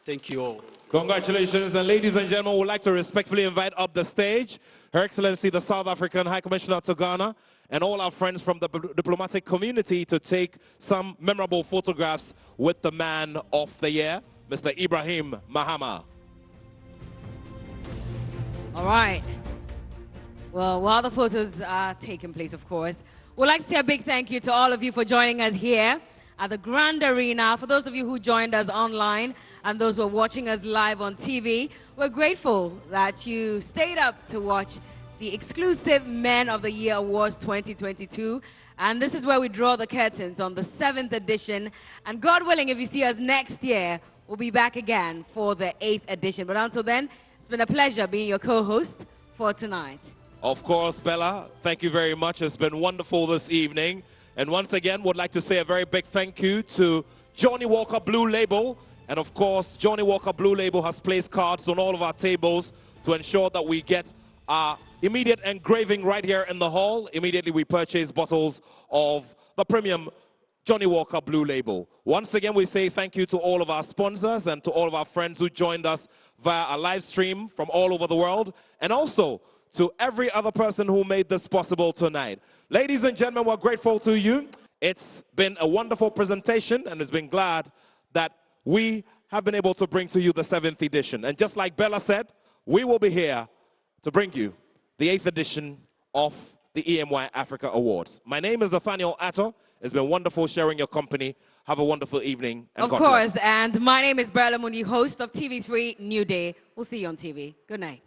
S5: Thank you all.
S2: Congratulations, and ladies and gentlemen, we'd like to respectfully invite up the stage Her Excellency, the South African High Commissioner to Ghana, and all our friends from the diplomatic community to take some memorable photographs with the man of the year, Mr. Ibrahim Mahama.
S3: All right. Well, while the photos are taking place, of course, we'd like to say a big thank you to all of you for joining us here at the Grand Arena. For those of you who joined us online and those who are watching us live on TV, we're grateful that you stayed up to watch the exclusive Men of the Year Awards 2022. And this is where we draw the curtains on the 7th edition. And God willing, if you see us next year, we'll be back again for the 8th edition. But until then, it's been a pleasure being your co-host for tonight.
S2: Of course, Bella, thank you very much. It's been wonderful this evening. And once again, would like to say a very big thank you to Johnny Walker Blue Label. And of course, Johnny Walker Blue Label has placed cards on all of our tables to ensure that we get our immediate engraving right here in the hall. Immediately we purchase bottles of the premium Johnny Walker Blue Label. Once again, we say thank you to all of our sponsors and to all of our friends who joined us via a live stream from all over the world, and also to every other person who made this possible tonight. Ladies and gentlemen, we're grateful to you. It's been a wonderful presentation, and it's been glad that we have been able to bring to you the 7th edition. And just like Bella said, we will be here to bring you the 8th edition of the EMY Africa Awards. My name is Nathaniel Atto. It's been wonderful sharing your company. Have a wonderful evening. And
S3: Of
S2: God
S3: course,
S2: bless.
S3: and my name is Bella Mundi, host of TV3 New Day. We'll see you on TV. Good night.